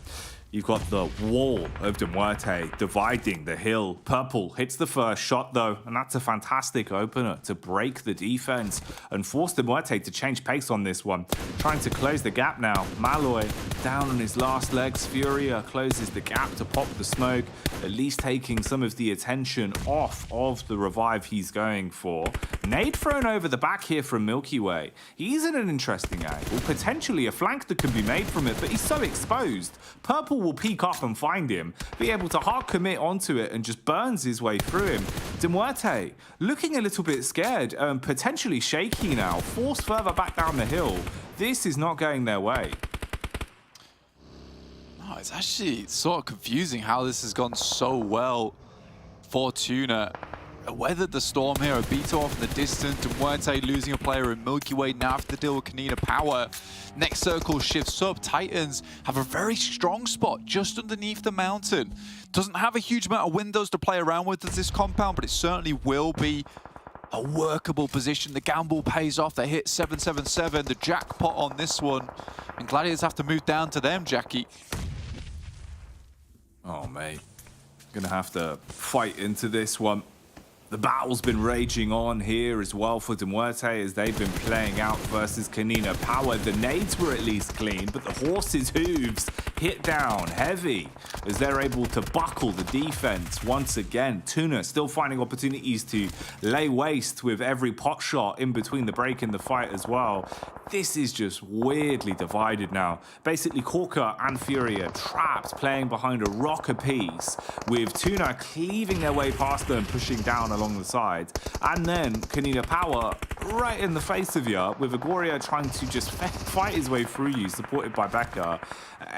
You've got the wall of MUERTE dividing the hill. Purple hits the first shot though, and that's a fantastic opener to break the defense and force MUERTE to change pace on this one. Trying to close the gap now. Malloy down on his last legs. Furia closes the gap to pop the smoke, at least taking some of the attention off of the revive he's going for. Nade thrown over the back here from Milky Way. He's in an interesting angle, potentially a flank that can be made from it, but he's so exposed. Purple will peek up and find him, be able to hard commit onto it and just burns his way through him. MUERTE looking a little bit scared, potentially shaky now, forced further back down the hill. This is not going their way. No, it's actually sort of confusing how this has gone so well for TUNA. Weathered the storm here, a beat off in the distance, MUERTE losing a player in Milky Way, now have to deal with KONINA power. Next circle shifts up, Titans have a very strong spot just underneath the mountain. Doesn't have a huge amount of windows to play around with as this compound, but it certainly will be a workable position. The gamble pays off, they hit 777, the jackpot on this one, and Gladiators have to move down to them, Jackie. Oh mate, gonna have to fight into this one. The battle's been raging on here as well for MUERTE as they've been playing out versus KONINA power. The nades were at least clean, but the horse's hooves hit down heavy as they're able to buckle the defense once again. TUNA still finding opportunities to lay waste with every pot shot in between the break and the fight as well. This is just weirdly divided now. Basically, Corker and Furia trapped, playing behind a rock apiece, with TUNA cleaving their way past them, pushing down along the sides. And then KONINA power right in the face of you, with Agoria trying to just fight his way through you, supported by Becca.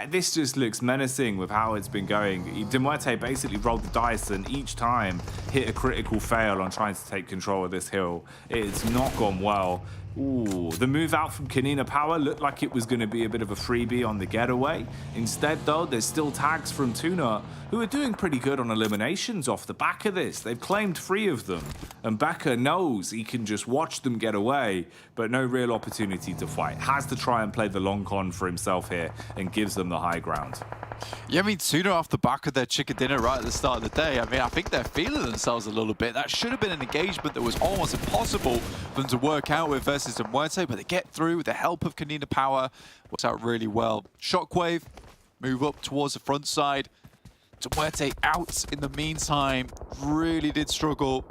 This just looks menacing with how it's been going. MUERTE basically rolled the dice and each time hit a critical fail on trying to take control of this hill. It's not gone well. Ooh, the move out from KONINA power looked like it was going to be a bit of a freebie on the getaway. Instead, though, there's still tags from TUNA, who are doing pretty good on eliminations off the back of this. They've claimed 3 of them, and Becca knows he can just watch them get away, but no real opportunity to fight. Has to try and play the long con for himself here, and gives them the high ground. Yeah, I mean, TUNA off the back of their chicken dinner right at the start of the day. I mean, I think they're feeling themselves a little bit. That should have been an engagement that was almost impossible for them to work out with versus MUERTE, but they get through with the help of KONINA power. Works out really well. SHOCKWAVE move up towards the front side. MUERTE out in the meantime. Really did struggle.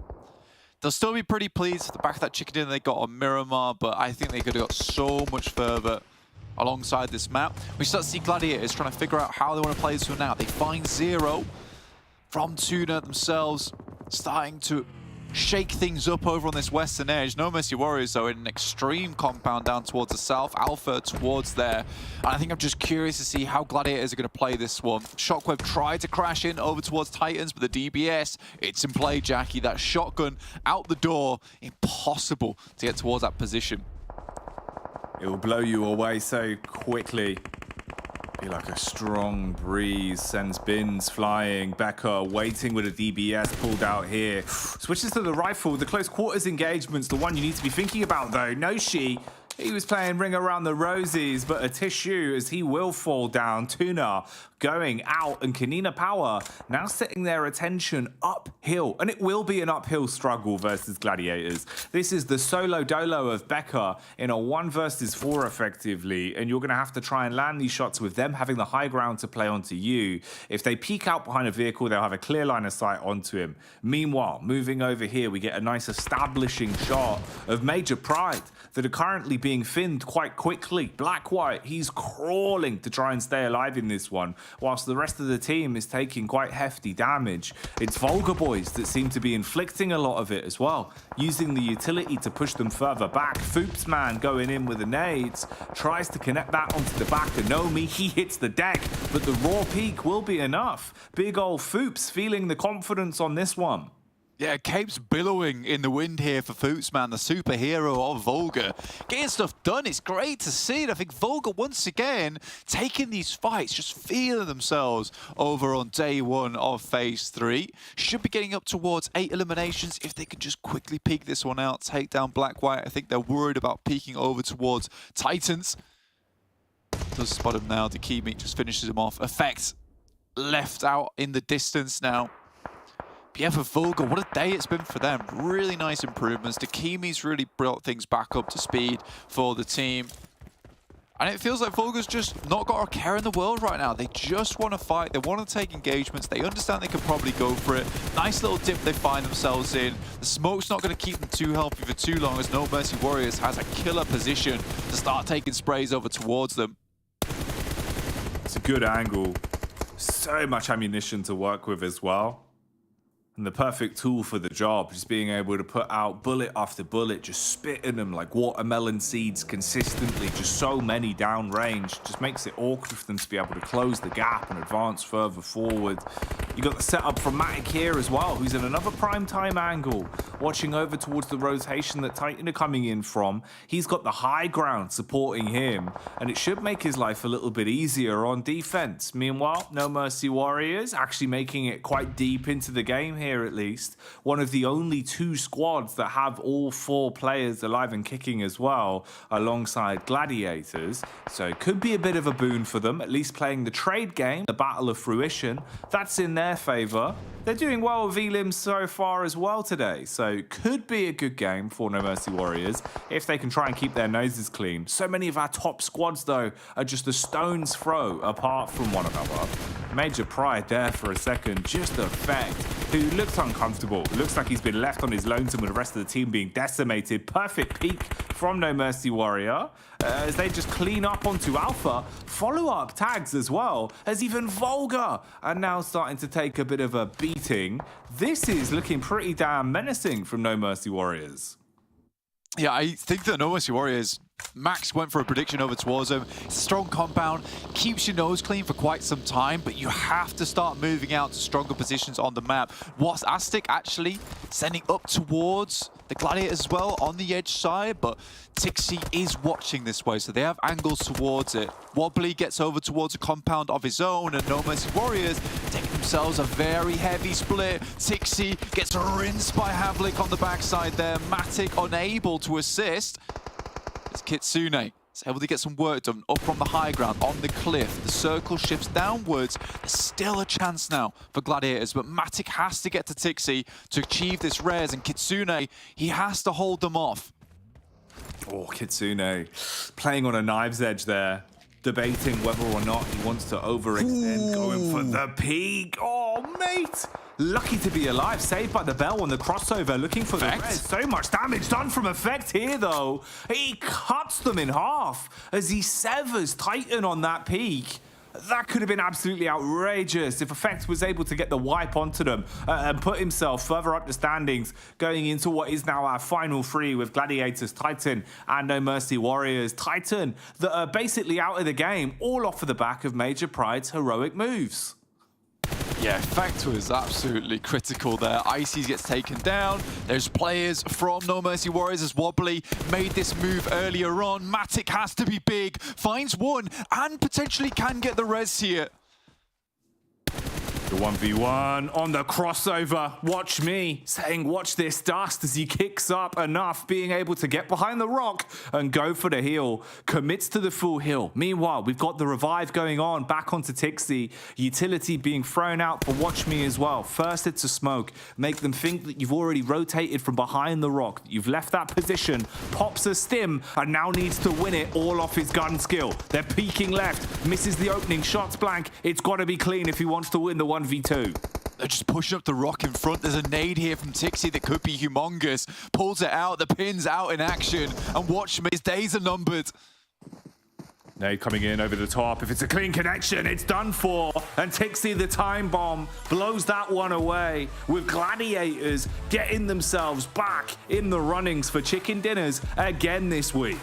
They'll still be pretty pleased with the back of that chicken dinner they got on Miramar, but I think they could have got so much further alongside this map. We start to see Gladiators trying to figure out how they want to play this one out. They find Zero from TUNA themselves, starting to shake things up over on this western edge. No Mercy Warriors, though, in an extreme compound down towards the south. Alpha towards there. And I think I'm just curious to see how Gladiators are going to play this one. SHOCKWAVE tried to crash in over towards Titans, but the DBS, it's in play, Jackie. That shotgun out the door. Impossible to get towards that position. It will blow you away so quickly. Be like a strong breeze sends bins flying. Becker waiting with a DBS pulled out here. Switches to the rifle. The close quarters engagement's the one you need to be thinking about, though. Noshi, he was playing Ring Around the Rosies, but a tissue as he will fall down. TUNA going out, and KONINA power now setting their attention uphill. And it will be an uphill struggle versus Gladiators. This is the solo dolo of Becker in a 1 versus 4 effectively, and you're going to have to try and land these shots with them having the high ground to play onto you. If they peek out behind a vehicle, they'll have a clear line of sight onto him. Meanwhile, moving over here, we get a nice establishing shot of Major Pride that are currently being finned quite quickly. Black White, he's crawling to try and stay alive in this one, whilst the rest of the team is taking quite hefty damage. It's VULGAR boys that seem to be inflicting a lot of it as well, using the utility to push them further back. Foops man going in with the nades, tries to connect that onto the back of Nomi. He hits the deck, but the raw peak will be enough. Big old Foops feeling the confidence on this one. Yeah, Cape's billowing in the wind here for Foops, man, the superhero of VULGAR. Getting stuff done, it's great to see it. I think VULGAR, once again, taking these fights, just feeling themselves over on day 1 of Phase 3. Should be getting up towards 8 eliminations if they could just quickly peek this one out, take down Black White. I think they're worried about peeking over towards Titans. Does spot him now. Dakimi just finishes him off. Effect left out in the distance now. Yeah, for VULGAR, what a day it's been for them. Really nice improvements. Dakimi's really brought things back up to speed for the team. And it feels like VULGAR's just not got a care in the world right now. They just want to fight. They want to take engagements. They understand they can probably go for it. Nice little dip they find themselves in. The smoke's not going to keep them too healthy for too long, as No Mercy Warriors has a killer position to start taking sprays over towards them. It's a good angle. So much ammunition to work with as well. And the perfect tool for the job, just being able to put out bullet after bullet, just spitting them like watermelon seeds consistently, just so many downrange, just makes it awkward for them to be able to close the gap and advance further forward. You got the setup from Matic here as well, who's in another prime time angle, watching over towards the rotation that Titan are coming in from. He's got the high ground supporting him, and it should make his life a little bit easier on defense. Meanwhile, No Mercy Warriors actually making it quite deep into the game here. At least one of the only 2 squads that have all 4 players alive and kicking as well, alongside Gladiators, so it could be a bit of a boon for them, at least playing the trade game, the Battle of Fruition. That's in their favor. They're doing well with Elims so far as well today, so could be a good game for No Mercy Warriors if they can try and keep their noses clean. So many of our top squads, though, are just a stone's throw apart from one another. Major Pride there for a second, just Effect, who looks uncomfortable. Looks like he's been left on his lonesome with the rest of the team being decimated. Perfect peek from No Mercy Warrior as they just clean up onto Alpha. Follow-up tags as well, as even VULGAR are now starting to take a bit of a beating. This is looking pretty damn menacing from No Mercy Warriors. Yeah, I think that No Mercy Warriors, Max went for a prediction over towards him. It's a strong compound, keeps your nose clean for quite some time, but you have to start moving out to stronger positions on the map. What's Aztec actually sending up towards the Gladiators as well on the edge side, but Tixi is watching this way, so they have angles towards it. Wobbly gets over towards a compound of his own, and No Mercy Warriors taking themselves a very heavy split. Tixi gets rinsed by Havlik on the backside there. Matic unable to assist. It's Kitsune is able to get some work done up from the high ground, on the cliff. The circle shifts downwards. There's still a chance now for Gladiators, but Matic has to get to Tixi to achieve this res, and Kitsune, he has to hold them off. Oh, Kitsune playing on a knife's edge there, debating whether or not he wants to overextend, going for the peak. Oh, mate! Lucky to be alive, saved by the bell on the crossover, looking for the res. So much damage done from Effect here, though. He cuts them in half as he severs Titan on that peak. That could have been absolutely outrageous if Effect was able to get the wipe onto them and put himself further up the standings going into what is now our final three with Gladiators, Titan, and No Mercy Warriors. Titan that are basically out of the game, all off of the back of Major Pride's heroic moves. Yeah, Effect was absolutely critical there. Ices gets taken down. There's players from No Mercy Warriors as Wobbly made this move earlier on. Matic has to be big, finds one, and potentially can get the res here. The 1v1 on the crossover. Watch me saying watch this dust as he kicks up enough, being able to get behind the rock and go for the heal. Commits to the full heal. Meanwhile, we've got the revive going on back onto Tixi. Utility being thrown out for watch me as well. First it's a smoke. Make them think that you've already rotated from behind the rock. You've left that position. Pops a stim and now needs to win it all off his gun skill. They're peeking left. Misses the opening. Shots blank. It's got to be clean if he wants to win the 1v2. They're just pushing up the rock in front. There's a nade here from Tixi that could be humongous. Pulls it out, the pin's out in action, and watch me, his days are numbered. Nade coming in over the top. If it's a clean connection, it's done for. And Tixi, the time bomb, blows that one away with Gladiators getting themselves back in the runnings for chicken dinners again this week.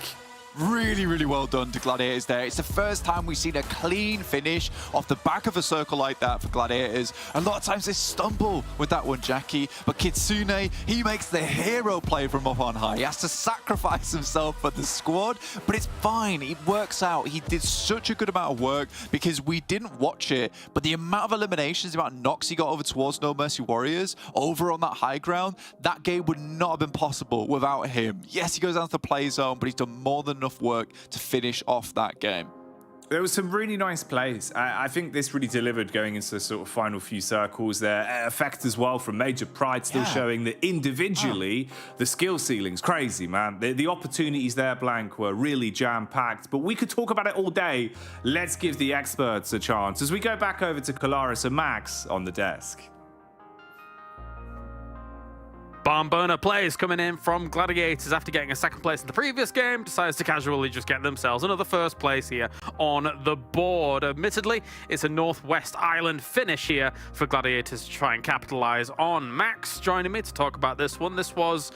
Really, really well done to Gladiators there. It's the first time we've seen a clean finish off the back of a circle like that for Gladiators. A lot of times they stumble with that one, Jackie. But Kitsune, he makes the hero play from up on high. He has to sacrifice himself for the squad, but it's fine. It works out. He did such a good amount of work because we didn't watch it, but the amount of eliminations, the amount of knocks he got over towards No Mercy Warriors, over on that high ground, that game would not have been possible without him. Yes, he goes down to the play zone, but he's done more than enough work to finish off that game. There was some really nice plays. I think this really delivered going into the sort of final few circles there. Effect as well from Major Pride, still showing that individually the skill ceiling's crazy, man. The opportunities there, Blank, were really jam-packed, but we could talk about it all day. Let's give the experts a chance as we go back over to Kolaris and Max on the desk. Bomb burner plays coming in from Gladiators after getting a second place in the previous game, decides to casually just get themselves another first place here on the board. Admittedly, it's a Northwest Island finish here for Gladiators to try and capitalize on. Max joining me to talk about this one. This was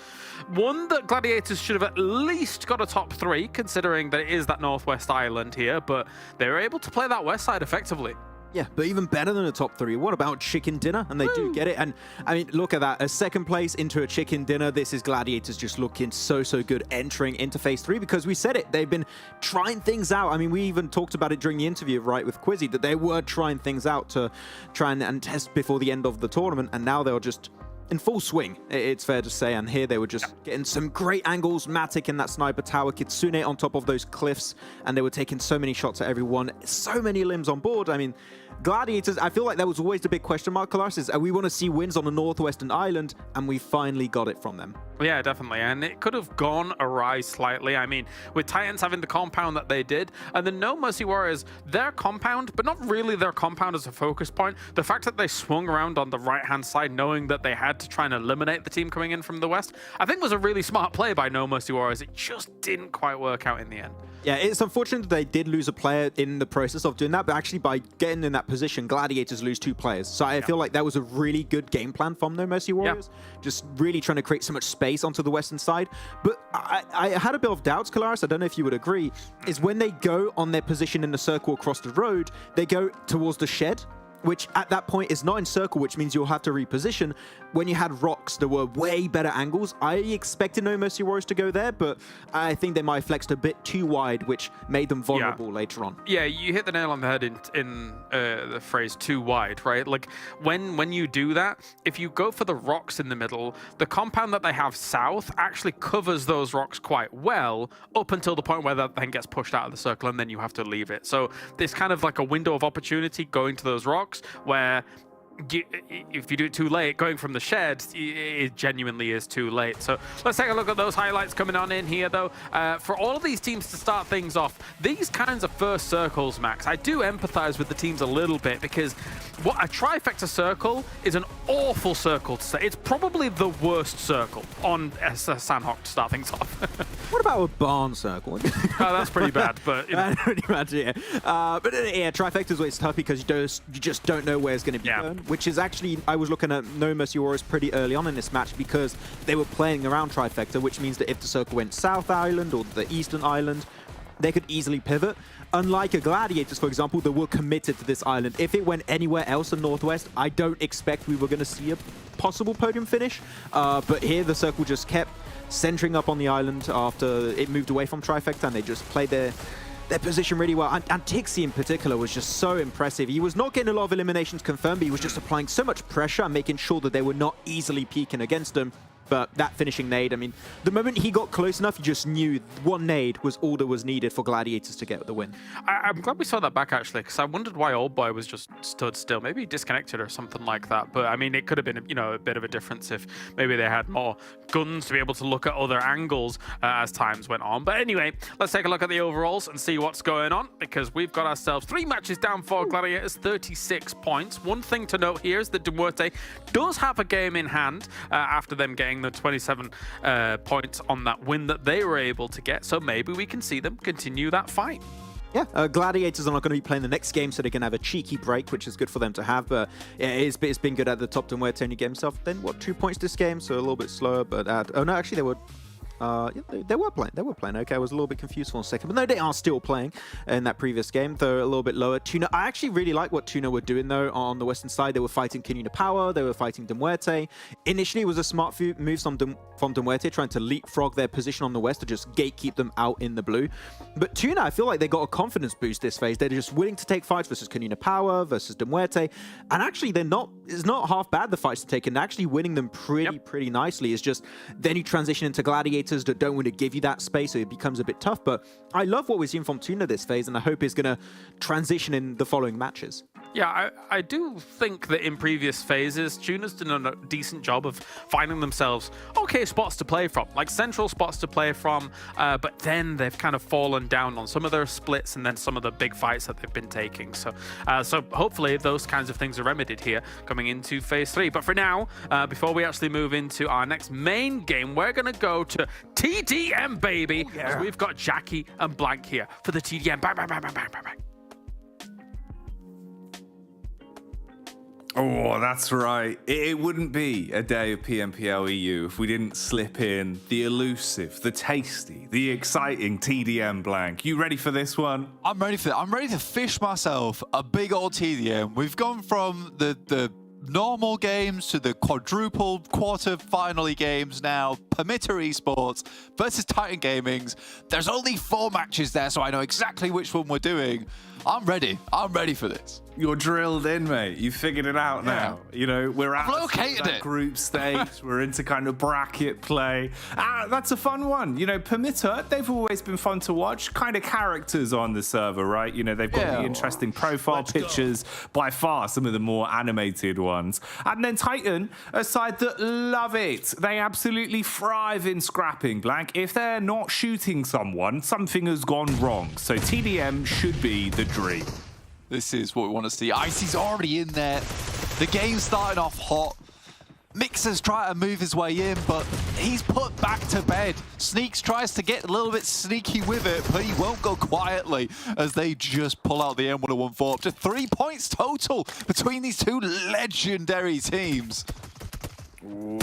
one that Gladiators should have at least got a top 3, considering that it is that Northwest Island here, but they were able to play that west side effectively. Yeah, but even better than a top 3. What about chicken dinner? And they do get it. And I mean, look at that. A second place into a chicken dinner. This is Gladiators just looking so good entering into phase 3 because we said it. They've been trying things out. I mean, we even talked about it during the interview, right, with Quizzy, that they were trying things out to try and test before the end of the tournament. And now they're just in full swing, it's fair to say. And here they were just getting some great angles. Matic in that sniper tower, Kitsune on top of those cliffs, and they were taking so many shots at everyone. So many limbs on board. I mean, Gladiators, I feel like that was always the big question mark, Kolaris, we want to see wins on the Northwestern Island, and we finally got it from them. Yeah, definitely, and it could have gone awry slightly. I mean, with Titans having the compound that they did, and the No Mercy Warriors, their compound, but not really their compound as a focus point. The fact that they swung around on the right-hand side, knowing that they had to try and eliminate the team coming in from the west, I think was a really smart play by No Mercy Warriors. It just didn't quite work out in the end. Yeah, it's unfortunate that they did lose a player in the process of doing that, but actually by getting in that position, Gladiators lose 2 players. So I feel like that was a really good game plan from No Mercy Warriors, just really trying to create so much space onto the western side. But I had a bit of doubts, Kolaris, I don't know if you would agree, is when they go on their position in the circle across the road, they go towards the shed. which at that point is not in circle, which means you'll have to reposition. When you had rocks, there were way better angles. I expected No Mercy Warriors to go there, but I think they might have flexed a bit too wide, which made them vulnerable later on. Yeah, you hit the nail on the head in the phrase too wide, right? Like when you do that, if you go for the rocks in the middle, the compound that they have south actually covers those rocks quite well up until the point where that then gets pushed out of the circle and then you have to leave it. So there's kind of like a window of opportunity going to those rocks where if you do it too late, going from the shed, it genuinely is too late. So let's take a look at those highlights coming on in here, though. For all of these teams to start things off, these kinds of first circles, Max, I do empathize with the teams a little bit because what a trifecta circle is an awful circle to say. It's probably the worst circle on Sanhok to start things off. What about a barn circle? Oh, that's pretty bad, but you know. Pretty much, yeah. But yeah, trifecta is always tough because you just don't know where it's going to be going. Which is actually, I was looking at No Mercy Warriors pretty early on in this match because they were playing around trifecta, which means that if the circle went South Island or the Eastern Island, they could easily pivot. Unlike a Gladiators, for example, that were committed to this island. If it went anywhere else in Northwest, I don't expect we were going to see a possible podium finish. But here, the circle just kept centering up on the island after it moved away from trifecta, and they just played their position really well. And Tixi in particular was just so impressive. He was not getting a lot of eliminations confirmed, but he was just applying so much pressure and making sure that they were not easily peeking against him. But that finishing nade, I mean, the moment he got close enough, you just knew one nade was all that was needed for Gladiators to get the win. I'm glad we saw that back, actually, because I wondered why Old Boy was just stood still. Maybe he disconnected or something like that. But, I mean, it could have been, you know, a bit of a difference if maybe they had more guns to be able to look at other angles as times went on. But anyway, let's take a look at the overalls and see what's going on, because we've got ourselves 3 matches down for Gladiators, 36 points. One thing to note here is that MUERTE does have a game in hand after them getting the 27 points on that win that they were able to get, so maybe we can see them continue that fight. Yeah, Gladiators are not going to be playing the next game, so they can have a cheeky break, which is good for them to have. But yeah, it's been good at the top. MUERTE only get himself then, what, 2 points this game, so a little bit slower. But oh no, actually they were. Yeah, they were playing. They were playing. Okay, I was a little bit confused for a second. But no, they are still playing in that previous game. They're a little bit lower. TUNA, I actually really like what TUNA were doing, though, on the western side. They were fighting KONINA Power. They were fighting MUERTE. Initially, it was a smart move from MUERTE, trying to leapfrog their position on the west to just gatekeep them out in the blue. But TUNA, I feel like they got a confidence boost this phase. They're just willing to take fights versus KONINA Power, versus MUERTE. And actually, it's not half bad, the fights to take. And actually winning them pretty nicely. It's just then you transition into Gladiators that don't want to give you that space, so it becomes a bit tough. But I love what we're seeing from TUNA this phase, and I hope it's going to transition in the following matches. Yeah, I do think that in previous phases, TUNA's done a decent job of finding themselves okay spots to play from, like central spots to play from, but then they've kind of fallen down on some of their splits and then some of the big fights that they've been taking. So hopefully those kinds of things are remedied here coming into phase 3. But for now, before we actually move into our next main game, we're going to go to TDM, baby. Oh, yeah. We've got Jackie and Blank here for the TDM. Bang, bang, bang, bang, bang, bang. Oh, that's right. It wouldn't be a day of PMPL EU if we didn't slip in the elusive, the tasty, the exciting TDM, Blank. You ready for this one? I'm ready for it. I'm ready to fish myself a big old TDM. We've gone from the normal games to the quadruple quarter-finally games now. PERMITTA Esports versus Titan Gaming's. There's only 4 matches there, so I know exactly which one we're doing. I'm ready. I'm ready for this. You're drilled in, mate. You've figured it out now. You know, we're at that group stage. We're into kind of bracket play. That's a fun one. You know, PERMITTA, they've always been fun to watch. Kind of characters on the server, right? You know, they've got the interesting profile pictures, by far some of the more animated ones. And then Titan, a side that love it. They absolutely thrive in scrapping, Blank. If they're not shooting someone, something has gone wrong. So TDM should be the dream. This is what we want to see. Icy's already in there. The game's starting off hot. Mixer's trying to move his way in, but he's put back to bed. Sneaks tries to get a little bit sneaky with it, but he won't go quietly as they just pull out the M1014. Up to 3 points total between these two legendary teams. Ooh.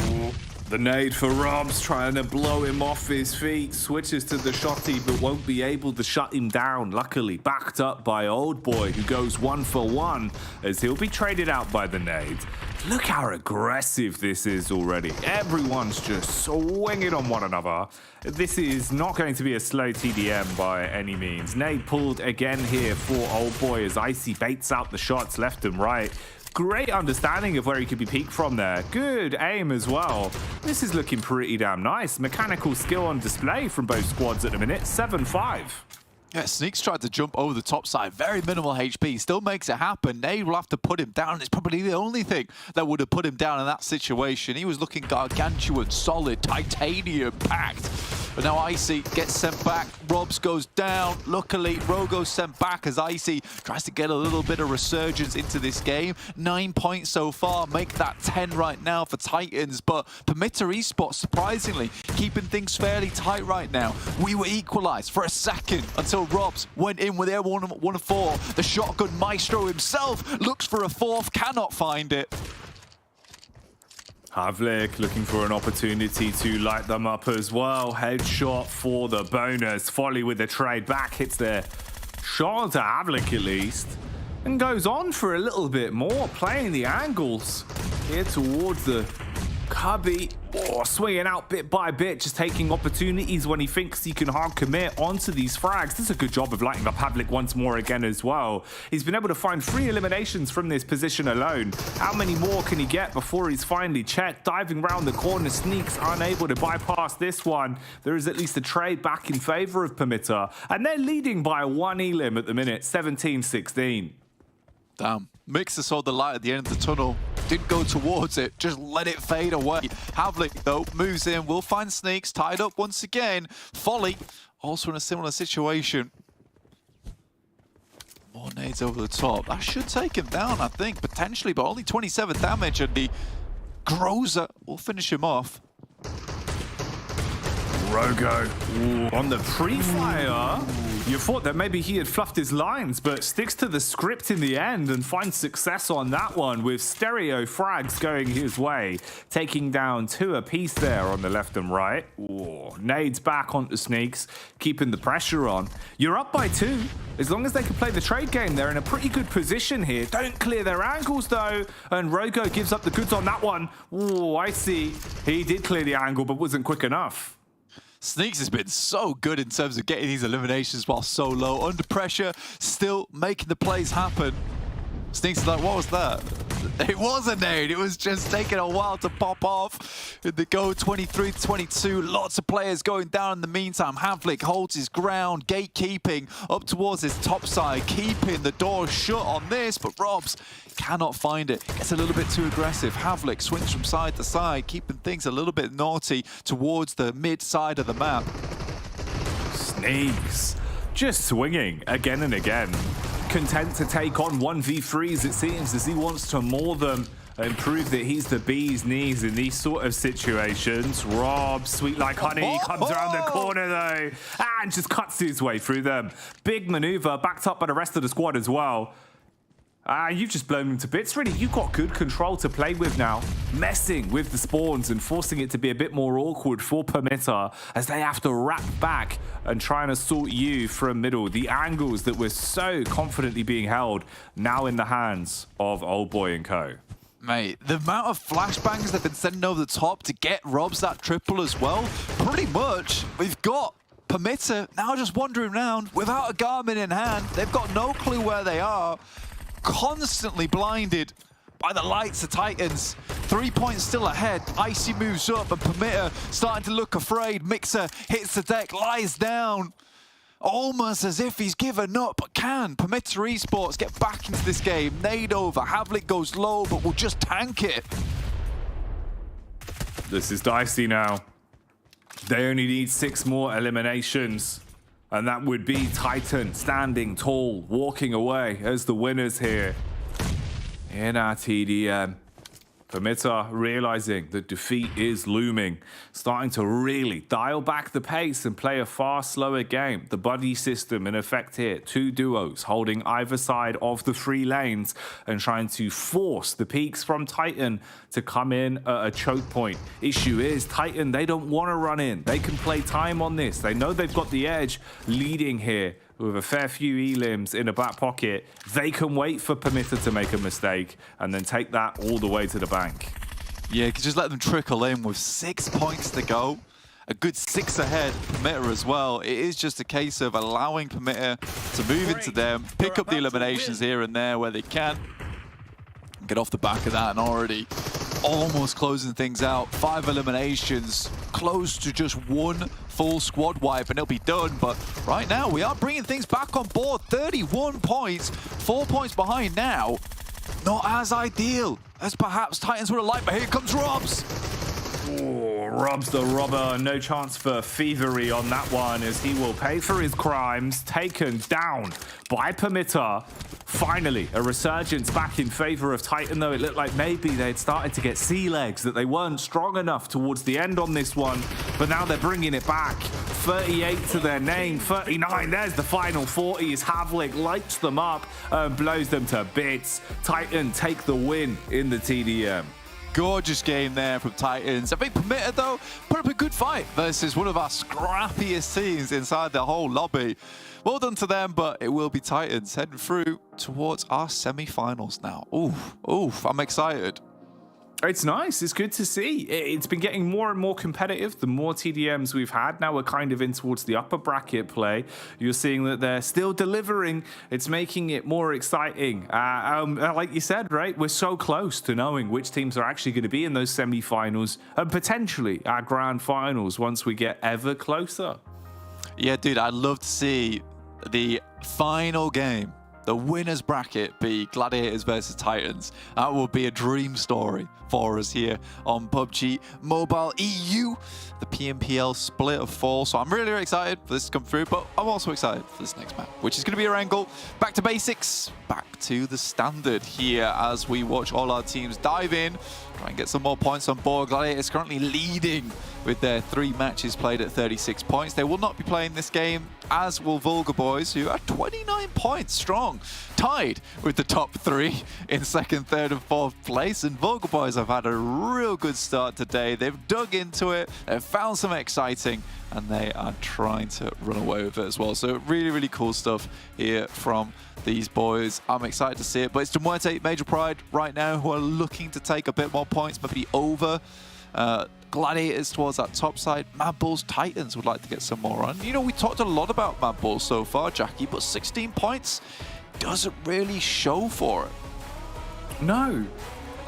The nade for Robs, trying to blow him off his feet. Switches to the shotty, but won't be able to shut him down. Luckily, backed up by Old Boy, who goes 1 for 1, as he'll be traded out by the nade. Look how aggressive this is already. Everyone's just swinging on one another. This is not going to be a slow TDM by any means. Nade pulled again here for Old Boy as Icy baits out the shots left and right. Great understanding of where he could be peaked from there. Good aim as well. This is looking pretty damn nice. Mechanical skill on display from both squads at the minute. 7-5. Yeah, Sneaks tried to jump over the top side. Very minimal HP. Still makes it happen. Nade will have to put him down. It's probably the only thing that would have put him down in that situation. He was looking gargantuan, solid, titanium packed. But now Icy gets sent back. Robs goes down. Luckily, Rogo's sent back as Icy tries to get a little bit of resurgence into this game. 9 points so far. Make that 10 right now for Titans. But PERMITTA Esports, surprisingly, keeping things fairly tight right now. We were equalized for a second until Robs went in with their 1 of 4. The shotgun maestro himself looks for a 4th, cannot find it. Havlik looking for an opportunity to light them up as well. Headshot for the bonus. Folly with the trade back. Hits their shot to Havlik at least. And goes on for a little bit more. Playing the angles here towards the cubby. Oh, swinging out bit by bit. Just taking opportunities when he thinks he can hard commit onto these frags. This is a good job of lighting up Havlik once more again as well. He's been able to find 3 eliminations from this position alone. How many more can he get before he's finally checked? Diving round the corner, Sneaks unable to bypass this one. There is at least a trade back in favor of PERMITTA. And they're leading by 1 elim at the minute, 17-16. Damn. Mixer saw the light at the end of the tunnel. Didn't go towards it, just let it fade away. Havlik, though, moves in. Will find Sneaks tied up once again. Folly, also in a similar situation. More nades over the top. That should take him down, I think, potentially, but only 27 damage, and the Groza will finish him off. Rogo on the pre-fire. You thought that maybe he had fluffed his lines, but sticks to the script in the end and finds success on that one with stereo frags going his way. Taking down 2 apiece there on the left and right. Ooh, nades back onto Sneaks, keeping the pressure on. You're up by 2. As long as they can play the trade game, they're in a pretty good position here. Don't clear their angles though, and Rogo gives up the goods on that one. Ooh, I see. He did clear the angle, but wasn't quick enough. Sneaks has been so good in terms of getting these eliminations while so low. Under pressure, still making the plays happen. Sneaks is like, what was that? It was a nade. It was just taking a while to pop off. In the go 23-22, lots of players going down in the meantime. Havlik holds his ground, gatekeeping up towards his top side, keeping the door shut on this, but Robs cannot find it. Gets a little bit too aggressive. Havlik swings from side to side, keeping things a little bit naughty towards the mid side of the map. Sneaks just swinging again and again. Content to take on 1v3s, it seems, as he wants to maul them and prove that he's the bee's knees in these sort of situations. Rob, sweet like honey, comes around the corner though, and just cuts his way through them. Big maneuver, backed up by the rest of the squad as well. You've just blown them to bits, really. You've got good control to play with now. Messing with the spawns and forcing it to be a bit more awkward for PERMITTA as they have to wrap back and try and assault you from middle. The angles that were so confidently being held now in the hands of Old Boy and co. Mate, the amount of flashbangs they've been sending over the top to get Robs that triple as well, pretty much we've got PERMITTA now just wandering around without a Garmin in hand. They've got no clue where they are. Constantly blinded by the lights of Titans. 3 points still ahead. Icy moves up and PERMITTA starting to look afraid. Mixer hits the deck, lies down. Almost as if he's given up, but can PERMITTA Esports get back into this game? Nade over, Havlik goes low, but will just tank it. This is dicey now. They only need 6 more eliminations. And that would be Titan standing tall, walking away as the winners here in our TDM. PERMITTA realizing that defeat is looming, starting to really dial back the pace and play a far slower game. The buddy system in effect here, 2 duos holding either side of the 3 lanes and trying to force the peaks from Titan to come in at a choke point. Issue is, Titan, they don't want to run in. They can play time on this. They know they've got the edge, leading here with a fair few elims in a back pocket. They can wait for PERMITTA to make a mistake and then take that all the way to the bank. Yeah, you could just let them trickle in with 6 points to go. A good 6 ahead, PERMITTA as well. It is just a case of allowing PERMITTA to move into them, pick up the eliminations here and there where they can. Get off the back of that and already almost closing things out. 5 eliminations, close to just 1 full squad wipe and it'll be done. But right now we are bringing things back on board. 31 points, 4 points behind now. Not as ideal as perhaps Titans would have liked, but here comes Robs. Oh, Robs the robber. No chance for thievery on that one as he will pay for his crimes. Taken down by PERMITTA. Finally, a resurgence back in favor of Titan, though. It looked like maybe they'd started to get sea legs, that they weren't strong enough towards the end on this one. But now they're bringing it back. 38 to their name, 39. There's the final 40 as Havlik lights them up and blows them to bits. Titan take the win in the TDM. Gorgeous game there from Titans. I think PERMITTA, though, put up a good fight versus one of our scrappiest teams inside the whole lobby. Well done to them, but it will be Titans heading through towards our semi-finals now. Oof, I'm excited. It's nice. It's good to see. It's been getting more and more competitive. The more TDMs we've had, now we're kind of in towards the upper bracket play. You're seeing that they're still delivering. It's making it more exciting. Like you said, right? We're so close to knowing which teams are actually going to be in those semi-finals and potentially our grand finals once we get ever closer. Yeah, dude, I'd love to see the final game, the winner's bracket, be Gladiators versus Titans. That would be a dream story for us here on PUBG Mobile EU, the PMPL split of Fall. So I'm really, really excited for this to come through, but I'm also excited for this next map, which is going to be Erangel. Back to basics, back to the standard here as we watch all our teams dive in, try and get some more points on board. Gladiators currently leading with their 3 matches played at 36 points. They will not be playing this game, as will VULGAR boys, who are 29 points strong, tied with the top 3 in 2nd, 3rd and 4th place. And VULGAR boys have had a real good start today. They've dug into it, they've found some exciting, and they are trying to run away with it as well. So really, really cool stuff here from these boys. I'm excited to see it, but it's MUERTE, Major Pride right now, who are looking to take a bit more points, maybe over Gladiators towards that top side. MADBULLS, Titans would like to get some more on. You know, we talked a lot about MADBULLS so far, Jackie, but 16 points doesn't really show for it. No.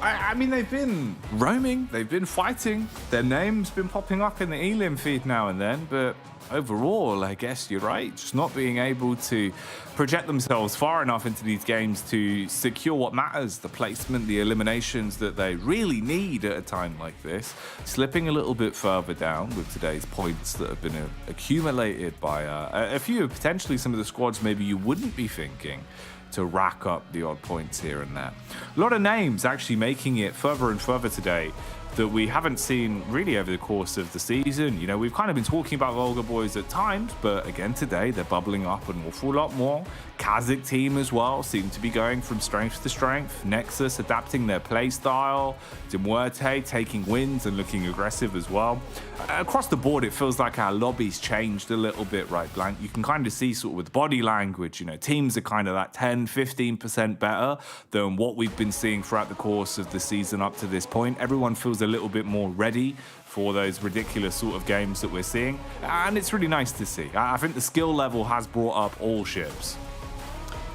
I mean, they've been roaming, they've been fighting, their name's been popping up in the elim feed now and then, but overall, I guess you're right, just not being able to project themselves far enough into these games to secure what matters, the placement, the eliminations that they really need at a time like this. Slipping a little bit further down with today's points that have been accumulated by a few, potentially some of the squads maybe you wouldn't be thinking to rack up the odd points here and there. A lot of names actually making it further and further today that we haven't seen really over the course of the season. You know, we've kind of been talking about VULGAR boys at times, but again today they're bubbling up an awful lot more. KASIK team as well seem to be going from strength to strength. NEXUS adapting their play style. MUERTE taking wins and looking aggressive as well. Across the board, it feels like our lobby's changed a little bit, right, Blank? You can kind of see sort of with body language, you know, teams are kind of that 10-15% better than what we've been seeing throughout the course of the season up to this point. Everyone feels a little bit more ready for those ridiculous sort of games that we're seeing, and it's really nice to see. I think the skill level has brought up all ships.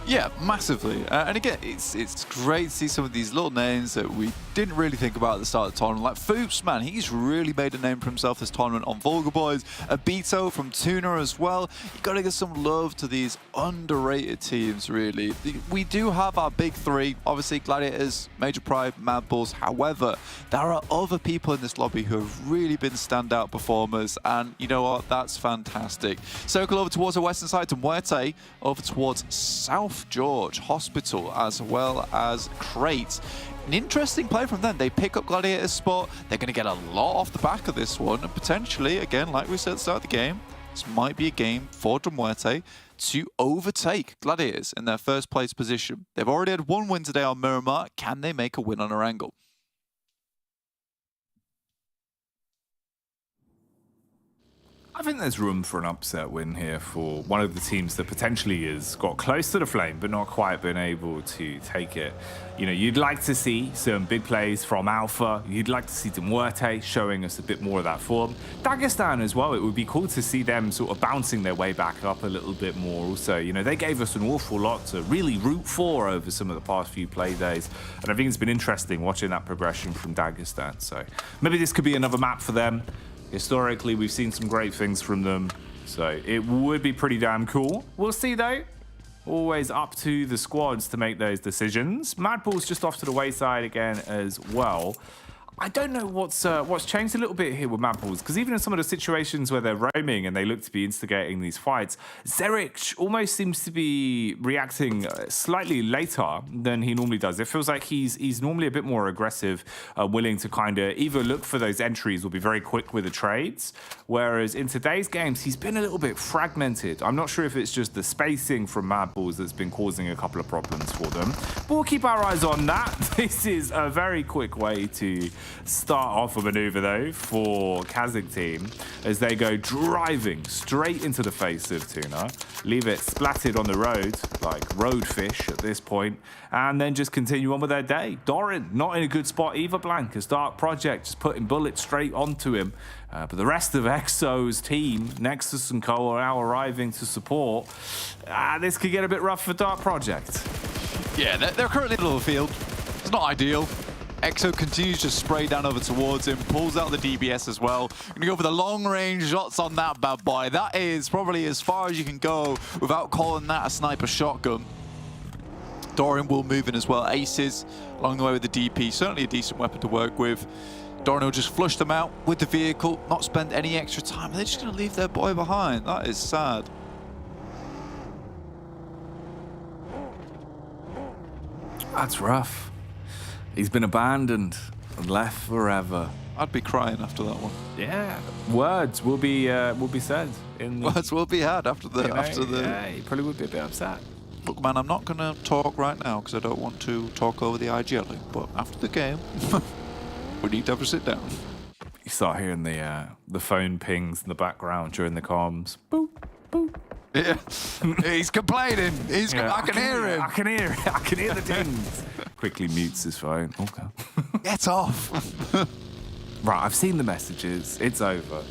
Yeah, massively. And again, it's great to see some of these little names that we didn't really think about at the start of the tournament. Like Foops, man, he's really made a name for himself this tournament on VULGAR boys. Abito from TUNA as well. You got to give some love to these underrated teams, really. We do have our big 3, obviously Gladiators, Major Pride, MADBULLS. However, there are other people in this lobby who have really been standout performers, and you know what? That's fantastic. Circle over towards the western side to MUERTE, over towards South George Hospital, as well as Crate an interesting play from them. They pick up Gladiator's spot. They're going to get a lot off the back of this one. And potentially, again, like we said at the start of the game, this might be a game for MUERTE to overtake Gladiators in their first place position. They've already had one win today on Miramar. Can they make a win on Erangel? I think there's room for an upset win here for one of the teams that potentially has got close to the flame, but not quite been able to take it. You know, you'd like to see some big plays from Alpha. You'd like to see MUERTE showing us a bit more of that form. Dagestan as well, it would be cool to see them sort of bouncing their way back up a little bit more also. You know, they gave us an awful lot to really root for over some of the past few play days. And I think it's been interesting watching that progression from Dagestan. So maybe this could be another map for them. Historically, we've seen some great things from them, so it would be pretty damn cool. We'll see, though. Always up to the squads to make those decisions. MADBULLS just off to the wayside again as well. I don't know what's changed a little bit here with MADBULLS, because even in some of the situations where they're roaming and they look to be instigating these fights, Zerich almost seems to be reacting slightly later than he normally does. It feels like he's normally a bit more aggressive, willing to kind of either look for those entries or be very quick with the trades, whereas in today's games, he's been a little bit fragmented. I'm not sure if it's just the spacing from MADBULLS that's been causing a couple of problems for them, but we'll keep our eyes on that. This is a very quick way to start off a maneuver though for KASIK team as they go driving straight into the face of TUNA, leave it splatted on the road like road fish at this point, and then just continue on with their day. Doran not in a good spot either, blank as Dark Project just putting bullets straight onto him. But the rest of EXO's team, Nexus and Co, are now arriving to support. This could get a bit rough for Dark Project. Yeah, they're currently in the field. It's not ideal. EXO continues to spray down over towards him, pulls out the DBS as well. Gonna go for the long-range shots on that bad boy. That is probably as far as you can go without calling that a sniper shotgun. Dorian will move in as well. Aces along the way with the DP, certainly a decent weapon to work with. Dorian will just flush them out with the vehicle, not spend any extra time. They're just gonna leave their boy behind. That is sad. That's rough. He's been abandoned and left forever. I'd be crying after that one. Yeah, words will be said. Words will be had after the Yeah, he probably would be a bit upset. Look, man, I'm not gonna talk right now because I don't want to talk over the IG link. But after the game, we need to have a sit down. You start hearing the phone pings in the background during the comms. Boop, boop. Yeah, he's complaining. I can hear him. I can hear it. I can hear the dings. Quickly mutes his phone. Okay. Get off. Right, I've seen the messages. It's over.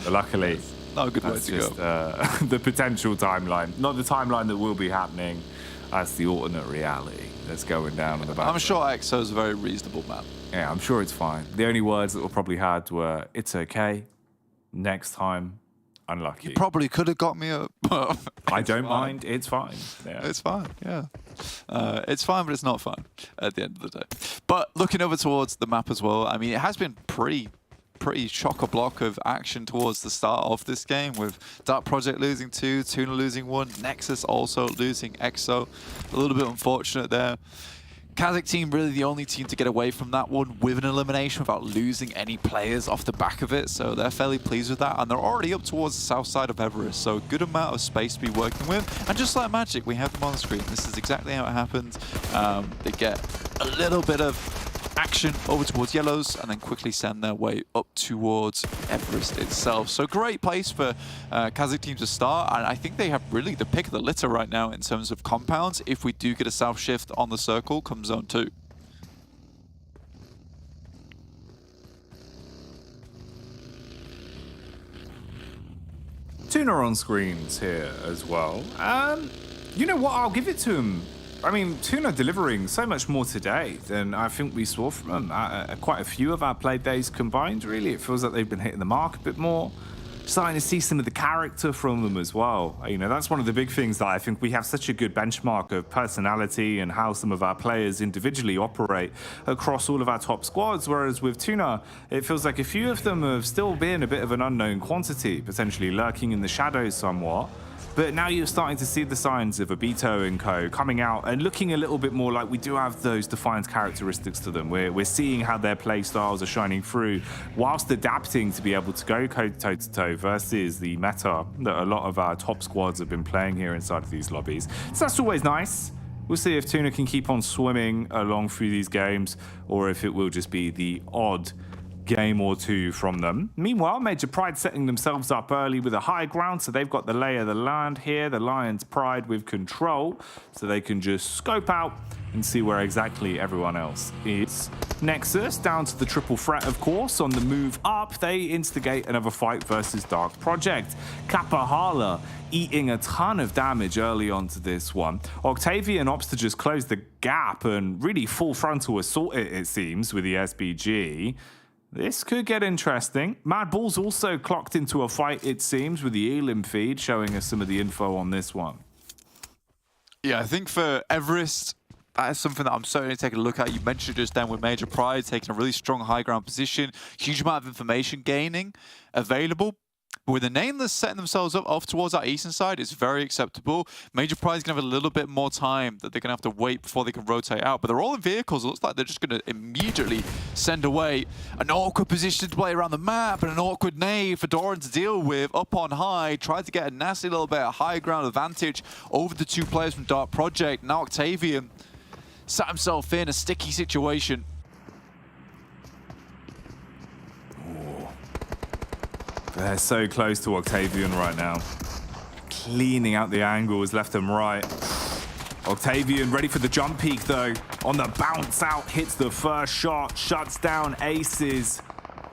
But luckily, not a good way that's to just go. The potential timeline. Not the timeline that will be happening. That's the alternate reality that's going down in the background. I'm sure EXO's a very reasonable man. Yeah, I'm sure it's fine. The only words that were probably had were, "It's okay. Next time." Unlucky. You probably could have got me up. I don't mind. It's fine. Yeah. It's fine. Yeah. It's fine, but it's not fun at the end of the day. But looking over towards the map as well, I mean, it has been pretty chock-a-block of action towards the start of this game, with Dark Project losing 2, TUNA losing 1, Nexus also losing EXO. A little bit unfortunate there. KASIK team really the only team to get away from that one with an elimination without losing any players off the back of it, so they're fairly pleased with that, and they're already up towards the south side of Everest, so a good amount of space to be working with. And just like magic, we have them on the screen. This is exactly how it happened. They get a little bit of action over towards yellows and then quickly send their way up towards Everest itself. So great place for KASIK team to start, and I think they have really the pick of the litter right now in terms of compounds if we do get a south shift on the circle come zone 2. TUNA on screens here as well. You know what? I'll give it to him. I mean, TUNA delivering so much more today than I think we saw from them. Quite a few of our play days combined, really. It feels like they've been hitting the mark a bit more. Starting to see some of the character from them as well. You know, that's one of the big things that I think we have such a good benchmark of personality and how some of our players individually operate across all of our top squads. Whereas with TUNA, it feels like a few of them have still been a bit of an unknown quantity, potentially lurking in the shadows somewhat. But now you're starting to see the signs of Abito and co coming out and looking a little bit more like we do have those defined characteristics to them. We're seeing how their play styles are shining through whilst adapting to be able to go toe-to-toe versus the meta that a lot of our top squads have been playing here inside of these lobbies. So that's always nice. We'll see if TUNA can keep on swimming along through these games or if it will just be the odd game or two from them. Meanwhile, Major Pride setting themselves up early with a high ground, so they've got the lay of the land here, the Lions Pride with control, so they can just scope out and see where exactly everyone else is. Nexus down to the triple threat, of course. On the move up, they instigate another fight versus Dark Project. Kapahala eating a ton of damage early onto this one. Octavian opts to just close the gap and really full frontal assault it seems, with the SBG. This could get interesting. MADBULLS also clocked into a fight, it seems, with the Elim feed, showing us some of the info on this one. Yeah, I think for Everest, that is something that I'm certainly taking a look at. You mentioned just then with Major Pride taking a really strong high ground position, huge amount of information gaining available. But with the Nameless setting themselves up off towards that eastern side, it's very acceptable. Major Pride is going to have a little bit more time that they're going to have to wait before they can rotate out. But they're all in vehicles. It looks like they're just going to immediately send away an awkward position to play around the map and an awkward nade for Doran to deal with up on high. Tried to get a nasty little bit of high ground advantage over the two players from Dark Project. Now Octavian sat himself in a sticky situation. They're so close to Octavian right now. Cleaning out the angles left and right. Octavian ready for the jump peak though. On the bounce out, hits the first shot, shuts down Aces.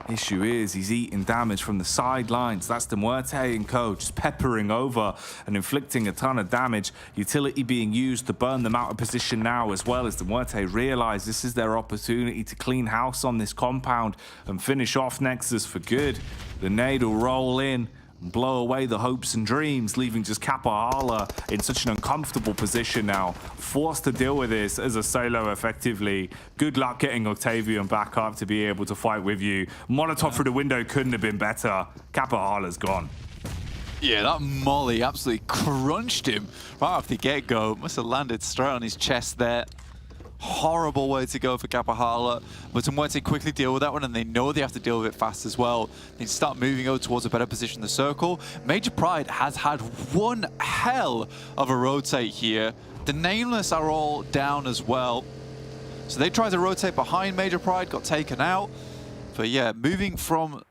Issue is he's eating damage from the sidelines. That's the MUERTE and co just peppering over and inflicting a ton of damage. Utility being used to burn them out of position now, as well as the MUERTE realize this is their opportunity to clean house on this compound and finish off Nexus for good. The nade will roll in and blow away the hopes and dreams, leaving just Kapahala in such an uncomfortable position now, forced to deal with this as a solo effectively. Good luck getting Octavian back up to be able to fight with you. Molotov through the window couldn't have been better. Kapahala's gone. Yeah, that molly absolutely crunched him right off the get-go. Must have landed straight on his chest there. Horrible way to go for Kapahala, but MUERTE quickly deal with that one, and they know they have to deal with it fast as well. They start moving over towards a better position in the circle. Major Pride has had one hell of a rotate here. The Nameless are all down as well. So they tried to rotate behind Major Pride, got taken out. But yeah, moving from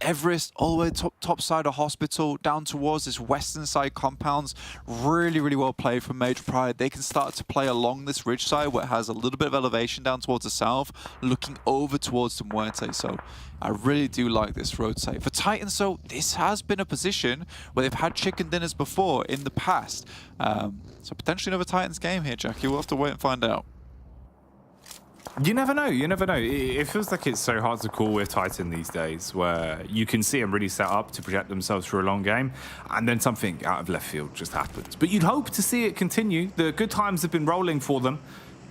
Everest all the way top side of Hospital down towards this western side compounds. Really, really well played from Major Pride. They can start to play along this ridge side where it has a little bit of elevation down towards the south, looking over towards the MUERTE. So I really do like this rotate. For Titans, so this has been a position where they've had chicken dinners before in the past. So potentially another Titans game here, Jackie. We'll have to wait and find out. You never know, you never know. It feels like it's so hard to call with Titan these days, where you can see them really set up to project themselves for a long game, and then something out of left field just happens. But you'd hope to see it continue. The good times have been rolling for them,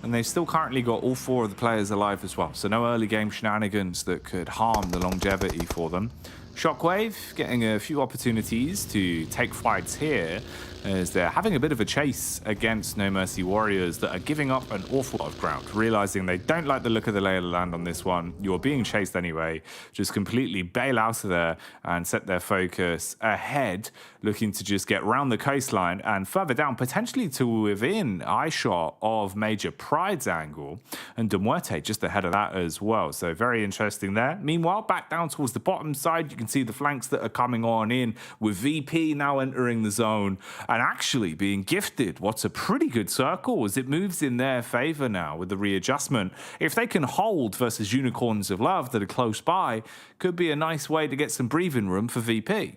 and they've still currently got all four of the players alive as well. So no early game shenanigans that could harm the longevity for them. Shockwave getting a few opportunities to take fights here, as they're having a bit of a chase against No Mercy Warriors that are giving up an awful lot of ground, realizing they don't like the look of the lay of the land on this one. You're being chased anyway. Just completely bail out of there and set their focus ahead, looking to just get round the coastline and further down, potentially to within eyeshot of Major Pride's angle, and MUERTE just ahead of that as well. So very interesting there. Meanwhile, back down towards the bottom side, you can see the flanks that are coming on in, with VP now entering the zone and actually being gifted what's a pretty good circle as it moves in their favor now with the readjustment. If they can hold versus Unicorns of Love that are close by, could be a nice way to get some breathing room for VP.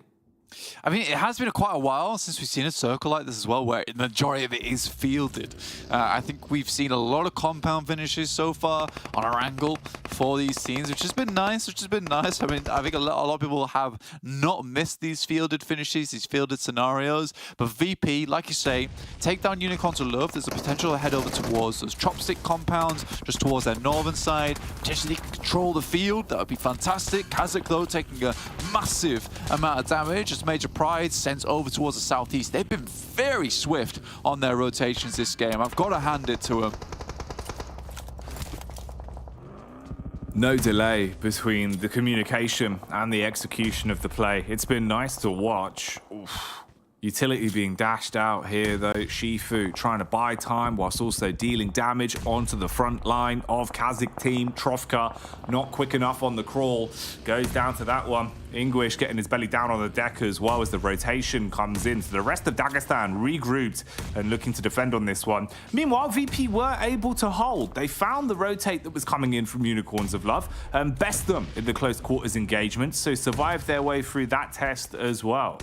I mean, it has been quite a while since we've seen a circle like this as well, where the majority of it is fielded. I think we've seen a lot of compound finishes so far on Erangel for these teams, which has been nice, I mean, I think a lot of people have not missed these fielded finishes, these fielded scenarios. But VP, like you say, take down Unicorns of Love. There's a potential to head over towards those chopstick compounds, just towards their northern side. Potentially control the field. That would be fantastic. KASIK, though, taking a massive amount of damage as across Major Pride, sends over towards the southeast. They've been very swift on their rotations this game. I've got to hand it to them. No delay between the communication and the execution of the play. It's been nice to watch. Oof. Utility being dashed out here though. Shifu trying to buy time whilst also dealing damage onto the front line of KASIK team. Trofka not quick enough on the crawl. Goes down to that one. English getting his belly down on the deck as well as the rotation comes in. So the rest of Dagestan regrouped and looking to defend on this one. Meanwhile, VP were able to hold. They found the rotate that was coming in from Unicorns of Love and best them in the close quarters engagement. So survived their way through that test as well.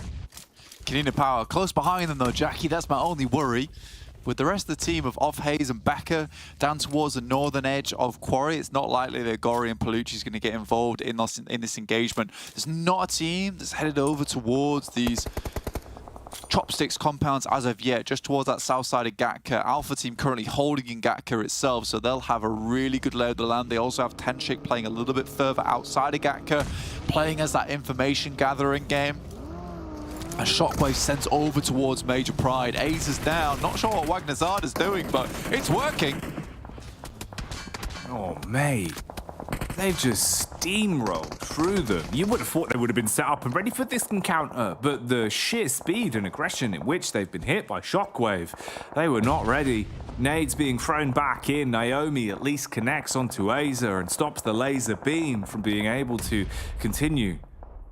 KONINA Power close behind them though, Jackie. That's my only worry. With the rest of the team of Hayes and Becker down towards the northern edge of Quarry, it's not likely that Gori and Palucci is going to get involved in this engagement. There's not a team that's headed over towards these Chopsticks compounds as of yet, just towards that south side of Gatka. Alpha team currently holding in Gatka itself, so they'll have a really good lay of the land. They also have Tenshik playing a little bit further outside of Gatka, playing as that information gathering game. A Shockwave sent over towards Major Pride. Ace is down. Not sure what Wagnazard is doing, but it's working. Oh, mate. They've just steamrolled through them. You would have thought they would have been set up and ready for this encounter, but the sheer speed and aggression in which they've been hit by Shockwave, they were not ready. Nades being thrown back in. Naomi at least connects onto Aza and stops the laser beam from being able to continue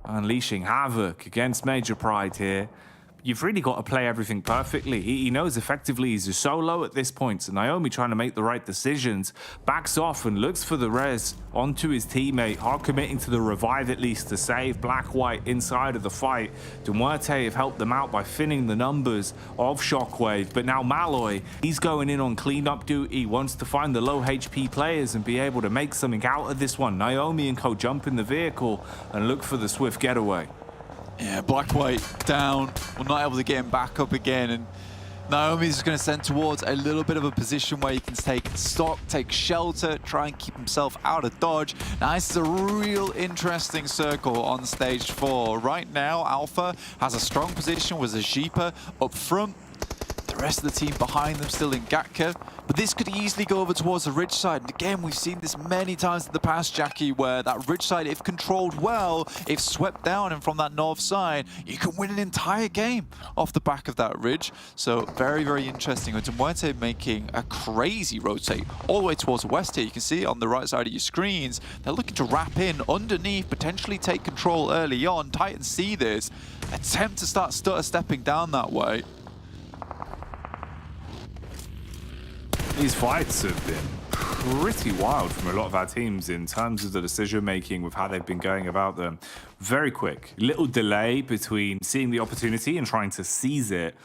unleashing havoc against Major Pride here. You've really got to play everything perfectly. He knows effectively he's a solo at this point, so Naomi trying to make the right decisions, backs off and looks for the res onto his teammate, hard committing to the revive at least to save Black-White inside of the fight. MUERTE have helped them out by thinning the numbers of Shockwave, but now Malloy, he's going in on cleanup duty, wants to find the low HP players and be able to make something out of this one. Naomi and co jump in the vehicle and look for the swift getaway. Yeah, Black-White down. We're not able to get him back up again. And Naomi's just going to send towards a little bit of a position where he can take stock, take shelter, try and keep himself out of dodge. Now, this is a real interesting circle on stage 4. Right now, Alpha has a strong position with Zajipa up front. The rest of the team behind them still in Gatka. But this could easily go over towards the ridge side. And again, we've seen this many times in the past, Jackie, where that ridge side, if controlled well, if swept down and from that north side, you can win an entire game off the back of that ridge. So very, very interesting. With MUERTE making a crazy rotate all the way towards the west here. You can see it on the right side of your screens. They're looking to wrap in underneath, potentially take control early on. Titans see this, attempt to start stutter stepping down that way. These fights have been pretty wild from a lot of our teams in terms of the decision making with how they've been going about them. Very quick, little delay between seeing the opportunity and trying to seize it.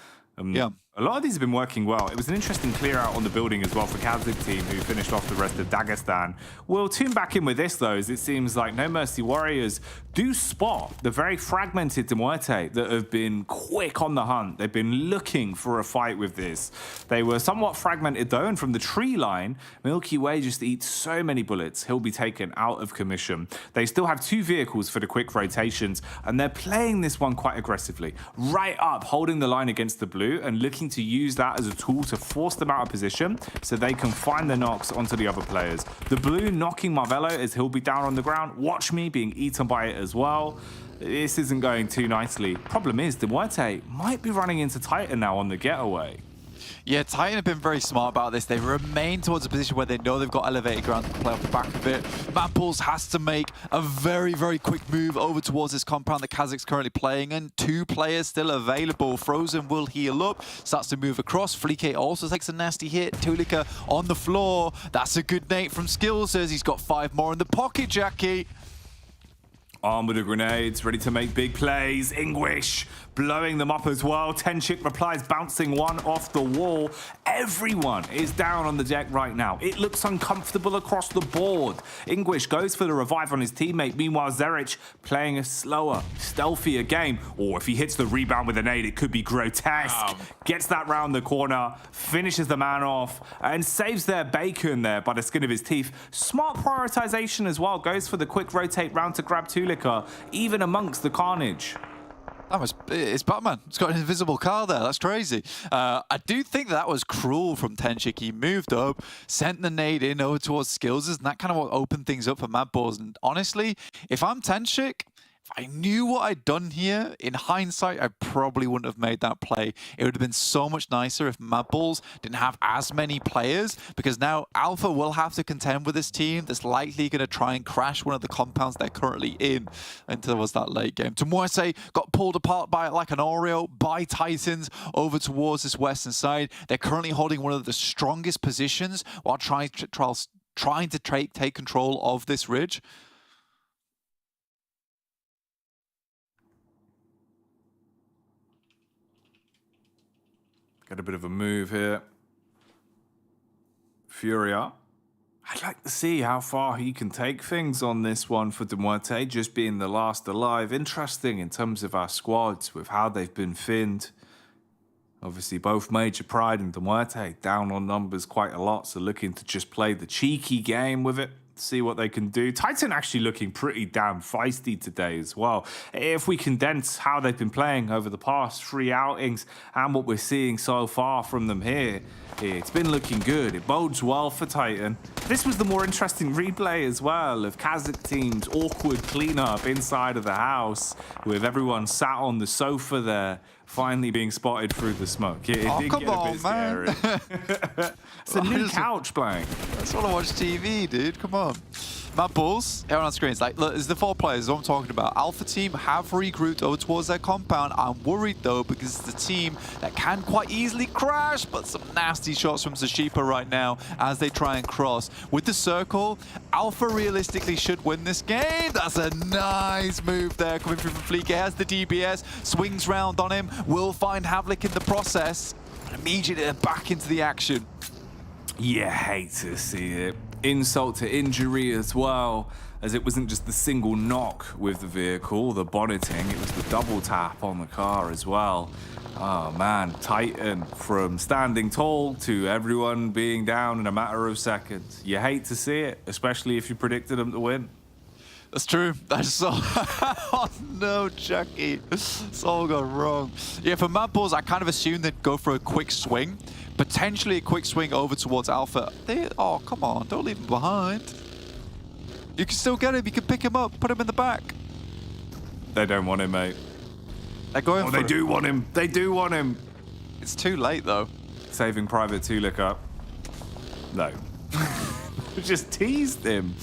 Yeah. A lot of these have been working well. It was an interesting clear out on the building as well for KASIK team, who finished off the rest of Dagestan. We'll tune back in with this though, as it seems like No Mercy Warriors do spot the very fragmented MUERTE that have been quick on the hunt. They've been looking for a fight with this. They were somewhat fragmented though, and from the tree line, Milky Way just eats so many bullets, he'll be taken out of commission. They still have 2 vehicles for the quick rotations, and they're playing this one quite aggressively. Right up, holding the line against the blue and looking to use that as a tool to force them out of position so they can find the knocks onto the other players. The blue knocking Marvello as he'll be down on the ground. Watch me being eaten by it as well. This isn't going too nicely. Problem is, MUERTE might be running into Titan now on the getaway. Yeah, Titan have been very smart about this. They remain towards a position where they know they've got elevated ground to play off the back of it. MADBULLS has to make a very, very quick move over towards this compound that KASIK's currently playing in. 2 players still available. Frozen will heal up, starts to move across. Fleek also takes a nasty hit. Tulika on the floor. That's a good nade from Skills, says he's got 5 more in the pocket, Jackie. Armed with the grenades, ready to make big plays. English blowing them up as well. Tenshik replies, bouncing one off the wall. Everyone is down on the deck right now. It looks uncomfortable across the board. English goes for the revive on his teammate. Meanwhile, Zerich playing a slower, stealthier game. Or if he hits the rebound with a nade, it could be grotesque. Gets that round the corner, finishes the man off, and saves their bacon there by the skin of his teeth. Smart prioritization as well. Goes for the quick rotate round to grab Tulika, even amongst the carnage. It's Batman. It's got an invisible car there. That's crazy. I do think that was cruel from Tenchik. He moved up, sent the nade in over towards Skills, and that kind of what opened things up for MADBULLS. And honestly, if I'm Tenchik, if I knew what I'd done here, in hindsight, I probably wouldn't have made that play. It would have been so much nicer if MADBULLS didn't have as many players, because now Alpha will have to contend with this team that's likely going to try and crash one of the compounds they're currently in towards that late game. MUERTE got pulled apart by like an Oreo by Titans over towards this western side. They're currently holding one of the strongest positions while trying to take control of this ridge. Get a bit of a move here. Furia. I'd like to see how far he can take things on this one for MUERTE, just being the last alive. Interesting in terms of our squads, with how they've been thinned. Obviously, both Major Pride and MUERTE down on numbers quite a lot, so looking to just play the cheeky game with it. See what they can do. Titan actually looking pretty damn feisty today as well. If we condense how they've been playing over the past 3 outings and what we're seeing so far from them here, it's been looking good. It bodes well for Titan. This was the more interesting replay as well of KASIK team's awkward cleanup inside of the house, with everyone sat on the sofa there, finally being spotted through the smoke. It did come get a on, bit man. scary. It's a new couch playing. That's all I watch TV, dude. Come on. MADBULLS, here on screens, like, look, it's the 4 players what I'm talking about. Alpha team have regrouped over towards their compound. I'm worried, though, because it's the team that can quite easily crash, but some nasty shots from Zashipa right now as they try and cross. With the circle, Alpha realistically should win this game. That's a nice move there coming through from Fleek. He has the DBS, swings round on him, will find Havlik in the process, and immediately they're back into the action. You hate to see it. Insult to injury as well, as it wasn't just the single knock with the vehicle, the bonneting, it was the double tap on the car as well. Oh man, Titan from standing tall to everyone being down in a matter of seconds. You hate to see it, especially if you predicted them to win. That's true. I saw. Oh no, Chucky. It's all gone wrong. Yeah, for MADBULLS, I kind of assumed they'd go for a quick swing. Potentially a quick swing over towards Alpha. Oh, come on. Don't leave him behind. You can still get him. You can pick him up. Put him in the back. They don't want him, mate. They're going for they it. do want him. They do want him. It's too late, though. Saving Private Tulik up. No. Just teased him.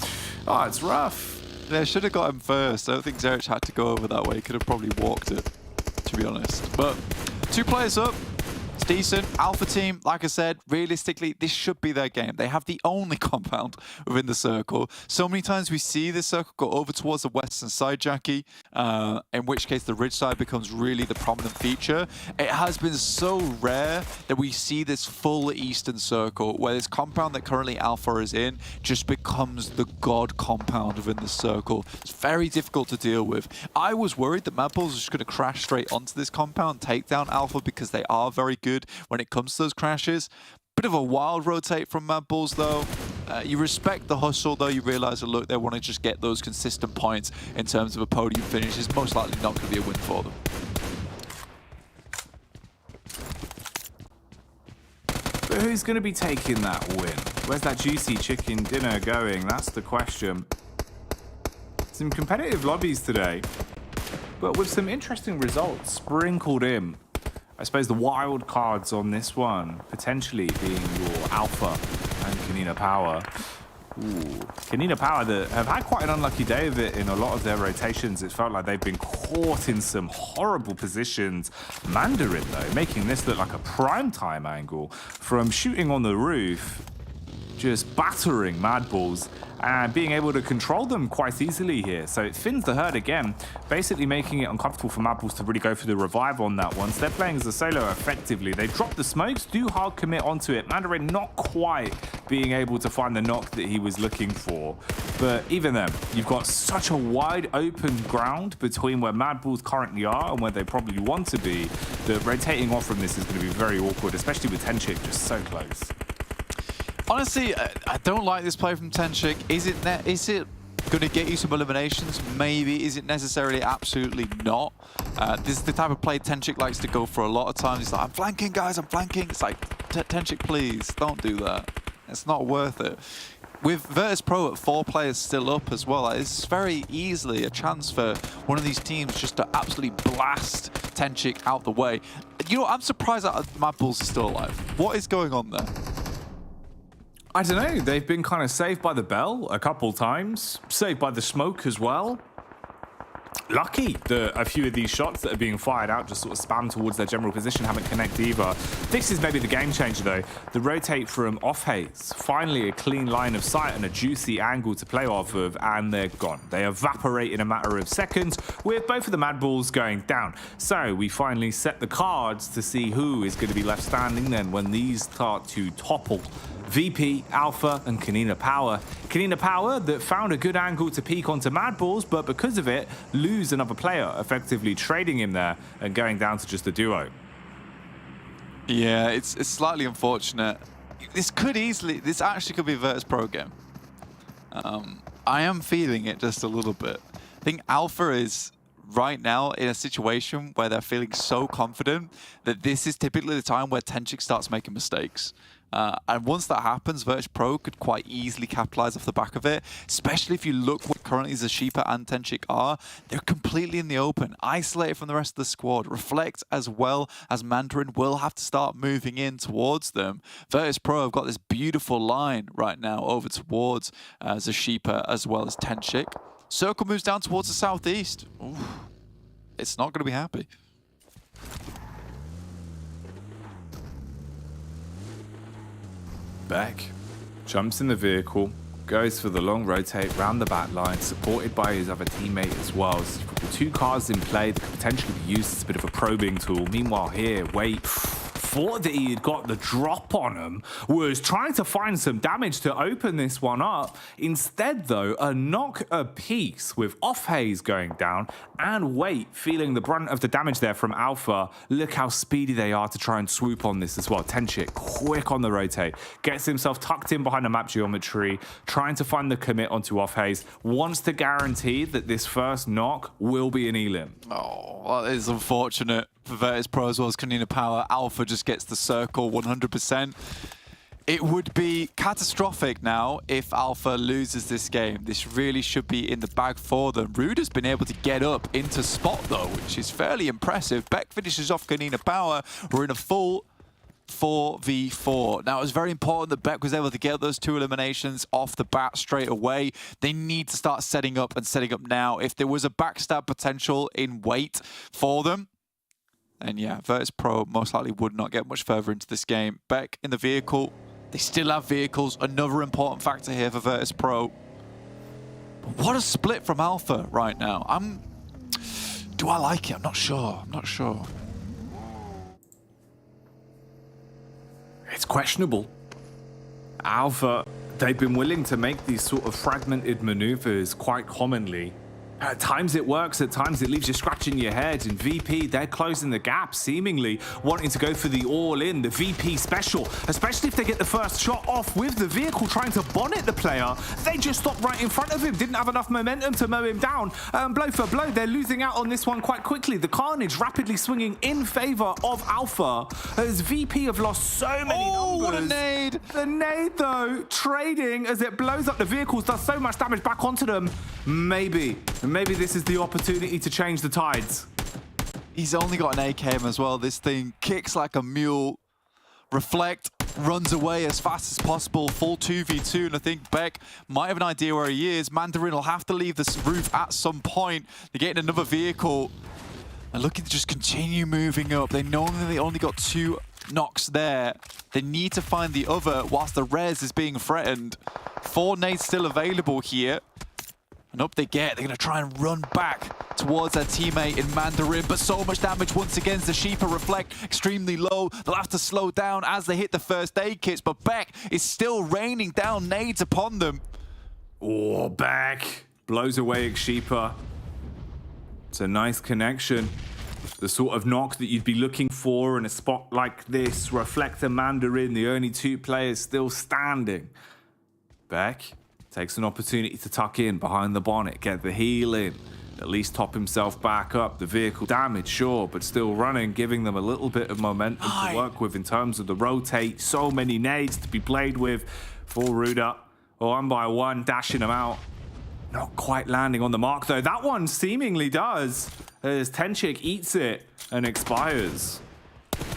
Oh, it's rough. They should have got him first. I don't think Zerich had to go over that way. He could have probably walked it, to be honest. But 2 players up. It's decent. Alpha team, like I said, realistically, this should be their game. They have the only compound within the circle. So many times we see this circle go over towards the western side, Jackie, in which case the ridge side becomes really the prominent feature. It has been so rare that we see this full eastern circle, where this compound that currently Alpha is in just becomes the god compound within the circle. It's very difficult to deal with. I was worried that MADBULLS was just going to crash straight onto this compound, take down Alpha, because they are very good when it comes to those crashes. Bit of a wild rotate from MADBULLS, though. You respect the hustle, though. You realize that, look, they want to just get those consistent points in terms of a podium finish. It's most likely not going to be a win for them. But who's going to be taking that win? Where's that juicy chicken dinner going? That's the question. Some competitive lobbies today, but with some interesting results sprinkled in. I suppose the wild cards on this one potentially being your Alpha and KONINA Power. Ooh, KONINA Power that have had quite an unlucky day of it in a lot of their rotations. It felt like they've been caught in some horrible positions. Mandarin, though, making this look like a primetime angle from shooting on the roof, just battering MADBULLS and being able to control them quite easily here. So it thins the herd again, basically making it uncomfortable for MADBULLS to really go for the revive on that one. So they're playing as a solo effectively. They drop the smokes, do hard commit onto it. Mandarin not quite being able to find the knock that he was looking for. But even then, you've got such a wide open ground between where MADBULLS currently are and where they probably want to be, that rotating off from this is going to be very awkward, especially with Tenchik just so close. Honestly, I don't like this play from Tenchik. Is it going to get you some eliminations? Maybe. Is it necessarily? Absolutely not. This is the type of play Tenchik likes to go for a lot of times. He's like, I'm flanking, guys, I'm flanking. It's like, Tenchik, please, don't do that. It's not worth it. With VIRTUS.PRO at 4 players still up as well, it's very easily a chance for one of these teams just to absolutely blast Tenchik out the way. You know, I'm surprised that MADBULLS is still alive. What is going on there? I don't know. They've been kind of saved by the bell a couple times, saved by the smoke as well. Lucky that a few of these shots that are being fired out just sort of spam towards their general position haven't connected either. This is maybe the game changer though. The rotate from off haze. Finally a clean line of sight and a juicy angle to play off of, and they're gone. They evaporate in a matter of seconds with both of the MADBULLS going down. So we finally set the cards to see who is going to be left standing then when these start to topple. VP, Alpha, and KONINA Power. KONINA Power that found a good angle to peek onto MADBULLS, but because of it, lose another player, effectively trading him there and going down to just a duo. Yeah, it's slightly unfortunate. This actually could be a VIRTUS.PRO game. I am feeling it just a little bit. I think Alpha is right now in a situation where they're feeling so confident that this is typically the time where Tenchik starts making mistakes. And once that happens, VIRTUS.PRO could quite easily capitalize off the back of it, especially if you look what currently Zashipa and Tenchik are. They're completely in the open, isolated from the rest of the squad. Reflect as well as Mandarin will have to start moving in towards them. VIRTUS.PRO have got this beautiful line right now over towards Zashipa as well as Tenchik. Circle moves down towards the southeast. Ooh, it's not going to be happy. Back, jumps in the vehicle, goes for the long rotate round the back line, supported by his other teammate as well. So you've got the 2 cars in play that could potentially be used as a bit of a probing tool. Meanwhile here, Wait thought that he had got the drop on him, was trying to find some damage to open this one up. Instead though, a knock apiece with off haze going down and Wait feeling the brunt of the damage there from Alpha. Look how speedy they are to try and swoop on this as well. Tenchik quick on the rotate, gets himself tucked in behind the map geometry, trying to find the commit onto off haze, wants to guarantee that this first knock will be an elim. Oh, well, that is unfortunate for VIRTUS.PRO as well as KONINA Power. Alpha just gets the circle 100%. It would be catastrophic now if Alpha loses this game. This really should be in the bag for them. Rude has been able to get up into spot though, which is fairly impressive. Beck finishes off KONINA Power. We're in a full 4v4. Now, it was very important that Beck was able to get those 2 eliminations off the bat straight away. They need to start setting up now. If there was a backstab potential in Wait for them, and yeah, VIRTUS.PRO most likely would not get much further into this game. Beck in the vehicle. They still have vehicles. Another important factor here for VIRTUS.PRO. But what a split from Alpha right now. Do I like it? I'm not sure. I'm not sure. It's questionable. Alpha, they've been willing to make these sort of fragmented maneuvers quite commonly. At times it works, at times it leaves you scratching your head. And VP, they're closing the gap, seemingly wanting to go for the all-in, the VP special. Especially if they get the first shot off with the vehicle trying to bonnet the player. They just stopped right in front of him, didn't have enough momentum to mow him down. Blow for blow, they're losing out on this one quite quickly. The carnage rapidly swinging in favor of Alpha, as VP have lost so many numbers. What a nade! The nade though, trading as it blows up the vehicles, does so much damage back onto them. Maybe this is the opportunity to change the tides. He's only got an AKM as well. This thing kicks like a mule. Reflect, runs away as fast as possible. Full 2v2, and I think Beck might have an idea where he is. Mandarin will have to leave this roof at some point. They're getting another vehicle. And looking to just continue moving up. They know that they only got 2 knocks there. They need to find the other whilst the res is being threatened. 4 nades still available here. And up they get. They're going to try and run back towards their teammate in Mandarin, but so much damage once again. Zashipa Reflect extremely low. They'll have to slow down as they hit the first aid kits, but Beck is still raining down nades upon them. Oh, Beck blows away Zashipa. It's a nice connection. The sort of knock that you'd be looking for in a spot like this. Reflect and Mandarin, the only 2 players still standing. Beck Takes an opportunity to tuck in behind the bonnet, get the heal in, at least top himself back up. The vehicle damage, sure, but still running, giving them a little bit of momentum to work with in terms of the rotate. So many nades to be played with for Ruda. 1 by 1, dashing them out. Not quite landing on the mark, though. That one seemingly does, as Tenchik eats it and expires.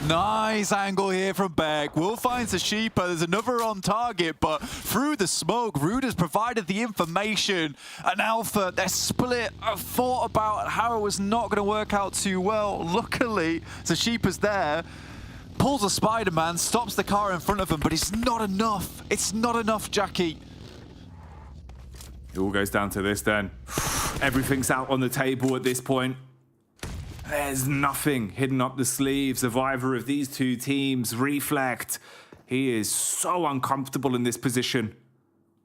Nice angle here from Beck. Will finds the Sheeper. There's another on target, but through the smoke, Ruda's provided the information. And Alpha, they're split. I thought about how it was not going to work out too well. Luckily, the Sheeper's there. Pulls a Spider-Man, stops the car in front of him, but it's not enough. It's not enough, Jackie. It all goes down to this then. Everything's out on the table at this point. There's nothing hidden up the sleeves of either of these two teams. Reflect, he is so uncomfortable in this position.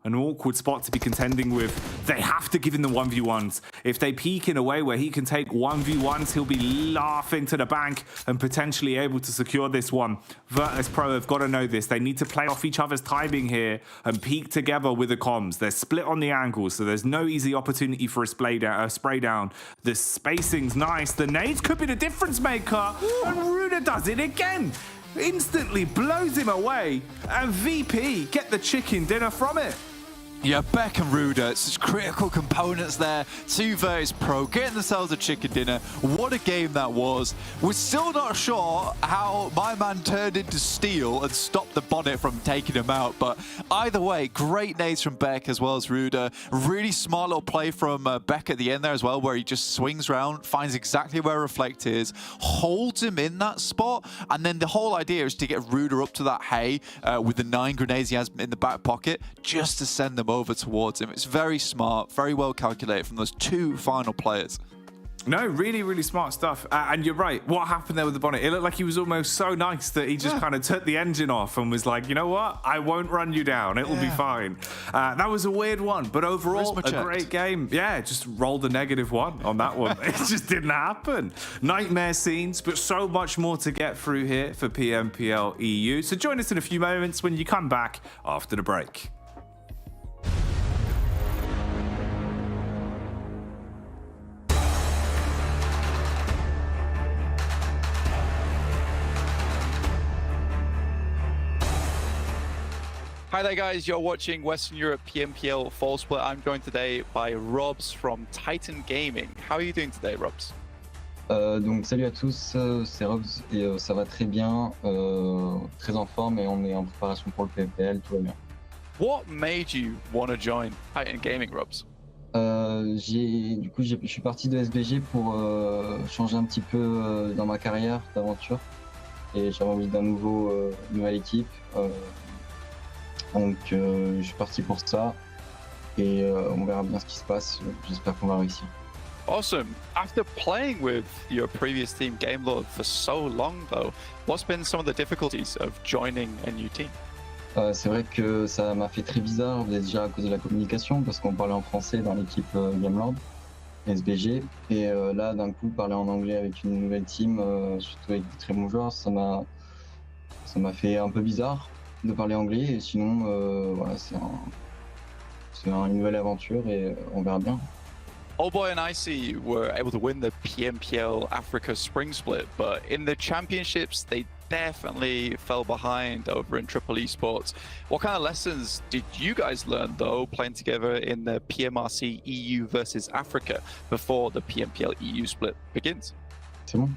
An awkward spot to be contending with. They have to give him the 1v1s. If they peek in a way where he can take 1v1s, he'll be laughing to the bank and potentially able to secure this one. VIRTUS.PRO have got to know this. They need to play off each other's timing here and peek together with the comms. They're split on the angles, so there's no easy opportunity for a spray down. The spacing's nice. The nades could be the difference maker. And Ruda does it again. Instantly blows him away. And VP get the chicken dinner from it. Yeah, Beck and Ruda, such critical components there to VIRTUS.PRO, getting themselves a chicken dinner. What a game that was. We're still not sure how my man turned into steel and stopped the bonnet from taking him out, but either way, great nades from Beck as well as Ruda. Really smart little play from Beck at the end there as well, where he just swings around, finds exactly where Reflect is, holds him in that spot, and then the whole idea is to get Ruda up to that hay with the 9 grenades he has in the back pocket, just to send them over towards him. It's very smart, very well calculated from those two final players. No, really, really smart stuff. And you're right. What happened there with the bonnet? It looked like he was almost so nice that he just kind of took the engine off and was like, you know what? I won't run you down. It will be fine. That was a weird one, but overall, a great game. Yeah, just rolled a -1 on that one. It just didn't happen. Nightmare scenes, but so much more to get through here for PMPL EU. So join us in a few moments when you come back after the break. Hi there guys, you're watching Western Europe PMPL Fall Split. I'm joined today by Robs from Titan Gaming. How are you doing today, Robs? Donc salut à tous, c'est Robs et ça va très bien, très en forme et on est en préparation pour le PMPL, tout va bien. What made you want to join Titan Gaming, Robs? Je suis parti de SBG pour changer un petit peu dans ma carrière d'aventure et j'avais envie d'une nouvelle équipe. Donc je suis parti pour ça et on verra bien ce qui se passe. J'espère qu'on va réussir. Awesome. After playing with your previous team, Game Lord, for so long though, what's been some of the difficulties of joining a new team? C'est vrai que ça m'a fait très bizarre, déjà à cause de la communication, parce qu'on parlait en français dans l'équipe Game Lord, SBG, et là d'un coup parler en anglais avec une nouvelle team, surtout avec des très bons joueurs, ça m'a fait un peu bizarre de parler anglais, et sinon voilà, c'est une nouvelle aventure et on verra bien. Old Boy and Icy were able to win the PMPL Africa Spring Split, but in the championships they definitely fell behind over in Triple Esports. What kind of lessons did you guys learn though playing together in the PMRC EU versus Africa before the PMPL EU split begins? C'est bon.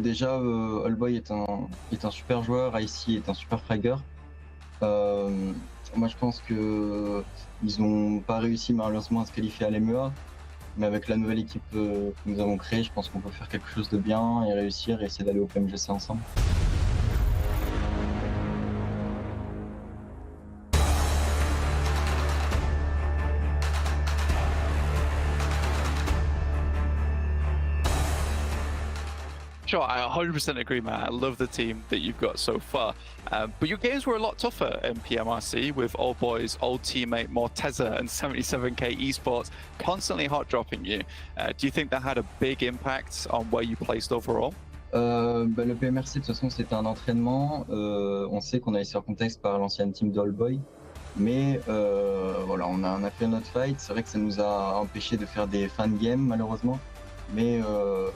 Déjà, Old Boy est un super joueur, Icy est un super fragger. Moi je pense que ils n'ont pas réussi malheureusement à se qualifier à l'MEA, mais avec la nouvelle équipe que nous avons créée, je pense qu'on peut faire quelque chose de bien et réussir et essayer d'aller au PMGC ensemble. Sure, I 100% agree, man. I love the team that you've got so far. But your games were a lot tougher in PMRC with Old Boy's old teammate Morteza and 77k Esports constantly hot dropping you. Do you think that had a big impact on where you placed overall? Le PMRC, de toute façon, c'était un entraînement. On sait qu'on a laissé en contexte par l'ancienne team de Old Boy. Mais voilà, on a fait notre fight. C'est vrai que ça nous a empêché de faire des fan games malheureusement. Mais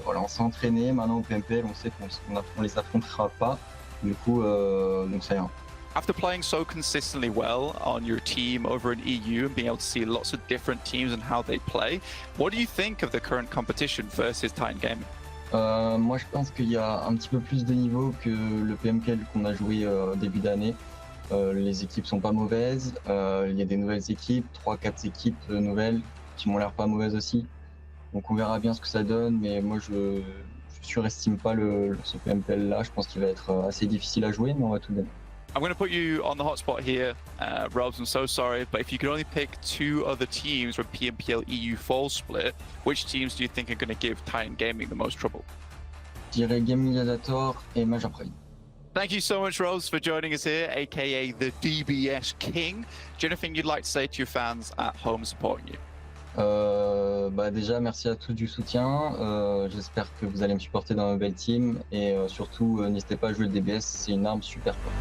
voilà, on s'est entraîné. Maintenant au PMPL, on sait qu'on les affrontera pas. Du coup, donc ça ira. After playing so consistently well on your team over in EU and being able to see lots of different teams and how they play, what do you think of the current competition versus Titan Gaming? Moi, je pense qu'il y a un petit peu plus de niveau que le PMPL qu'on a joué début d'année. Les équipes sont pas mauvaises. Il y a des nouvelles équipes, 3-4 équipes nouvelles qui m'ont l'air pas mauvaises aussi. Donc on verra bien ce que ça donne, mais moi je surestime pas ce PMPL là. Je pense qu'il va être assez difficile à jouer, mais on va tout donner. I'm going to put you on the hot spot here, Robs, I'm so sorry, but if you could only pick 2 other teams from PMPL EU Fall split, which teams do you think are going to give Titan Gaming the most trouble? Je dirais GLADIATORS et Major Prime. Thank you so much, Robs, for joining us here, aka the DBS King. Do you have anything you'd like to say to your fans at home supporting you? Déjà, merci à tous du soutien. J'espère que vous allez me supporter dans ma belle team. Et surtout, n'hésitez pas à jouer le DBS, c'est une arme super forte.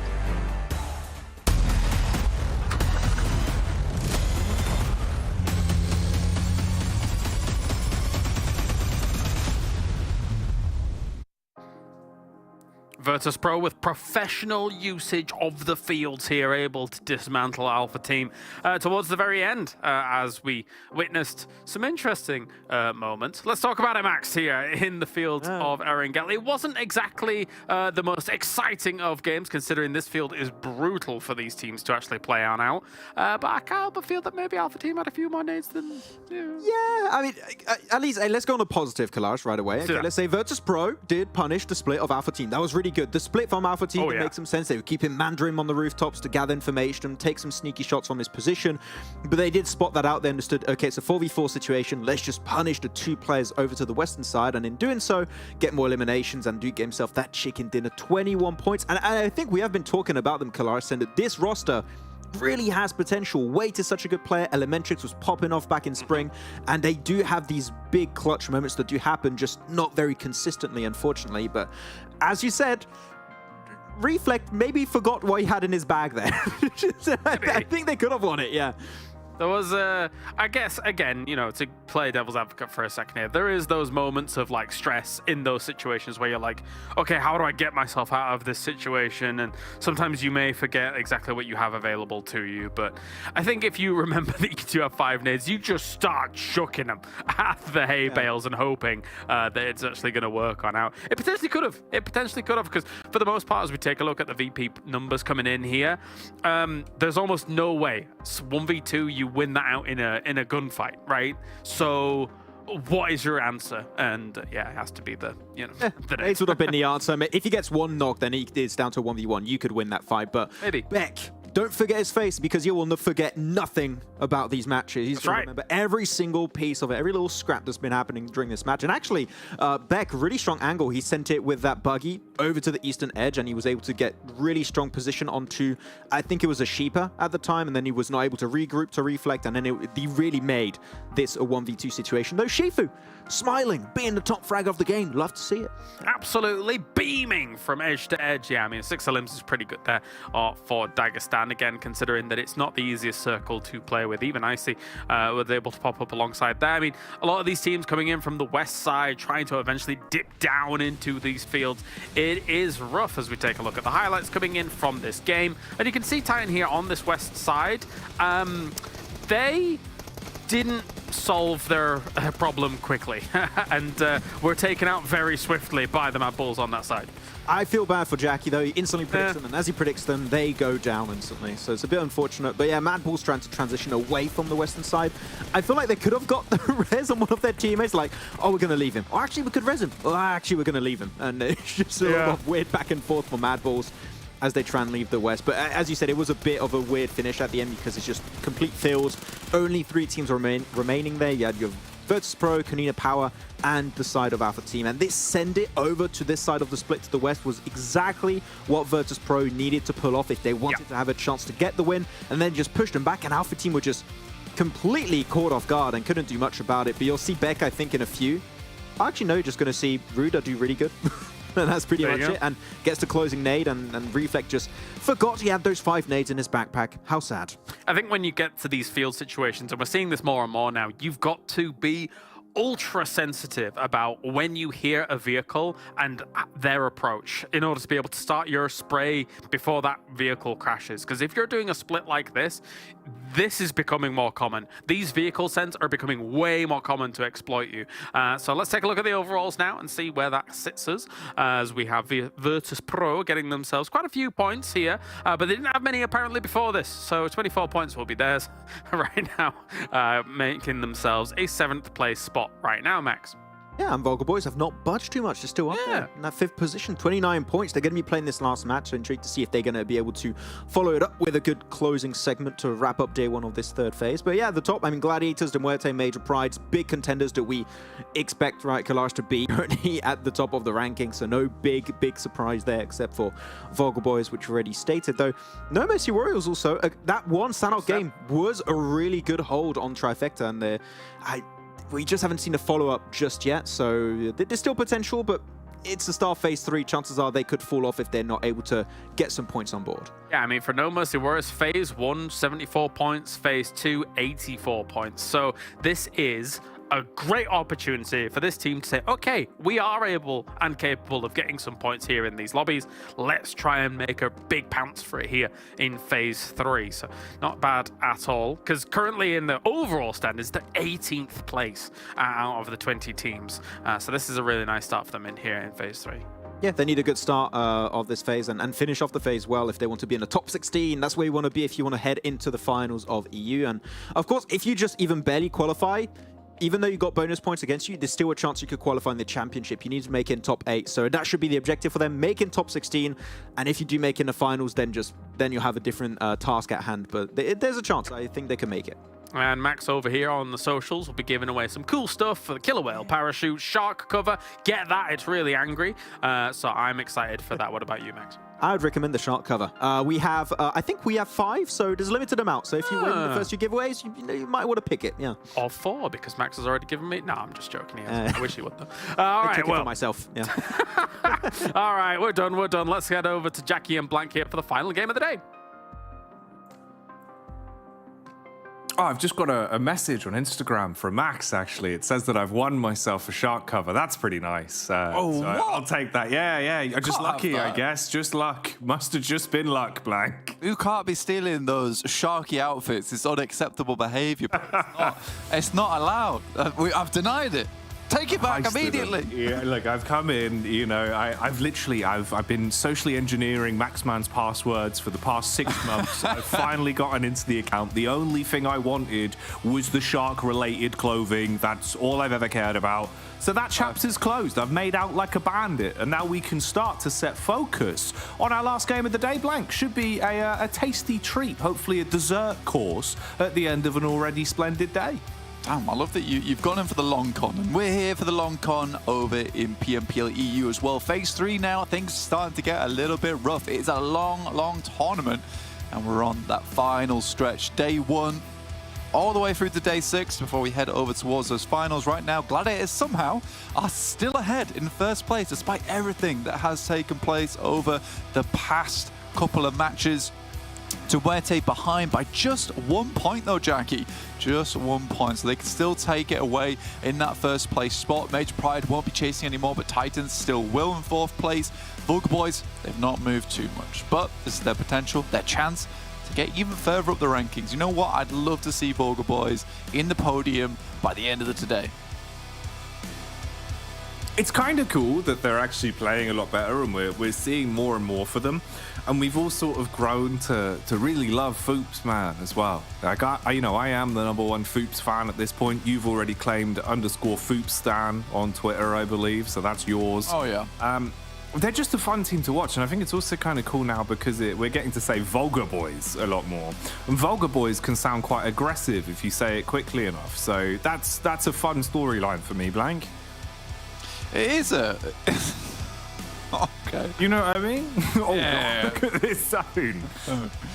VIRTUS.PRO with professional usage of the fields here, able to dismantle Alpha Team towards the very end as we witnessed some interesting moments. Let's talk about Max here in the field of Erangel. It wasn't exactly the most exciting of games, considering this field is brutal for these teams to actually play on out. But I can't help but feel that maybe Alpha Team had a few more nades than... Yeah, I mean, at least let's go on a positive collage right away. Okay, let's say VIRTUS.PRO did punish the split of Alpha Team. That was really good. The split from Alpha Team would make some sense. They were keeping Mandarin on the rooftops to gather information, take some sneaky shots from his position. But they did spot that out. They understood, okay, it's a 4v4 situation. Let's just punish the 2 players over to the western side. And in doing so, get more eliminations and do get himself that chicken dinner. 21 points. And I think we have been talking about them, Kalaris, saying that this roster really has potential. Wade is such a good player. Elementrix was popping off back in spring, and they do have these big clutch moments that do happen, just not very consistently, unfortunately. But as you said, Reflect maybe forgot what he had in his bag there. I think they could have won it, yeah. There was, I guess, again, you know, to play devil's advocate for a second here, there is those moments of, like, stress in those situations where you're like, okay, how do I get myself out of this situation? And sometimes you may forget exactly what you have available to you. But I think if you remember that you do have 5 nades, you just start chucking them at the hay bales and hoping that it's actually going to work on out. It potentially could have. It potentially could have, because for the most part, as we take a look at the VP numbers coming in here, there's almost no way 1v2 you win that out in a gunfight, right? So what is your answer? And yeah, it has to be the, you know, the nades would have been the answer. If he gets 1 knock, then it's down to a 1v1. You could win that fight, but maybe Beck, don't forget his face, because you will forget nothing about these matches. He's going to remember every single piece of it, every little scrap that's been happening during this match. And actually, Beck, really strong angle. He sent it with that buggy over to the eastern edge, and he was able to get really strong position onto, I think it was a Sheeper at the time, and then he was not able to regroup to reflect, and then he really made this a 1v2 situation. Though Shifu, smiling, being the top frag of the game. Love to see it. Absolutely beaming from edge to edge. Yeah, I mean, 6 Limbs is pretty good there for Dagestan. Again, considering that it's not the easiest circle to play with. Even Icy was able to pop up alongside there. I mean, a lot of these teams coming in from the west side, trying to eventually dip down into these fields. It is rough as we take a look at the highlights coming in from this game. And you can see Titan here on this west side. They didn't solve their problem quickly and were taken out very swiftly by the MADBULLS on that side. I feel bad for Jackie, though. He instantly predicts them, and as he predicts them, they go down instantly. So it's a bit unfortunate. But yeah, MADBULLS trying to transition away from the western side. I feel like they could have got the res on one of their teammates, like, oh, we're going to leave him. Or actually, we could res him. Oh, actually, we're going to leave him. And it's just a lot of weird back and forth for MADBULLS as they try and leave the west. But as you said, it was a bit of a weird finish at the end, because it's just complete fields. Only 3 teams remaining there. You had your VIRTUS.PRO, KONINA Power, and the side of Alpha Team. And this send it over to this side of the split to the west was exactly what VIRTUS.PRO needed to pull off if they wanted to have a chance to get the win, and then just push them back. And Alpha Team were just completely caught off guard and couldn't do much about it. But you'll see Beck, I think, in a few. Actually, no, you're just going to see Ruda do really good. And that's pretty There much you go. it. And gets the closing nade, and Reflect just forgot he had those 5 nades in his backpack. How sad. I think when you get to these field situations, and we're seeing this more and more now, you've got to be ultra sensitive about when you hear a vehicle and their approach in order to be able to start your spray before that vehicle crashes. Because if you're doing a split like this is becoming more common. These vehicle scents are becoming way more common to exploit you. So let's take a look at the overalls now and see where that sits us, as we have VIRTUS.PRO getting themselves quite a few points here, but they didn't have many apparently before this, so 24 points will be theirs right now, making themselves a 7th place spot right now, Max. Yeah, and VULGAR boys have not budged too much. They're still up there in that 5th position, 29 points. They're going to be playing this last match, so intrigued to see if they're going to be able to follow it up with a good closing segment to wrap up day 1 of this 3rd phase. But yeah, at the top, I mean, Gladiators, MUERTE, Major Prides, big contenders that we expect, right, Kalash to be currently at the top of the rankings, so no big surprise there except for VULGAR boys, which already stated. Though, No Mercy Warriors also, that one Sanhok game was a really good hold on Trifecta, and we just haven't seen a follow-up just yet, so there's still potential, but it's the start of phase 3. Chances are they could fall off if they're not able to get some points on board. Yeah, I mean, for No Mercy Warriors, phase 1, 74 points, phase 2, 84 points. So this is a great opportunity for this team to say, okay, we are able and capable of getting some points here in these lobbies. Let's try and make a big pounce for it here in phase 3. So not bad at all, because currently in the overall standings, they're 18th place out of the 20 teams. So this is a really nice start for them in here in phase 3. Yeah, they need a good start of this phase and finish off the phase well if they want to be in the top 16. That's where you want to be if you want to head into the finals of EU. And of course, if you just even barely qualify, even though you got bonus points against you, there's still a chance you could qualify in the championship. You need to make it in top 8, so that should be the objective for them. Make in top 16, and if you do make in the finals, then you'll have a different task at hand. But there's a chance. I think they can make it. And Max over here on the socials will be giving away some cool stuff for the Killer Whale parachute, shark cover. Get that, it's really angry. So I'm excited for that. What about you, Max? I would recommend the shark cover. We have, I think we have 5, so there's a limited amount. So if you win the first 2 giveaways, you might want to pick it, yeah. Or 4, because Max has already given me. No, I'm just joking. I wish he would, though. All right, well. For myself, yeah. All right, we're done. Let's head over to Jackie and Blank here for the final game of the day. Oh, I've just got a message on Instagram from Max, actually. It says that I've won myself a shark cover. That's pretty nice. So I'll take that. Yeah. Just lucky, I guess. Just luck. Must have just been luck, Blank. You can't be stealing those sharky outfits. It's unacceptable behavior. But it's not allowed. I've denied it. Take it back immediately. Yeah, look, I've come in, you know, I've been socially engineering Maxman's passwords for the past 6 months. I've finally gotten into the account. The only thing I wanted was the shark-related clothing. That's all I've ever cared about. So that chapter's closed. I've made out like a bandit, and now we can start to set focus on our last game of the day. Blank should be a tasty treat, hopefully a dessert course at the end of an already splendid day. Damn, I love that you've gone in for the long con, and we're here for the long con over in PMPL EU as well. Phase 3 now, things are starting to get a little bit rough. It's a long tournament, and we're on that final stretch. Day 1, all the way through to day 6 before we head over towards those finals. Right now, Gladiators somehow are still ahead in first place, despite everything that has taken place over the past couple of matches. MUERTE behind by just 1 point though, Jackie. Just 1 point, so they can still take it away in that first place spot. Major Pride won't be chasing anymore, but Titans still will in 4th place. VULGAR boys, they've not moved too much, but this is their potential, their chance to get even further up the rankings. You know what? I'd love to see VULGAR boys in the podium by the end of the today. It's kind of cool that they're actually playing a lot better, and we're seeing more and more for them. And we've all sort of grown to really love Foops, man, as well. Like, I am the #1 Foops fan at this point. You've already claimed _FoopsStan on Twitter, I believe, so that's yours. Oh, yeah. They're just a fun team to watch, and I think it's also kind of cool now because we're getting to say VULGAR boys a lot more. And VULGAR boys can sound quite aggressive if you say it quickly enough. So that's a fun storyline for me, Blank. It is a... Oh, okay. You know what I mean? Oh, Yeah. God, look at this zone.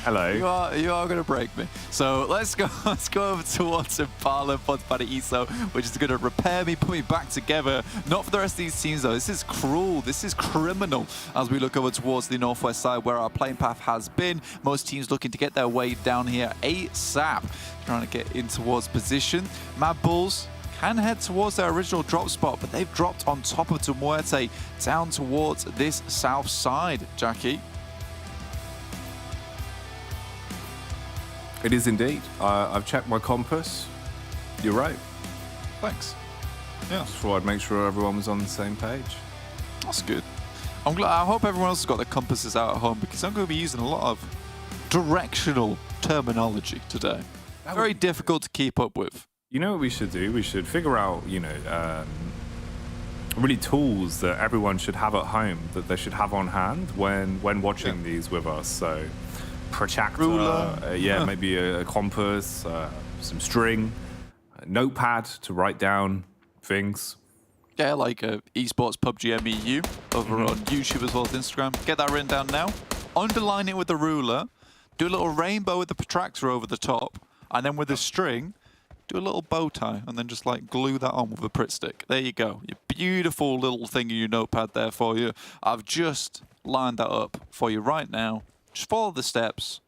Hello. You are going to break me. So let's go over towards Impala, Iso, which is going to repair me, put me back together. Not for the rest of these teams, though. This is cruel. This is criminal as we look over towards the northwest side where our playing path has been. Most teams looking to get their way down here ASAP, trying to get in towards position. MADBULLS can head towards their original drop spot, but they've dropped on top of MUERTE down towards this south side, Jackie. It is indeed. I've checked my compass. You're right. Thanks. Yeah, Just thought I'd make sure everyone was on the same page. that's good. I'm glad. I hope everyone else has got their compasses out at home because I'm going to be using a lot of directional terminology today. Very difficult to keep up with. You know what we should do? We should figure out, really tools that everyone should have at home, that they should have on hand when watching these with us. So, protractor, ruler, maybe a compass, some string, a notepad to write down things. Yeah, like Esports PUBGM EU over on YouTube as well as Instagram. Get that written down now. Underline it with the ruler. Do a little rainbow with the protractor over the top. And then with the string, do a little bow tie and then just like glue that on with a Pritt stick. There you go. Your beautiful little thing in your notepad there for you. I've just lined that up for you right now. Just follow the steps.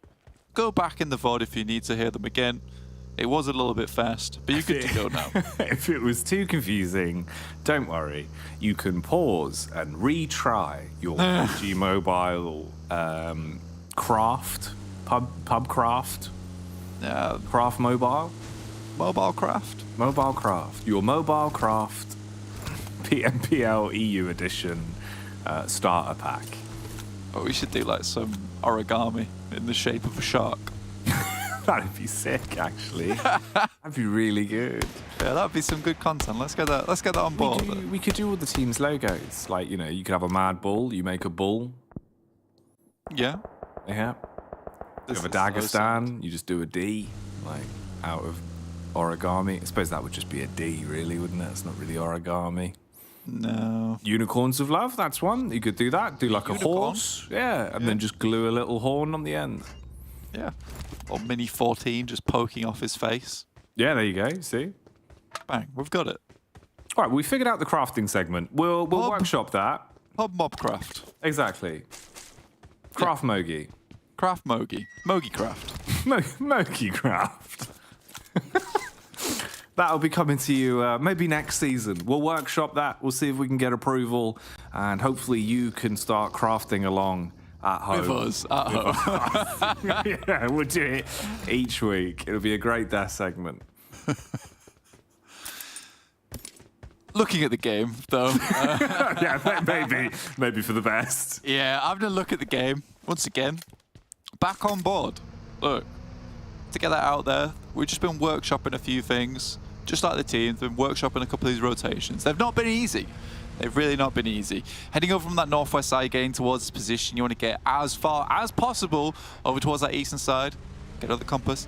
Go back in the VOD if you need to hear them again. It was a little bit fast, but you're good to go now. If it was too confusing, don't worry. You can pause and retry your PUBG Mobile craft, pubcraft, craft mobile. Mobile craft. Mobile craft. Your mobile craft PMPL EU edition starter pack. Oh, we should do like some origami in the shape of a shark. That'd be sick, actually. That'd be really good. Yeah, that'd be some good content. Let's get that on board. We could do all the team's logos. Like, you could have a mad bull, you make a bull. Yeah. Yeah. You have a Dagestan, you just do a D, like, out of origami. I suppose that would just be a D, really, wouldn't it? It's not really origami. No. Unicorns of Love, that's one. You could do that. Do like a Unicorn? horse. Yeah, and then just glue a little horn on the end. Yeah. Or Mini 14 just poking off his face. Yeah, there you go. See? Bang, we've got it. All right, we figured out the crafting segment. We'll workshop that. Pub Mobcraft. Exactly. Craft Mogi. Craft Mogi. Mogi Craft. Mogi Craft. That'll be coming to you maybe next season. We'll workshop that. We'll see if we can get approval. And hopefully you can start crafting along at home. With us at home. Yeah, we'll do it each week. It'll be a great death segment. Looking at the game, though. Yeah, maybe for the best. Yeah, having a look at the game, once again, back on board. Look, to get that out there, we've just been workshopping a few things, just like the team's been workshopping a couple of these rotations. They've not been easy. They've really not been easy. Heading over from that northwest side, getting towards this position, you want to get as far as possible over towards that eastern side. Get out the compass.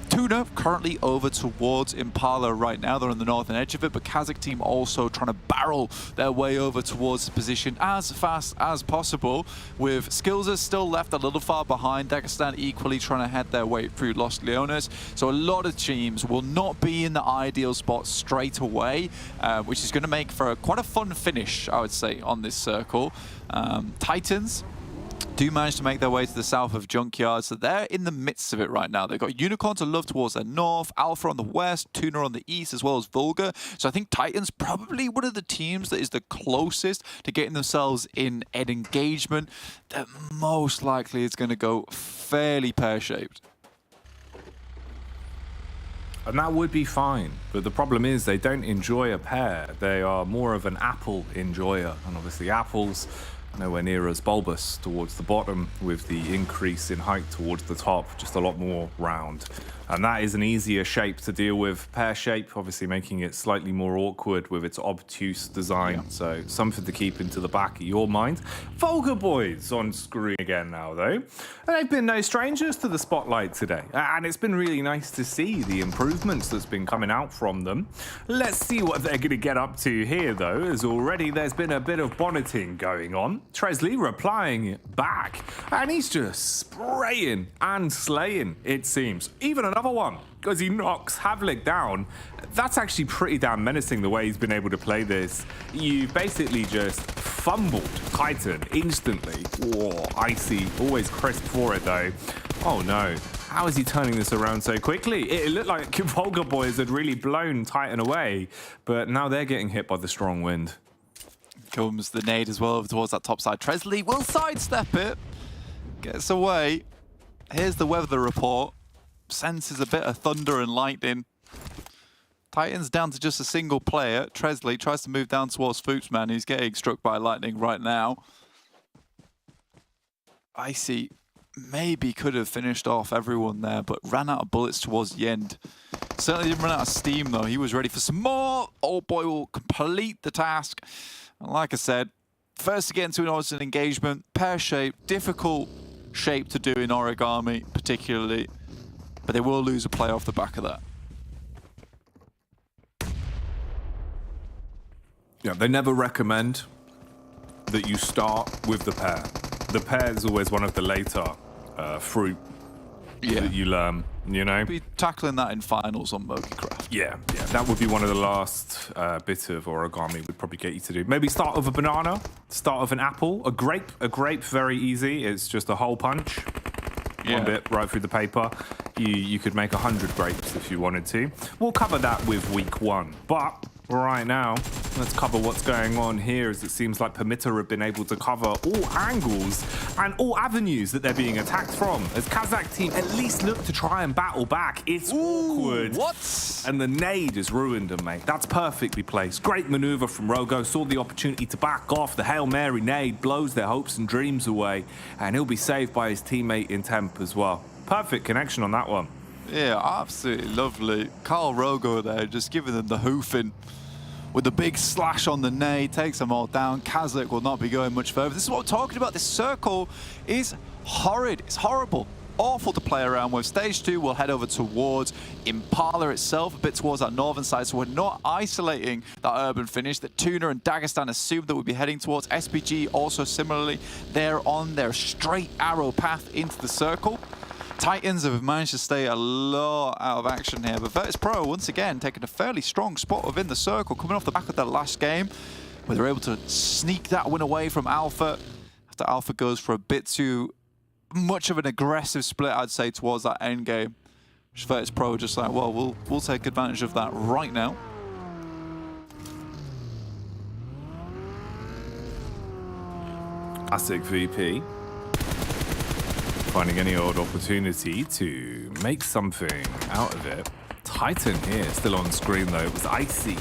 TUNA currently over towards Impala right now. They're on the northern edge of it, but KASIK team also trying to barrel their way over towards the position as fast as possible, with Skills still left a little far behind. Dagestan equally trying to head their way through Los Leones. So a lot of teams will not be in the ideal spot straight away, which is going to make for quite a fun finish, I would say, on this circle. Titans do manage to make their way to the south of Junkyard, so they're in the midst of it right now. They've got Unicorn to love towards their north, Alpha on the west, TUNA on the east, as well as VULGAR. So I think Titans probably one of the teams that is the closest to getting themselves in an engagement that most likely is going to go fairly pear-shaped. And that would be fine, but the problem is they don't enjoy a pear. They are more of an apple enjoyer, and obviously apples nowhere near as bulbous towards the bottom, with the increase in height towards the top just a lot more round. And that is an easier shape to deal with. Pear shape, obviously making it slightly more awkward with its obtuse design. Yeah. So something to keep into the back of your mind. VULGAR boys on screen again now, though. And they've been no strangers to the spotlight today. And it's been really nice to see the improvements that's been coming out from them. Let's see what they're going to get up to here, though, as already there's been a bit of bonneting going on. Tresley replying back, and he's just spraying and slaying, it seems. Even another one, because he knocks Havlik down. That's actually pretty damn menacing the way he's been able to play this. You basically just fumbled Titan instantly. Whoa, icy, always crisp for it though. Oh no, how is he turning this around so quickly? It looked like VULGAR boys had really blown Titan away, but now they're getting hit by the strong wind. Comes the nade as well over towards that top side. Tresley will sidestep it, gets away. Here's the weather report. Senses a bit of thunder and lightning. Titans down to just a single player. Tresley tries to move down towards Foopsman, who's getting struck by lightning right now. Icy maybe could have finished off everyone there, but ran out of bullets towards the end. Certainly didn't run out of steam though. He was ready for some more. Old boy will complete the task. And like I said, first to get into an Austin engagement, pear shape, difficult shape to do in origami particularly, but they will lose a play off the back of that. Yeah, they never recommend that you start with the pair. The pair is always one of the later fruit that you learn, you know? Be tackling that in finals on MogiCraft. Yeah, that would be one of the last bit of origami we'd probably get you to do. Maybe start with a banana, start with an apple, a grape, very easy. It's just a hole punch. One bit right through the paper. You could make 100 grapes if you wanted to. We'll cover that with week 1. But right now, let's cover what's going on here, as it seems like PERMITTA have been able to cover all angles and all avenues that they're being attacked from. As KASIK team at least look to try and battle back. It's awkward. What? And the nade has ruined them, mate. That's perfectly placed. Great maneuver from Rogo. Saw the opportunity to back off. The Hail Mary nade blows their hopes and dreams away. And he'll be saved by his teammate in Temp as well. Perfect connection on that one. Yeah, absolutely lovely. Carl Rogo there, just giving them the hoofing with the big slash on the nade, takes them all down. KASIK will not be going much further. This is what we're talking about. This circle is horrid. It's horrible. Awful to play around with. Stage 2 will head over towards Impala itself, a bit towards that northern side, so we're not isolating that urban finish that TUNA and Dagestan assumed that we'd be heading towards. SPG also similarly, they're on their straight arrow path into the circle. Titans have managed to stay a lot out of action here, but VIRTUS.PRO once again taking a fairly strong spot within the circle, coming off the back of their last game, where they're able to sneak that win away from Alpha after Alpha goes for a bit too much of an aggressive split, I'd say, towards that end game. VIRTUS.PRO just like, well, we'll take advantage of that right now. KASIK VP. Finding any old opportunity to make something out of it. Titan here, still on screen though. It was icy.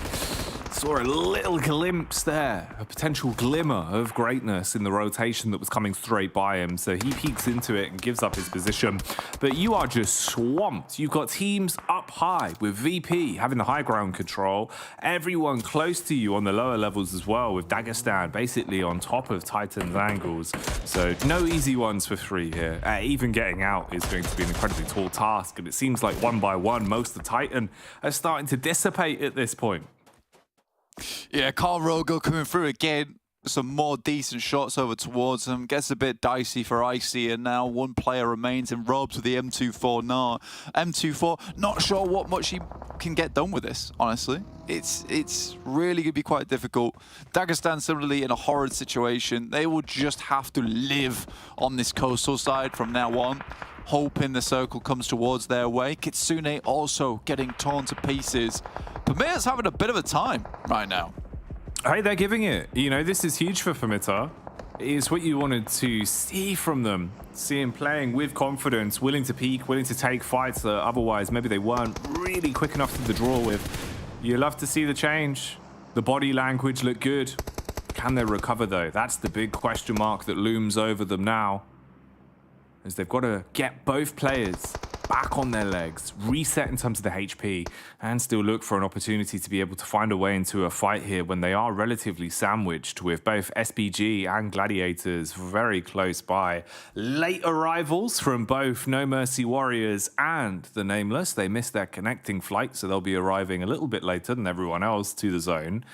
Saw a little glimpse there, a potential glimmer of greatness in the rotation that was coming straight by him. So he peeks into it and gives up his position. But you are just swamped. You've got teams up high with VP having the high ground control. Everyone close to you on the lower levels as well, with Dagestan basically on top of Titan's angles. So no easy ones for 3 here. Even getting out is going to be an incredibly tall task. And it seems like one by one, most of Titan are starting to dissipate at this point. Yeah, Carl Rogo coming through again. Some more decent shots over towards him. Gets a bit dicey for Icy, and now one player remains in robes with the M24 now. M24, not sure what much he can get done with this, honestly. It's really going to be quite difficult. Dagestan similarly in a horrid situation. They will just have to live on this coastal side from now on, hoping the circle comes towards their way. Kitsune also getting torn to pieces. PERMITTA's having a bit of a time right now. Hey, they're giving it. You know, this is huge for PERMITTA. It's what you wanted to see from them. See him playing with confidence, willing to peak, willing to take fights that otherwise maybe they weren't really quick enough to the draw with. You love to see the change. The body language looked good. Can they recover though? That's the big question mark that looms over them now, as they've got to get both players back on their legs, reset in terms of the HP, and still look for an opportunity to be able to find a way into a fight here when they are relatively sandwiched with both SPG and Gladiators very close by. Late arrivals from both No Mercy Warriors and the Nameless. They missed their connecting flight, so they'll be arriving a little bit later than everyone else to the zone.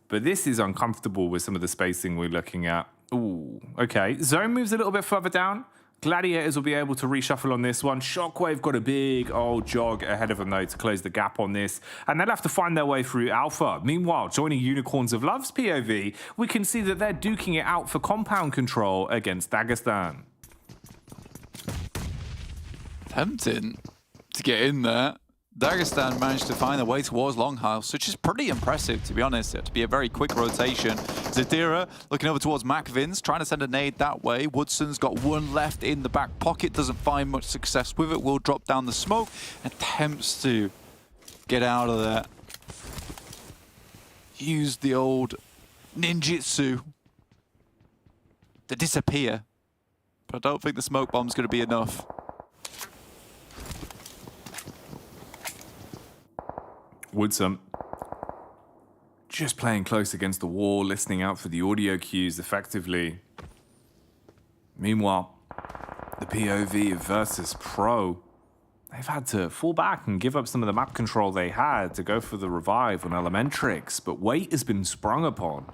But this is uncomfortable with some of the spacing we're looking at. Ooh, okay. Zone moves a little bit further down. Gladiators will be able to reshuffle on this one. Shockwave got a big old jog ahead of them, though, to close the gap on this. And they'll have to find their way through Alpha. Meanwhile, joining Unicorns of Love's POV, we can see that they're duking it out for compound control against Dagestan. Tempting to get in there. Dagestan managed to find their way towards Longhouse, which is pretty impressive, to be honest. It had to be a very quick rotation. Zadira looking over towards MacVins, trying to send a nade that way. Woodson's got one left in the back pocket, doesn't find much success with it. Will drop down the smoke, attempts to get out of there. Use the old ninjutsu to disappear. But I don't think the smoke bomb's going to be enough. Woodson just playing close against the wall, listening out for the audio cues effectively. Meanwhile, the POV of VIRTUS.PRO, they've had to fall back and give up some of the map control they had to go for the revive on Elementrix, but weight has been sprung upon.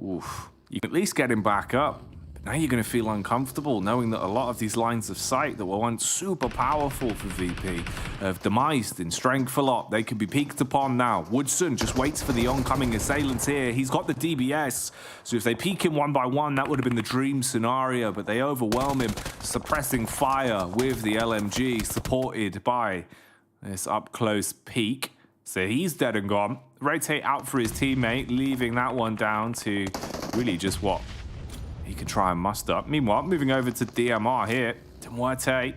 Oof. You can at least get him back up. Now you're going to feel uncomfortable knowing that a lot of these lines of sight that were once super powerful for VP have demised in strength a lot. They could be peaked upon now. Woodson just waits for the oncoming assailants here. He's got the DBS, so if they peak him one by one, that would have been the dream scenario, but they overwhelm him, suppressing fire with the LMG, supported by this up-close peak. So he's dead and gone. Rotate out for his teammate, leaving that one down to really just what he can try and muster up. Meanwhile, moving over to DMR here. to MUERTE,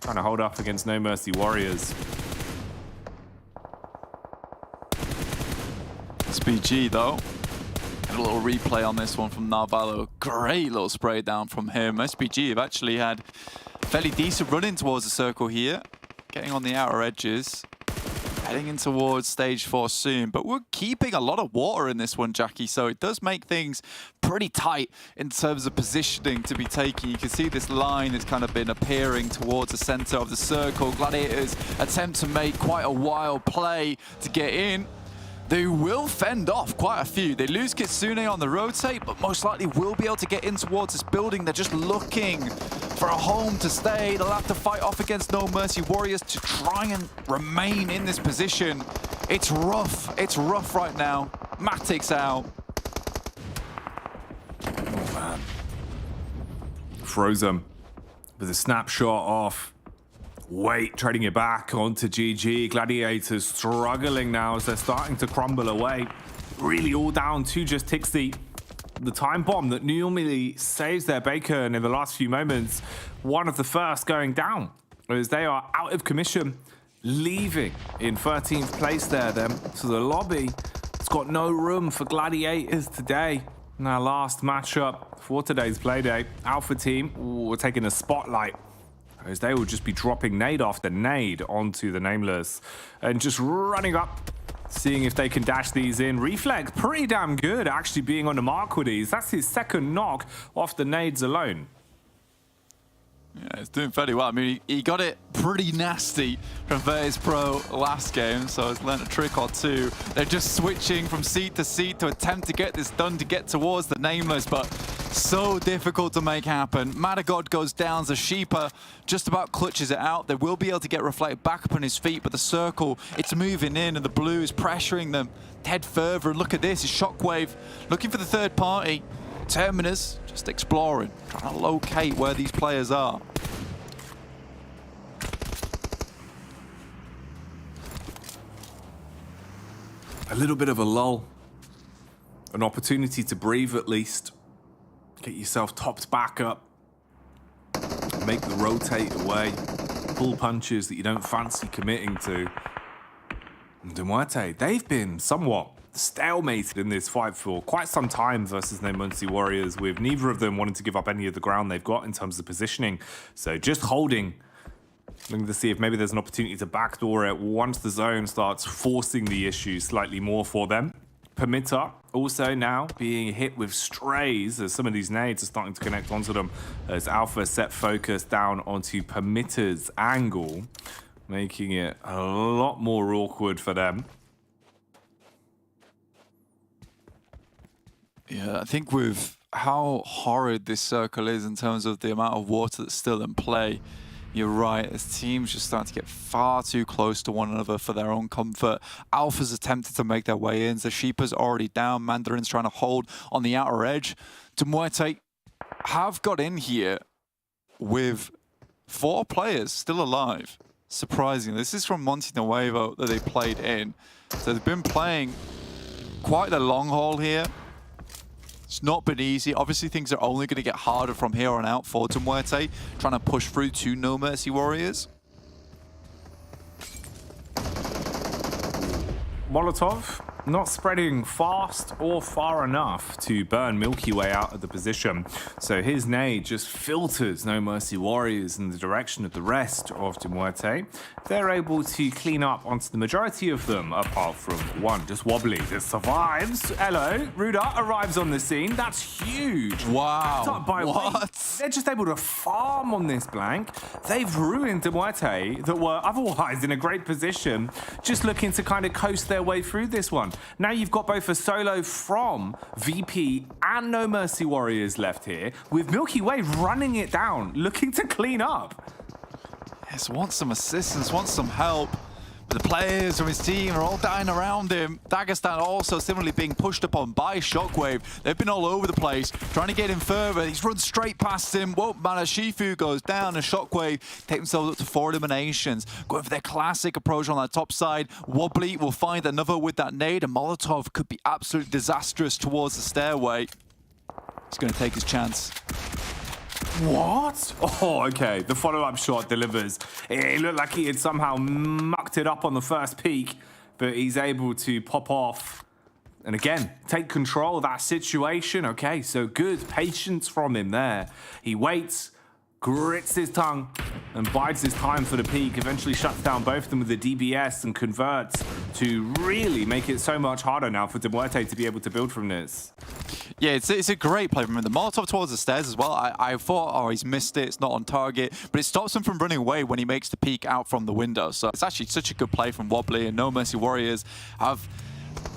trying to hold up against No Mercy Warriors. SBG though, and a little replay on this one from Narvalo. Great little spray down from him. SBG have actually had fairly decent running towards the circle here, getting on the outer edges, heading in towards stage 4 soon. But we're keeping a lot of water in this one, Jackie, so it does make things pretty tight in terms of positioning to be taken. You can see this line has kind of been appearing towards the center of the circle. Gladiators attempt to make quite a wild play to get in. They will fend off quite a few. They lose Kitsune on the rotate, but most likely will be able to get in towards this building. They're just looking for a home to stay. They'll have to fight off against No Mercy Warriors to try and remain in this position. It's rough. It's rough right now. Matic's out. Oh, man. Froze him with a snapshot off. Wait, trading it back onto GG. Gladiators struggling now as they're starting to crumble away. Really all down to just Tixie. The time bomb that normally saves their bacon in the last few moments. One of the first going down as they are out of commission, leaving in 13th place there then. So the lobby, it's got no room for Gladiators today. In our last matchup for today's playdate, Alpha team were taking a spotlight, as they will just be dropping nade after nade onto the Nameless and just running up, seeing if they can dash these in. Reflex, pretty damn good actually being on the mark with these. That's his second knock off the nades alone. Yeah, it's doing fairly well. I mean, he got it pretty nasty from VIRTUS.PRO last game, so he's learned a trick or two. They're just switching from seat to seat to attempt to get this done, to get towards the Nameless, but so difficult to make happen. Matagod goes down, Zashipa just about clutches it out. They will be able to get Reflect back up on his feet, but the circle, it's moving in, and the blue is pressuring them to head further. And look at this, it's Shockwave looking for the third party. Terminus just exploring, trying to locate where these players are. A little bit of a lull. An opportunity to breathe at least. Get yourself topped back up. Make the rotate away. Pull punches that you don't fancy committing to. And MUERTE, they've been somewhat stalemated in this fight for quite some time versus No Mercy Warriors, with neither of them wanting to give up any of the ground they've got in terms of positioning. So just holding, looking to see if maybe there's an opportunity to backdoor it once the zone starts forcing the issue slightly more for them. PERMITTA also now being hit with strays as some of these nades are starting to connect onto them, as Alpha set focus down onto PERMITTA's angle, making it a lot more awkward for them. Yeah, I think with how horrid this circle is in terms of the amount of water that's still in play. You're right, as teams just start to get far too close to one another for their own comfort. Alpha's attempted to make their way in. The Sheepa's already down. Mandarin's trying to hold on the outer edge. MUERTE have got in here with 4 players still alive. Surprisingly, this is from Monte Nuevo that they played in. So they've been playing quite the long haul here. It's not been easy. Obviously, things are only going to get harder from here on out for MUERTE, trying to push through to No Mercy Warriors. Molotov not spreading fast or far enough to burn Milky Way out of the position. So his nade just filters No Mercy Warriors in the direction of the rest of MUERTE. They're able to clean up onto the majority of them, apart from one just wobbly that survives. Hello, Ruda arrives on the scene. That's huge. Wow. What? They're just able to farm on this blank. They've ruined MUERTE that were otherwise in a great position, just looking to kind of coast their way through this one. Now you've got both a solo from VP and No Mercy Warriors left here, with Milky Way running it down, looking to clean up. Yes, wants some assistance, wants some help. But the players from his team are all dying around him. Dagestan also similarly being pushed upon by Shockwave. They've been all over the place, trying to get him further. He's run straight past him. Whoa, man, Shifu goes down, and Shockwave take themselves up to 4 eliminations. Going for their classic approach on that top side. Wobbly will find another with that nade, and Molotov could be absolutely disastrous towards the stairway. He's going to take his chance. What? Oh, okay. The follow-up shot delivers. It looked like he had somehow mucked it up on the first peek, but he's able to pop off and again, take control of that situation. Okay, so good patience from him there. He waits, grits his tongue, and bides his time for the peak. Eventually shuts down both of them with the DBS and converts to really make it so much harder now for MUERTE to be able to build from this. Yeah, it's a great play from him. The Molotov towards the stairs as well. I thought, oh, he's missed it. It's not on target. But it stops him from running away when he makes the peek out from the window. So it's actually such a good play from Wobbly. And No Mercy Warriors have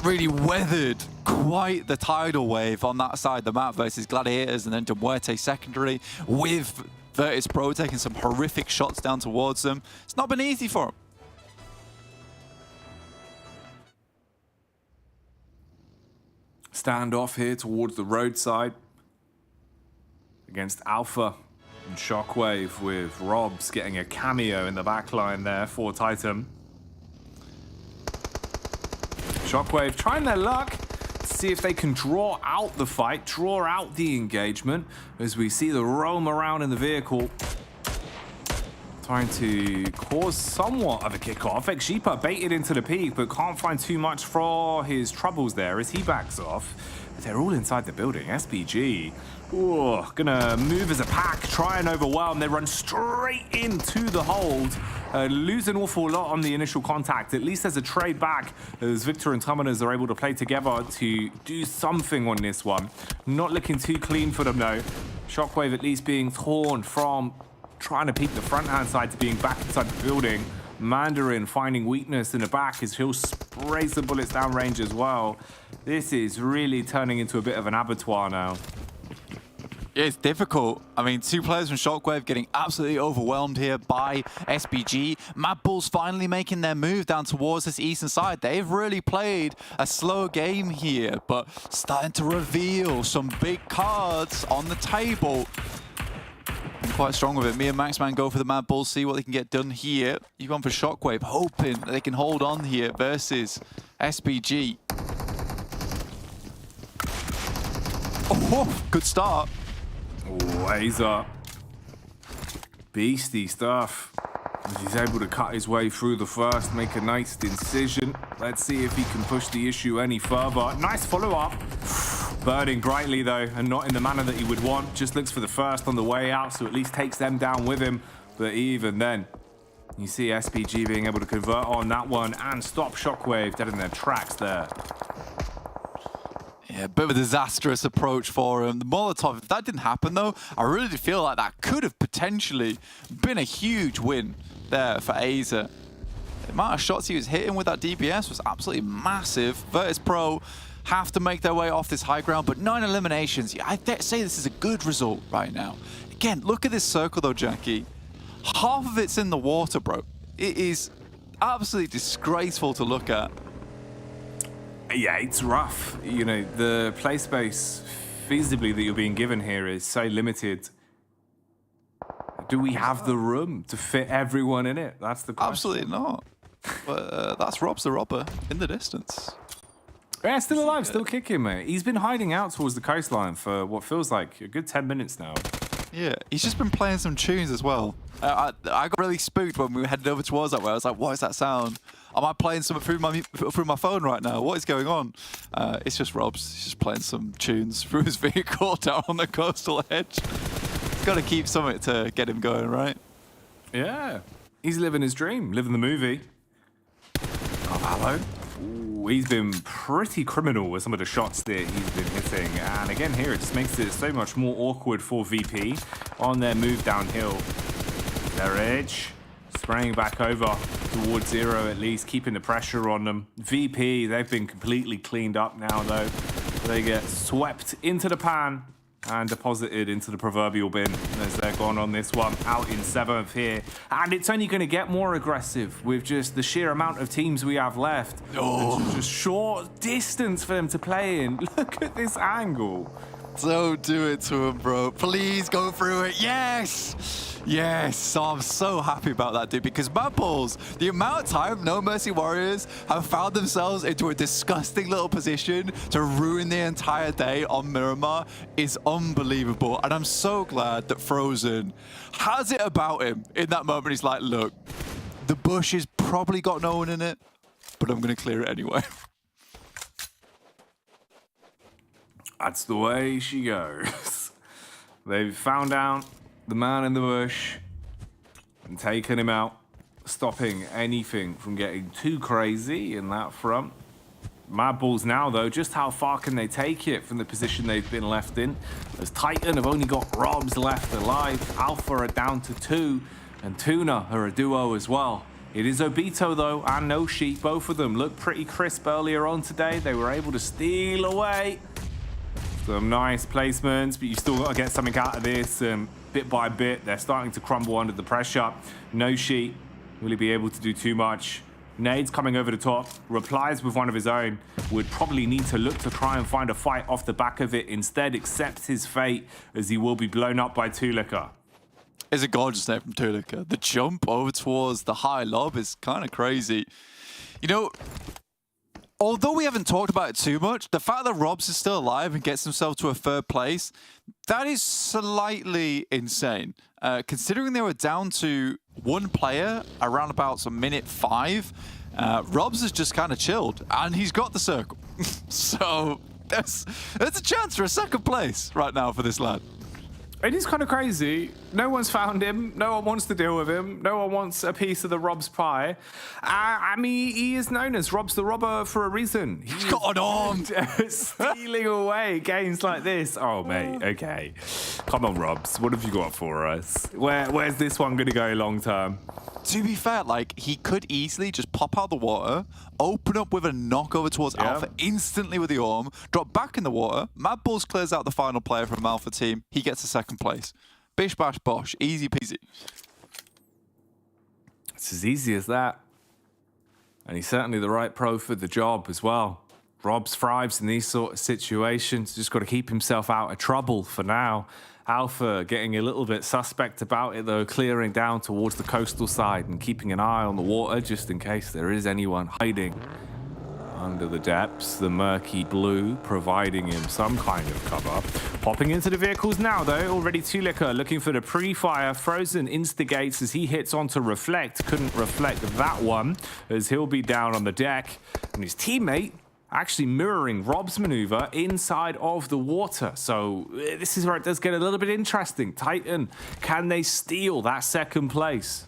really weathered quite the tidal wave on that side of the map versus Gladiators, and then MUERTE secondary with VIRTUS.PRO taking some horrific shots down towards them. It's not been easy for him. Standoff here towards the roadside against Alpha and Shockwave, with Robs getting a cameo in the backline there for Titan. Shockwave trying their luck to see if they can draw out the fight, draw out the engagement, as we see the roam around in the vehicle, trying to cause somewhat of a kickoff. Sheepa baited into the peak, but can't find too much for his troubles there as he backs off. They're all inside the building. SPG, gonna move as a pack, try and overwhelm. They run straight into the hold. Lose an awful lot on the initial contact. At least there's a trade back as Victor and Tuminers are able to play together to do something on this one. Not looking too clean for them though. Shockwave at least being torn from trying to peek the front hand side to being back inside the building. Mandarin finding weakness in the back as he'll spray some bullets down range as well. This is really turning into a bit of an abattoir now. Yeah, it's difficult. I mean, 2 players from Shockwave getting absolutely overwhelmed here by SPG. MADBULLS finally making their move down towards this eastern side. They've really played a slow game here, but starting to reveal some big cards on the table. And quite strong with it. Me and Maxman go for the MADBULLS, see what they can get done here. You've gone for Shockwave, hoping that they can hold on here versus SPG. Oh, good start. Laser. Beastie stuff. He's able to cut his way through the first, make a nice incision. Let's see if he can push the issue any further. Nice follow-up. Burning brightly though, and not in the manner that he would want. Just looks for the first on the way out, so at least takes them down with him. But even then, you see SPG being able to convert on that one and stop Shockwave dead in their tracks there. Yeah, a bit of a disastrous approach for him. The Molotov, if that didn't happen though, I really feel like that could have potentially been a huge win there for Aza. The amount of shots he was hitting with that DBS was absolutely massive. VIRTUS.PRO have to make their way off this high ground, but 9 eliminations. Yeah, I say this is a good result right now. Again, look at this circle though, Jackie. Half of it's in the water, bro. It is absolutely disgraceful to look at. Yeah, it's rough. You know, the play space feasibly that you're being given here is so limited. Do we have the room to fit everyone in it? That's the question. Absolutely not. But that's Rob's the robber in the distance. Yeah, still alive, still kicking, mate. He's been hiding out towards the coastline for what feels like a good 10 minutes now. Yeah, he's just been playing some tunes as well. I got really spooked when we were headed over towards that way. I was like, what is that sound? Am I playing something through my phone right now? What is going on? It's just Rob's. He's just playing some tunes through his vehicle down on the coastal edge. Got to keep something to get him going, right? Yeah. He's living his dream, living the movie. Oh, hello. Ooh, he's been pretty criminal with some of the shots that he's been hitting. And again here, it just makes it so much more awkward for VP on their move downhill. Their edge, spraying back over towards 0 at least, keeping the pressure on them. VP, they've been completely cleaned up now though. They get swept into the pan and deposited into the proverbial bin as they're gone on this one, out in 7th here. And it's only going to get more aggressive with just the sheer amount of teams we have left. Oh. It's just short distance for them to play in. Look at this angle. Don't do it to him, bro. Please go through it. Yes! Yes! Oh, I'm so happy about that, dude, because MADBULLS, the amount of time No Mercy Warriors have found themselves into a disgusting little position to ruin the entire day on Miramar is unbelievable. And I'm so glad that Frozen has it about him in that moment. He's like, look, the bush has probably got no one in it, but I'm going to clear it anyway. That's the way she goes. They've found out the man in the bush and taken him out, stopping anything from getting too crazy in that front. MADBULLS now, though, just how far can they take it from the position they've been left in? As Titan have only got Robs left alive, Alpha are down to 2, and TUNA are a duo as well. It is Obito, though, and No Sheep. Both of them looked pretty crisp earlier on today. They were able to steal away. Some nice placements, but you still got to get something out of this. Bit by bit, they're starting to crumble under the pressure. No Sheep will he be able to do too much. Nades coming over the top, replies with one of his own. Would probably need to look to try and find a fight off the back of it. Instead, accepts his fate as he will be blown up by Tulika. It's a gorgeous name from Tulika. The jump over towards the high lob is kind of crazy. You know, although we haven't talked about it too much, the fact that Robs is still alive and gets himself to a 3rd place, that is slightly insane. Considering they were down to 1 player around about some minute 5, Robs has just kind of chilled and he's got the circle. So there's a chance for a 2nd place right now for this lad. It is kind of crazy. No one's found him. No one wants to deal with him. No one wants a piece of the Rob's pie. I mean, he is known as Rob's the Robber for a reason. He's got an arm. Stealing away games like this. Oh, mate, okay. Come on, Robs. What have you got for us? Where's this one going to go long term? To be fair, like, he could easily just pop out the water, open up with a knock over towards Alpha instantly with the arm, drop back in the water. MADBULLS clears out the final player from Alpha team. He gets a 2nd place. Bish, bash, bosh. Easy peasy. It's as easy as that. And he's certainly the right pro for the job as well. Robs thrives in these sort of situations. Just got to keep himself out of trouble for now. Alpha getting a little bit suspect about it, though, clearing down towards the coastal side and keeping an eye on the water just in case there is anyone hiding under the depths. The murky blue providing him some kind of cover. Popping into the vehicles now, though. Already Tulika looking for the pre-fire. Frozen instigates as he hits onto Reflect. Couldn't reflect that one as he'll be down on the deck. And his teammate actually mirroring Rob's maneuver inside of the water. So this is where it does get a little bit interesting. Titan, can they steal that 2nd place?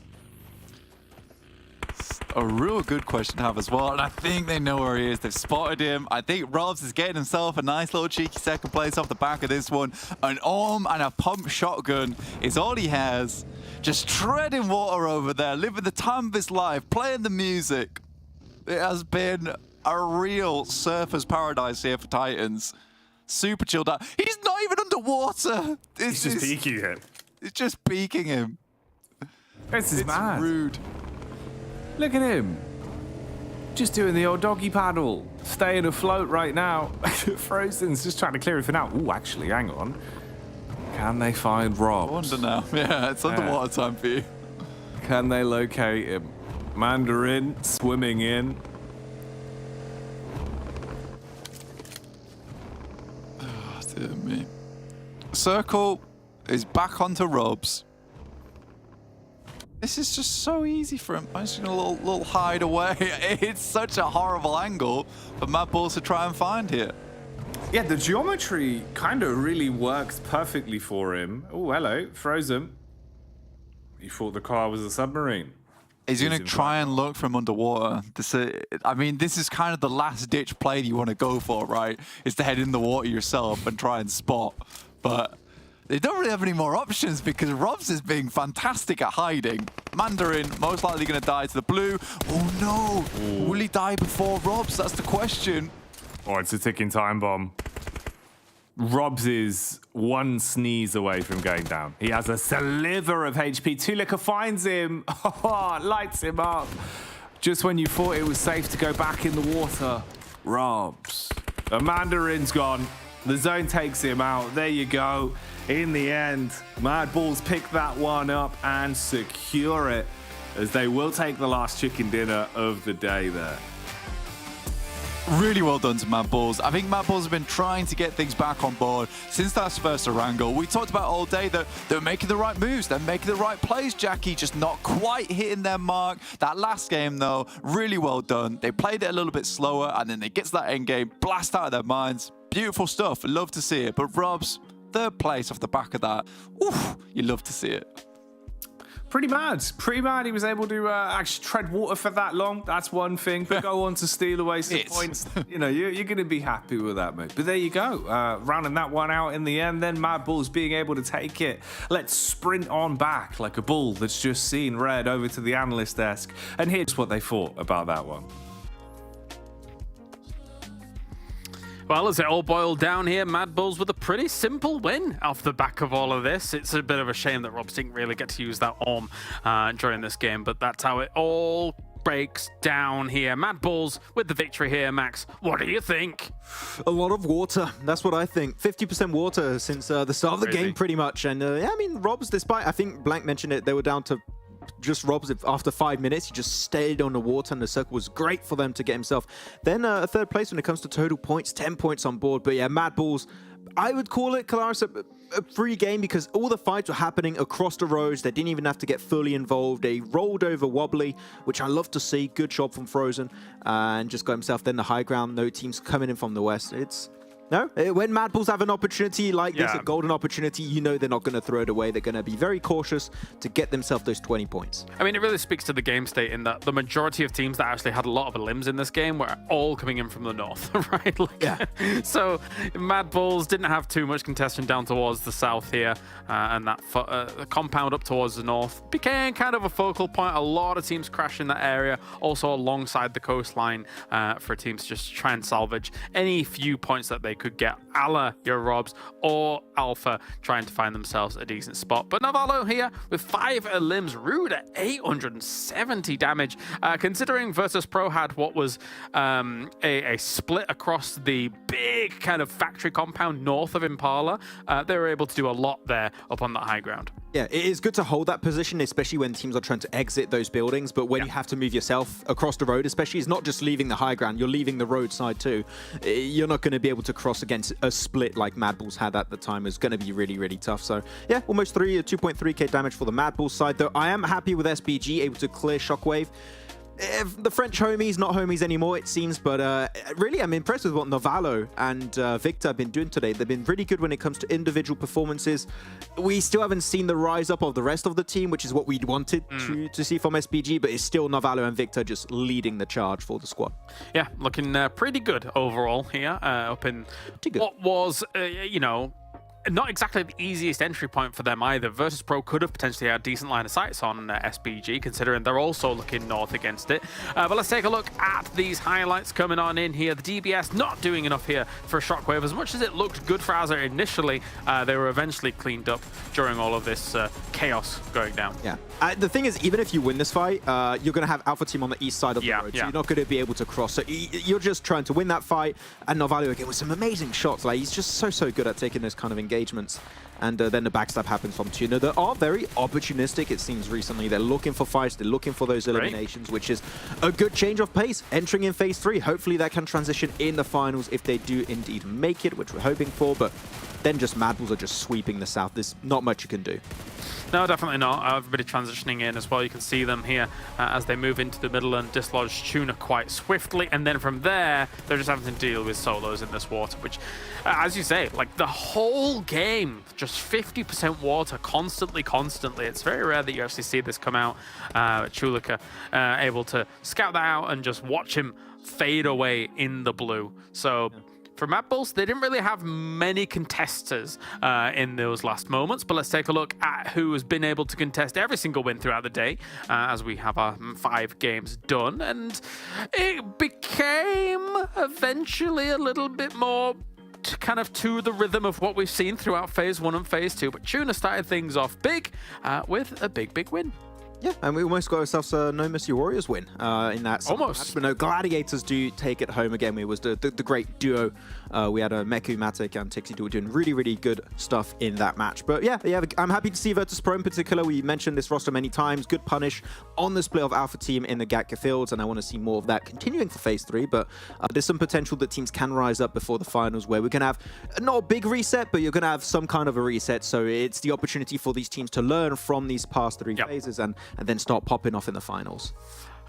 A real good question to have as well, and I think they know where he is. They've spotted him. I think Robs is getting himself a nice little cheeky 2nd place off the back of this one. An arm and a pump shotgun is all he has. Just treading water over there, living the time of his life, playing the music. It has been a real surfer's paradise here for Titans. Super chilled out. He's not even underwater. He's just peeking him. It's just peeking him. This is mad. Rude. Look at him. Just doing the old doggy paddle. Staying afloat right now. Frozen's just trying to clear everything out. Ooh, actually, hang on. Can they find Rob? I wonder now. Yeah, it's underwater time for you. Can they locate him? Mandarin swimming in. Oh, dear me. Circle is back onto Robs. This is just so easy for him. I'm just gonna little hide away. It's such a horrible angle for MADBULLS to try and find here. Yeah, the geometry kind of really works perfectly for him. Oh, hello, Frozen. You thought the car was a submarine. He's going to try and look from underwater. I mean, this is kind of the last-ditch play that you want to go for, right? Is to head in the water yourself and try and spot. But they don't really have any more options because Robs is being fantastic at hiding. Mandarin most likely going to die to the blue. Oh, no. Ooh. Will he die before Robs? That's the question. Oh, it's a ticking time bomb. Robs is one sneeze away from going down. He has a sliver of HP. Tulika finds him. Oh, lights him up. Just when you thought it was safe to go back in the water. Robs. The Mandarin's gone. The zone takes him out. There you go. In the end, MADBULLS pick that one up and secure it as they will take the last chicken dinner of the day there. Really well done to MADBULLS. I think MADBULLS have been trying to get things back on board since that first Erangel. We talked about all day that they're making the right moves, they're making the right plays, Jackie, just not quite hitting their mark. That last game, though, really well done. They played it a little bit slower, and then they get to that end game, blast out of their minds. Beautiful stuff. Love to see it. But Robs, third place off the back of that. Oof, you love to see it. Pretty mad. Pretty mad he was able to actually tread water for that long. That's one thing. But go on to steal away some points. You know, you're going to be happy with that, mate. But there you go. Rounding that one out in the end. Then MADBULLS being able to take it. Let's sprint on back like a bull that's just seen red over to the analyst desk. And here's what they thought about that one. Well, as it all boiled down here, MADBULLS with a pretty simple win off the back of all of this. It's a bit of a shame that Robs didn't really get to use that arm during this game, but that's how it all breaks down here. MADBULLS with the victory here. Max, what do you think? A lot of water. That's what I think. 50% water since the start of the game, pretty much. And yeah, I mean, Robs, despite, I think Blank mentioned it, they were down to just Robs after 5 minutes. He just stayed on the water, and the circle was great for them to get himself. Then a third place when it comes to total points, 10 points on board. But yeah, MADBULLS, I would call it, Kalaris, a free game because all the fights were happening across the roads. They didn't even have to get fully involved. They rolled over Wobbly, which I love to see. Good job from Frozen, and just got himself then the high ground. No teams coming in from the west. No, when MADBULLS have an opportunity like this, a golden opportunity, you know they're not going to throw it away. They're going to be very cautious to get themselves those 20 points. I mean, it really speaks to the game state in that the majority of teams that actually had a lot of limbs in this game were all coming in from the north, right? Like, yeah. So MADBULLS didn't have too much contention down towards the south here, and that compound up towards the north became kind of a focal point. A lot of teams crash in that area, also alongside the coastline for teams to just try and salvage any few points that they could get, a la your Robs or Alpha trying to find themselves a decent spot. But Navalo here with 5 limbs, Rude at 870 damage. Considering VIRTUS.PRO had what was a split across the big kind of factory compound north of Impala, they were able to do a lot there up on that high ground. Yeah, it is good to hold that position, especially when teams are trying to exit those buildings. But when you have to move yourself across the road, especially, it's not just leaving the high ground, you're leaving the roadside too. You're not going to be able to cross against a split like MADBULLS had at the time. It's going to be really, really tough. So yeah, almost 2.3k damage for the MADBULLS side, though. I am happy with SBG able to clear Shockwave. The French homies, not homies anymore, it seems, but really I'm impressed with what Navalo and Victor have been doing today. They've been really good when it comes to individual performances. We still haven't seen the rise up of the rest of the team, which is what we'd wanted to see from SBG, but it's still Navalo and Victor just leading the charge for the squad. Yeah, looking pretty good overall here, up in what was, you know, not exactly the easiest entry point for them either. VIRTUS.PRO could have potentially had decent line of sights on SBG, considering they're also looking north against it. But let's take a look at these highlights coming on in here. The DBS not doing enough here for Shockwave. As much as it looked good for Azza initially, they were eventually cleaned up during all of this chaos going down. Yeah. The thing is, even if you win this fight, you're going to have Alpha Team on the east side of the road, so you're not going to be able to cross. So you're just trying to win that fight, and Novalio again with some amazing shots. Like, he's just so good at taking those kind of engagements. And then the backstab happens from TUNA. They are very opportunistic, it seems, recently. They're looking for fights, they're looking for those eliminations, which is a good change of pace entering in phase 3. Hopefully that can transition in the finals if they do indeed make it, which we're hoping for. But then just MADBULLS are just sweeping the south. There's not much you can do. No, definitely not. Everybody transitioning in as well. You can see them here as they move into the middle and dislodge TUNA quite swiftly. And then from there, they're just having to deal with solos in this water, which, as you say, like the whole game, just 50% water constantly. It's very rare that you actually see this come out. Chulika able to scout that out and just watch him fade away in the blue. So... For MADBULLS, they didn't really have many contesters in those last moments, but let's take a look at who has been able to contest every single win throughout the day as we have our 5 games done. And it became eventually a little bit more kind of to the rhythm of what we've seen throughout phase 1 and phase 2. But TUNA started things off big with a big win. Yeah, and we almost got ourselves a No Mercy Warriors win in that. Almost. Match. But no, Gladiators do take it home again. It was the great duo. We had a Meku, Matic, and Tixi doing really good stuff in that match. But yeah, I'm happy to see VIRTUS.PRO in particular. We mentioned this roster many times. Good punish on the split of Alpha Team in the Gatka fields, and I want to see more of that continuing for phase 3. But there's some potential that teams can rise up before the finals, where we're going to have not a big reset, but you're going to have some kind of a reset. So it's the opportunity for these teams to learn from these past 3 phases and then start popping off in the finals.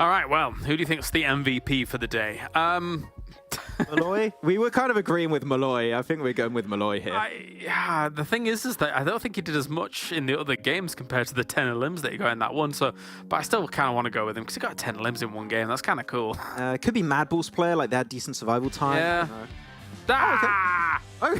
All right, well, who do you think's the MVP for the day? Malloy? We were kind of agreeing with Malloy. I think we're going with Malloy here. Yeah, the thing is that I don't think he did as much in the other games compared to the 10 limbs that he got in that one. So, but I still kind of want to go with him because he got 10 limbs in one game. That's kind of cool. It could be MADBULLS player, like they had decent survival time. Yeah. I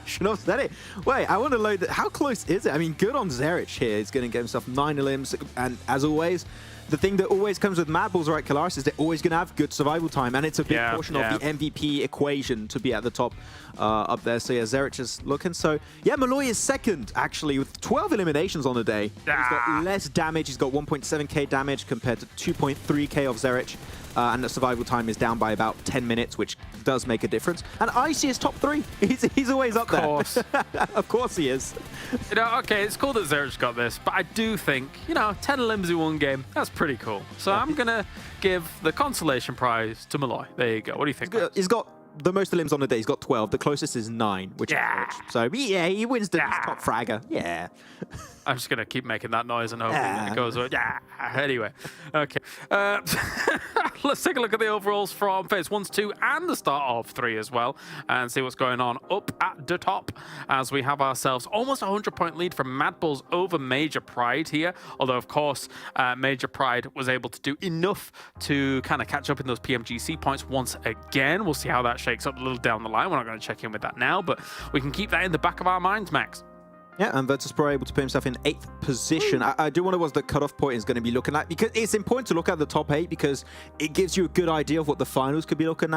should have said it. Wait, I want to load that. How close is it? I mean, good on Zerich here. He's going to get himself 9 limbs. And as always, the thing that always comes with MADBULLS, right, Kalaris, is they're always going to have good survival time. And it's a big portion of the MVP equation to be at the top up there. So yeah, Zerich is looking. So yeah, Malloy is second, actually, with 12 eliminations on the day. He's got less damage. He's got 1.7k damage compared to 2.3k of Zerich. And the survival time is down by about 10 minutes, which does make a difference. And Icy is top 3. He's always up there. Of course. Of course he is. You know, okay, it's cool that Zerich got this, but I do think, 10 limbs in one game, that's pretty cool. So I'm going to give the consolation prize to Malloy. There you go. What do you think? He's got the most limbs on the day. He's got 12. The closest is 9, which is Zerich. So yeah, he wins the top fragger. Yeah. I'm just going to keep making that noise and hoping that it goes away. Yeah. Anyway. Okay. Let's take a look at the overalls from phase 1, 2, and the start of 3 as well, and see what's going on up at the top as we have ourselves almost a 100-point lead from MADBULLS over Major Pride here. Although, of course, Major Pride was able to do enough to kind of catch up in those PMGC points once again. We'll see how that shakes up a little down the line. We're not going to check in with that now, but we can keep that in the back of our minds, Max. Yeah, and VIRTUS.PRO able to put himself in 8th position. I do wonder what the cutoff point is going to be looking like, because it's important to look at the top 8 because it gives you a good idea of what the finals could be looking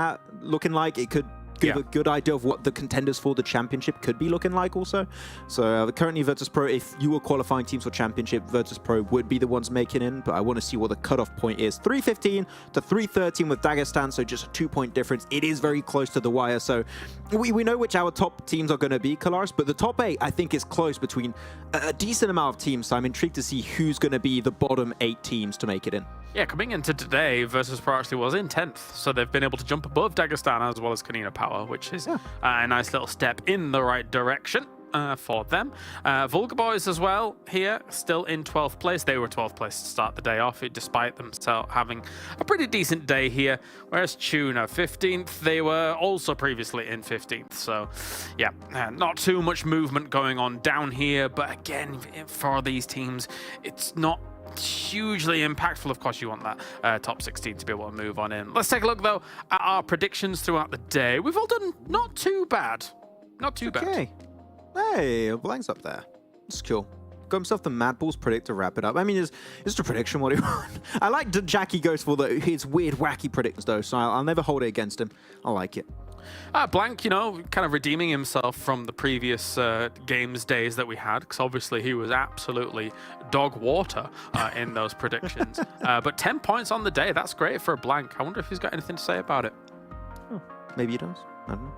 like. It could give a good idea of what the contenders for the championship could be looking like also. So currently VIRTUS.PRO, if you were qualifying teams for championship, VIRTUS.PRO would be the ones making in, but I want to see what the cutoff point is. 315 to 313 with Dagestan, so just a 2-point difference. It is very close to the wire, so we know which our top teams are going to be, Kalaris, but the top 8 I think is close between a decent amount of teams, so I'm intrigued to see who's going to be the bottom 8 teams to make it in. Yeah, coming into today, VIRTUS.PRO actually was in 10th, so they've been able to jump above Dagestan as well as KONINA Power, which is a nice little step in the right direction for them. VULGAR boys as well here, still in 12th place. They were 12th place to start the day off, despite them having a pretty decent day here. Whereas TUNA, 15th, they were also previously in 15th. So yeah, not too much movement going on down here. But again, for these teams, it's not hugely impactful. Of course, you want that top 16 to be able to move on in. Let's take a look, though, at our predictions throughout the day. We've all done not too bad. Not too bad. Hey, Blank's up there. It's cool. Got himself the MADBULLS predict to wrap it up. I mean, it's just a prediction. What do you want? I like that Jackie goes for his weird, wacky predictions, though, so I'll never hold it against him. I like it. Blank, you know, kind of redeeming himself from the previous games days that we had, because obviously he was absolutely dog water in those predictions. But 10 points on the day, that's great for a Blank. I wonder if he's got anything to say about it. Maybe he does. I don't know.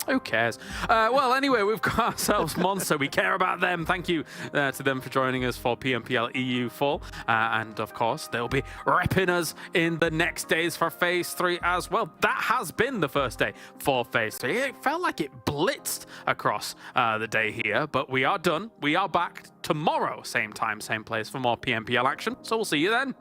Who cares? Well, anyway, we've got ourselves Monster. We care about them. Thank you to them for joining us for PMPL EU Fall. And, of course, they'll be repping us in the next days for Phase 3 as well. That has been the first day for Phase 3. It felt like it blitzed across the day here, but we are done. We are back tomorrow, same time, same place for more PMPL action. So we'll see you then.